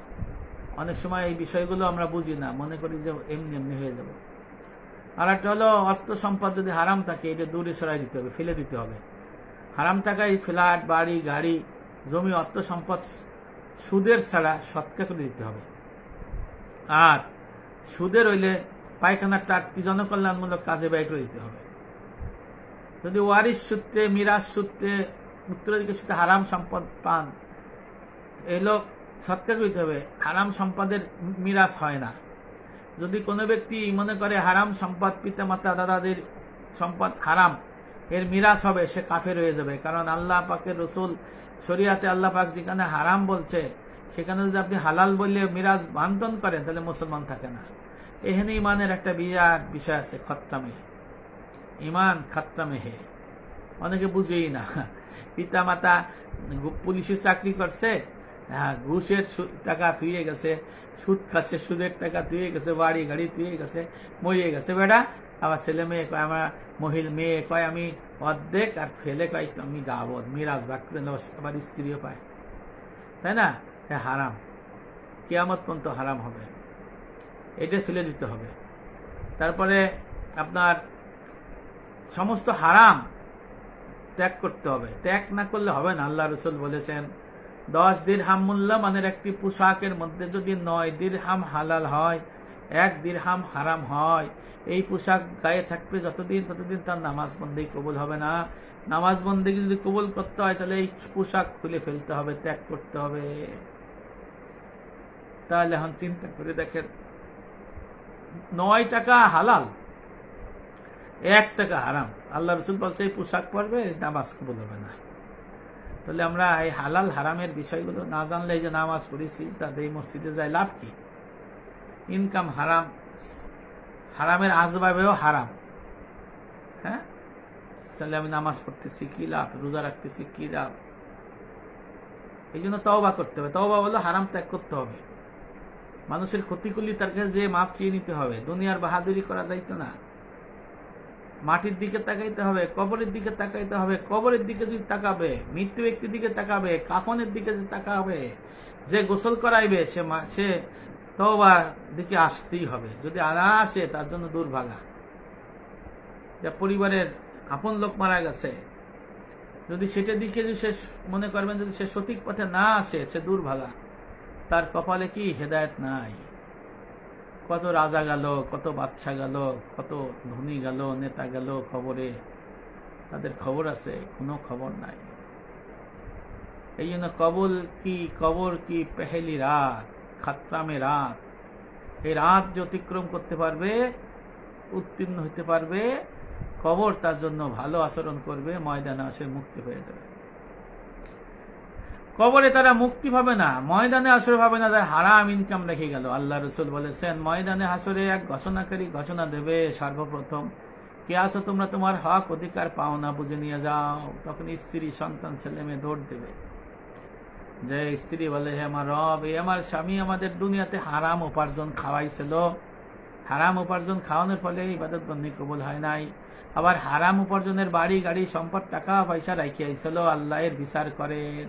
[SPEAKER 1] অনেক সময় এই বিষয়গুলো আমরা বুঝি না, মনে করি যে এমনি এমনি হয়ে যাবে। আর একটা হলো অর্থ সম্পদ যদি হারাম থাকে, এটা দূরে সরাই দিতে হবে, ফেলে দিতে হবে। হারাম টাকায় ফ্ল্যাট, বাড়ি, গাড়ি, জমি, অর্থ সম্পদ সুদের ছাড়া সৎকা করে দিতে হবে। আর সুদের হইলে পায়খানার টাটকি জনকল্যাণমূলক কাজে ব্যয় করে দিতে হবে। যদি ওয়ারিশ সূত্রে, মিরাজ সূত্রে, উত্তরাধিকার সূত্রে হারাম সম্পদ পান, এই লোক সৎকা করে দিতে হবে। হারাম সম্পদের মিরাজ হয় না। যদি কোনো ব্যক্তি মনে করে হারাম সম্পদ, পিতা মাতা দাদাদের সম্পদ হারাম, এর মিরাজ হবে, সে কাফের হয়ে যাবে। কারণ আল্লাহ পাকের রসুল শরিয়াতে আল্লাহ পাক যেখানে হারাম বলছে, সেখানে যদি আপনি হালাল বললে মিরাজ বান্টন করেন, তাহলে মুসলমান থাকে না। এখানে ইমানের একটা বিরাট বিষয় আছে, খত্তামে ইমান, খত্তামে হে। অনেকে বুঝেই না। পিতা মাতা পুলিশের চাকরি করছে, ঘুষের টাকা তুইয়ে গেছে, সুদ খাচ্ছে, সুদের টাকা তুইয়ে গেছে, বাড়ি গাড়ি তুইয়ে গেছে, মরিয়ে গেছে বেটা। আবার ছেলে মেয়ে কয়, আমার মেয়ে কয় আমি অর্ধেক, আর ফেলে কয় আমি গাবো, মিরাজ ভাগ করে নেব, আবার স্ত্রীও পায়, তাই না? হারাম, কিয়ামত পর্যন্ত হারাম হবে, এটা ফেলে দিতে হবে। তারপরে আপনার সমস্ত হারাম ত্যাগ করতে হবে। ত্যাগ না করলে হবে না। আল্লাহ রসুল বলেছেন 10 দিরহাম মূল্যমানের একটি পোশাকের মধ্যে যদি 9 দিরহাম হালাল হয়, 1 দিরহাম হারাম হয়, এই পোশাক গায়ে থাকবে যতদিন, ততদিন তার নামাজ বন্দেগী কবুল হবে না। নামাজ বন্দেগী যদি কবুল করতে হয়, তাহলে এই পোশাক খুলে ফেলতে হবে, ত্যাগ করতে হবে। তাহলে এখন চিন্তা করে দেখেন, 9 টাকা হালাল, 1 টাকা হারাম। আল্লাহ রসুল বলছে এই পোশাক পরবে, নামাজ কবুল হবে না। তাহলে আমরা এই হালাল হারামের বিষয়গুলো না জানলে, এই যে নামাজ পড়েছি, তাদের এই মসজিদে যায় লাভ কি? ইনকাম হারাম, হারামের আসবাবেও হারাম। হ্যাঁ, তাহলে আমি নামাজ পড়তেছি কি লাভ, রোজা রাখতেছি কি লাভ? এই জন্য তওবা করতে হবে। তওবা হলো হারাম ত্যাগ করতে হবে। মানুষের ক্ষতি করলে তার কাছে যে মাপ চেয়ে নিতে হবে। দুনিয়ার বাহাদুরি করা যাইতো না। মাটির দিকে তাকাইতে হবে, কবরের দিকে তাকাইতে হবে। কবরের দিকে যদি তাকাবে, মৃত্যু ব্যক্তির দিকে তাকাবে, কাফনের দিকে যদি তাকাবে, যে গোসল করাইবে, সে তওবার দিকে আসতেই হবে। যদি না আসে, তার জন্য দুর্ভাগা। যে পরিবারের আপন লোক মারা গেছে, যদি সেটার দিকে যদি সে মনে করবেন, যদি সে সঠিক পথে না আসে, সে দুর্ভাগা। তার কপালে কি হেদায়েত নাই। কত রাজা গেল, কত বাদশা গেল, কত ধনী গেল, নেতা গেল খবরে, তাদের খবর আছে, কোনো খবর নাই। এই জন্য কবর কি পেহেলি রাত, খাত্তামে রাত। এই রাত যে অতিক্রম করতে পারবে, উত্তীর্ণ হতে পারবে, কবর তার জন্য ভালো আচরণ করবে, ময়দানে আসে মুক্তি হয়ে যাবে। কবরে তারা মুক্তি পাবে না, ময়দানে হাসরে পাবে না, তারা হারাম ইনকাম রেখে গেল। আল্লাহ রসুল বলেছেন, ময়দানে হাসরে এক ঘোষণাকারী ঘোষণা দেবে, সর্বপ্রথম, কে আছো তোমরা, তোমার হক অধিকার পাও না, বুঝে নিয়ে যাও। তখন স্ত্রী, সন্তান, ছেলে মেয়ে দৌড় দেবে। যে স্ত্রী বলে, হে আমার রব, এই আমার স্বামী আমাদের দুনিয়াতে হারাম উপার্জন খাওয়াইছিল, হারাম উপার্জন খাওয়ানোর ফলে ইবাদত বন্দি কবুল হয় নাই, আবার হারাম উপার্জনের বাড়ি গাড়ি সম্পদ টাকা পয়সা রাখিয়াছিল, আল্লাহ এর বিচার করেন।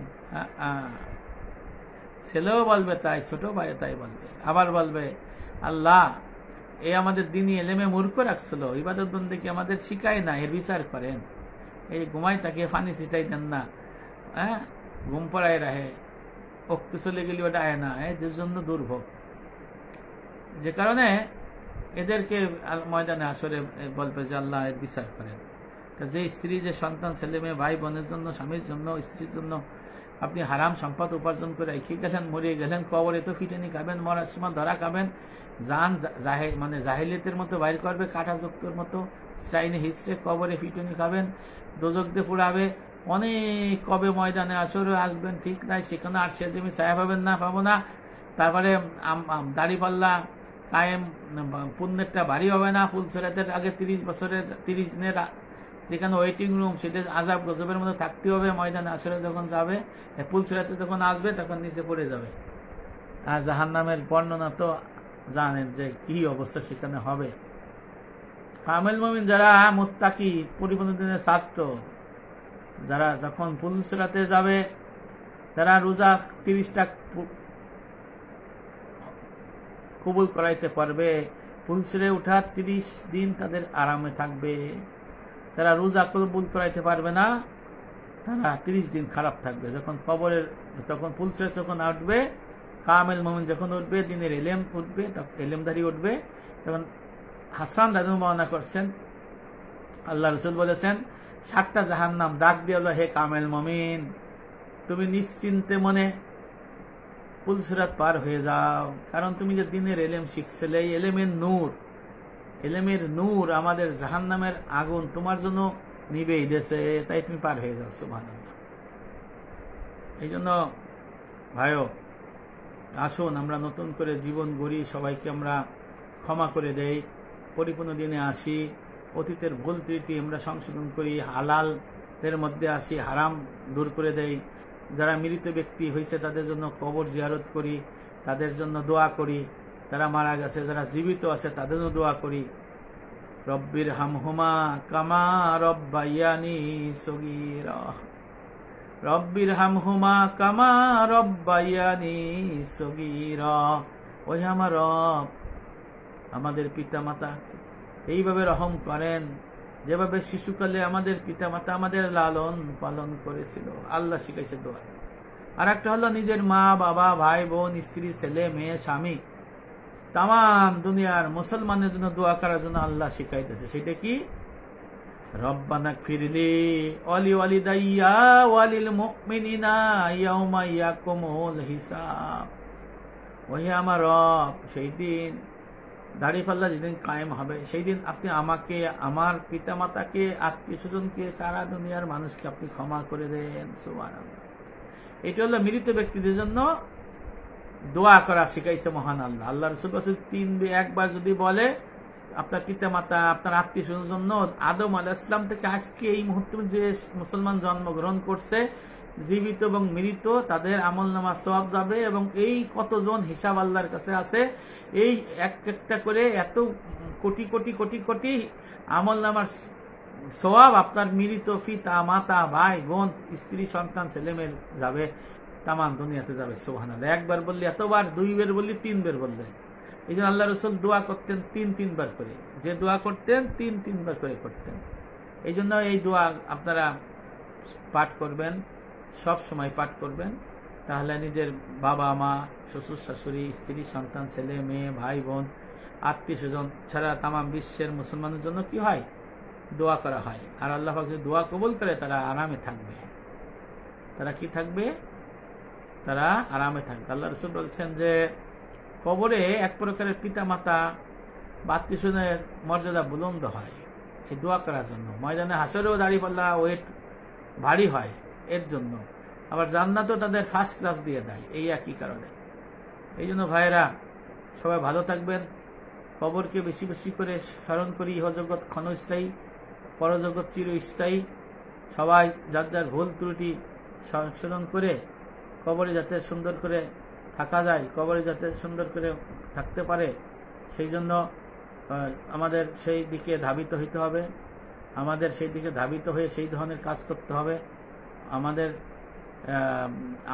[SPEAKER 1] ছেলেও বলবে তাই, ছোট ভাই তাই বলবে। আবার বলবে, আল্লাহ এ আমাদের দিনই এলেমে মূর্খ রাখছিল, ইবাদত বন্দিকে আমাদের শিখায় না, এর বিচার করেন। এই ঘুমাই তাকে ফানি ছিটাই দেন না, ঘুম পড়ায় রাহে, অক্ত চলে গেলে ওটা আয় না, এদের জন্য দুর্ভোগ। যে কারণে এদেরকে ময়দানে আসরে বলবে যে আল্লাহ এর বিচার করেন। যে স্ত্রী, যে সন্তান, ছেলে মেয়ে, ভাই বোনের জন্য, স্বামীর জন্য, স্ত্রীর জন্য আপনি হারাম সম্পদ উপার্জন করে রেখে গেলেন, মরিয়ে গেলেন, কবরে তো ফিটেনি খাবেন, মরার সময় ধরা খাবেন, জান মানে জাহিলিয়াতের মতো বাইর করবে, কাটা যুক্তর মতো শ্রাইনে হিচড়ে কবরে ফিটুনি খাবেন, দোজক দিয়ে পুড়াবে। অনেক কবে ময়দানে আসরে আসবেন ঠিক নাই, সেখানে আর সে জমি ছায়া পাবেন না, পাবো না। তারপরে দাড়িপাল্লা কায়েম, পুণ্যেরটা ভারী হবে না। ফুলসরাতের আগে 30 বছরের 30 দিনের যেখানে ওয়েটিং রুম, সেটা আজাব গজবের মধ্যে থাকতে হবে। ময়দানে আসরে যখন যাবে, ফুলসরাতে যখন আসবে, তখন নিচে পড়ে যাবে। আর জাহান্নামের বর্ণনা তো জানেন যে কি অবস্থা সেখানে হবে। কামেল মুমিন যারা মুত্তাকি, পরিপূর্ণ দিনের ছাত্র, যারা যখন ফুলসরাতে যাবে, যারা রোজা 30টা কবুল করাইতে পারবে, ফুলসরে উঠার 30 দিন তাদের আরামে থাকবে। তারা রোজা কবুল করাইতে পারবে না, তারা 30 দিন খারাপ থাকবে। যখন কবরের, তখন ফুলসরে যখন উঠবে, কামেল মুমিন যখন উঠবে, দিনের এলেম উঠবে, এলেমদারি উঠবে, তখন হাসান রাদিয়াল্লাহু বর্ণনা করছেন, আল্লাহ রসুল বলেছেন, 7টা জাহান্নাম ডাক দিয়ে বলল, হে কামেল মুমিন, তুমি নিশ্চিন্তে মনে ফুলসিরাত পার হয়ে যাও, কারণ তুমি যে দিনের এলেম শিখছিলে, এই এলেমের নূর আমাদের জাহান্নামের আগুন তোমার জন্য নিবেই দিয়েছে, তাই তুমি পার হয়ে যাও। সুবহানাল্লাহ। এই জন্য ভাইও, আসুন আমরা নতুন করে জীবন গড়ি, সবাইকে আমরা ক্ষমা করে দেই, পরিপূর্ণ দিনে আসি, অতীতের ভুল ত্রুটি আমরা সংশোধন করি, হালালের মধ্যে আসি, হারাম দূর করে দেই। যারা মৃত ব্যক্তি হয়েছে তাদের জন্য কবর জিয়ারত করি, তাদের জন্য দোয়া করি। যারা মারা গেছে, যারা জীবিত আছে তাদের জন্য দোয়া করি। রব্বির হামহুমা কামা রব্বায়ানি সগীরা, রব্বির হামহুমা কামা রব্বায়ানি সগীরা। ওই আমার রব, আমাদের পিতা মাতা এইভাবে রহম করেন যেভাবে শিশুকালে আমাদের পিতা মাতা আমাদের লালন পালন করেছিল। আল্লাহ শিখাইছে দোয়া। আর একটা হলো নিজের মা বাবা, ভাই বোন, স্ত্রী, ছেলে মেয়ে, স্বামী, তাম দুনিয়ার মুসলমানের জন্য দোয়া করার জন্য আল্লাহ শিখাইতেছে। সেটা কি? রব্বানা ফিরলি ওয়ালি ওয়ালিদাইয়া ওয়ালিল মুমিনিনা ইয়াউমা ইয়াকুমুল হিসাব। ওহে আমার রব, সেই দিন দাড়িপাল্লা যেদিন কায়েম হবে, সেই দিন আপনি আমাকে, আমার পিতা মাতাকে, আত্মীয় স্বজনকে, সারা দুনিয়ার মানুষকে আপনি ক্ষমা করে দেন। সুবহানাল্লাহ। এটা হলো মৃত ব্যক্তিদের জন্য দোয়া করা শিখাইছে মহান আল্লাহ। আল্লাহ রাসূল একবার যদি বলে আপনার পিতা মাতা, আপনার আত্মীয় স্বজনের জন্য, আদম আলাইহিস সালাম থেকে আজকে এই মুহূর্তে যে মুসলমান জন্মগ্রহণ করছে, জীবিত এবং মৃত, তাদের আমলনামা সওয়াব যাবে। এবং এই কতজন হিসাব আল্লাহর কাছে আছে, এই একটা করে এত কোটি কোটি কোটি কোটি আমলনামার সওয়াব আপনার মৃত পিতা মাতা, ভাই বোন, স্ত্রী, সন্তান, ছেলে মেয়ে যাবে, তামাম দুনিয়াতে যাবে। সুবহানাল্লাহ। একবার বললে এতবার, 2 বার বললে 3 বার বললে। এই জন্য আল্লাহ রাসূল দোয়া করতেন 3 বার করে, যে দোয়া করতেন 3 বার করে করতেন। এই জন্য এই দোয়া আপনারা পাঠ করবেন, সব সময় পাঠ করবেন। তাহলে নিজের বাবা মা, শ্বশুর শাশুড়ি, স্ত্রী, সন্তান, ছেলে মেয়ে, ভাই বোন, আত্মীয় স্বজন ছাড়া তামাম বিশ্বের মুসলমানের জন্য কি হয়? দোয়া করা হয়। আর আল্লাহ পাক যদি দোয়া কবুল করে, তারা আরামে থাকবে। তারা কি থাকবে? তারা আরামে থাকবে। আল্লাহ রাসূল বলছেন যে কবরে এক প্রকারের পিতা মাতা বা আত্মীয় স্বজনের মর্যাদা বুলন্দ হয় এই দোয়া করার জন্য। ময়দানে হাসরেও দাঁড়িপাল্লা ওয়েট ভারী হয় এর জন্য। আবার জান্নাতও তাদের ফার্স্ট ক্লাস দিয়ে দেয় এই একই কারণে। এই জন্য ভাইয়েরা সবাই ভালো থাকবেন, কবরকে বেশি বেশি করে স্মরণ করি। ইহজগৎ ক্ষণস্থায়ী, পরজগৎ চিরস্থায়ী। সবাই যার যার ভুল ত্রুটি সংশোধন করে কবরে যাতে সুন্দর করে থাকা যায়, কবরে যাতে সুন্দর করে থাকতে পারে, সেই জন্য আমাদের সেই দিকে ধাবিত হইতে হবে। আমাদের সেই দিকে ধাবিত হয়ে সেই ধরনের কাজ করতে হবে। আমাদের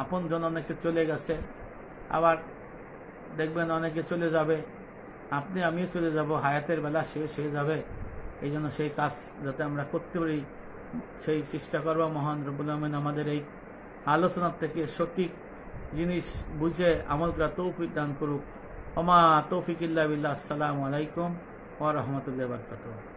[SPEAKER 1] আপনজন অনেকে চলে গেছে, আবার দেখবেন অনেকে চলে যাবে, আপনি আমিও চলে যাব, হায়াতের বেলা শেষ হয়ে যাবে। এই জন্য সেই কাজ যাতে আমরা করতে পারি সেই চেষ্টা করব। মহান রব্বুল আমিন আমাদের এই আলোচনার থেকে সঠিক জিনিস বুঝে আমল করা তৌফিক দান করুক। ওমা তৌফিক ইল্লা বিল্লাহ। আসসালামু আলাইকুম ওয়া রাহমাতুল্লাহি ওয়া বারাকাতুহু।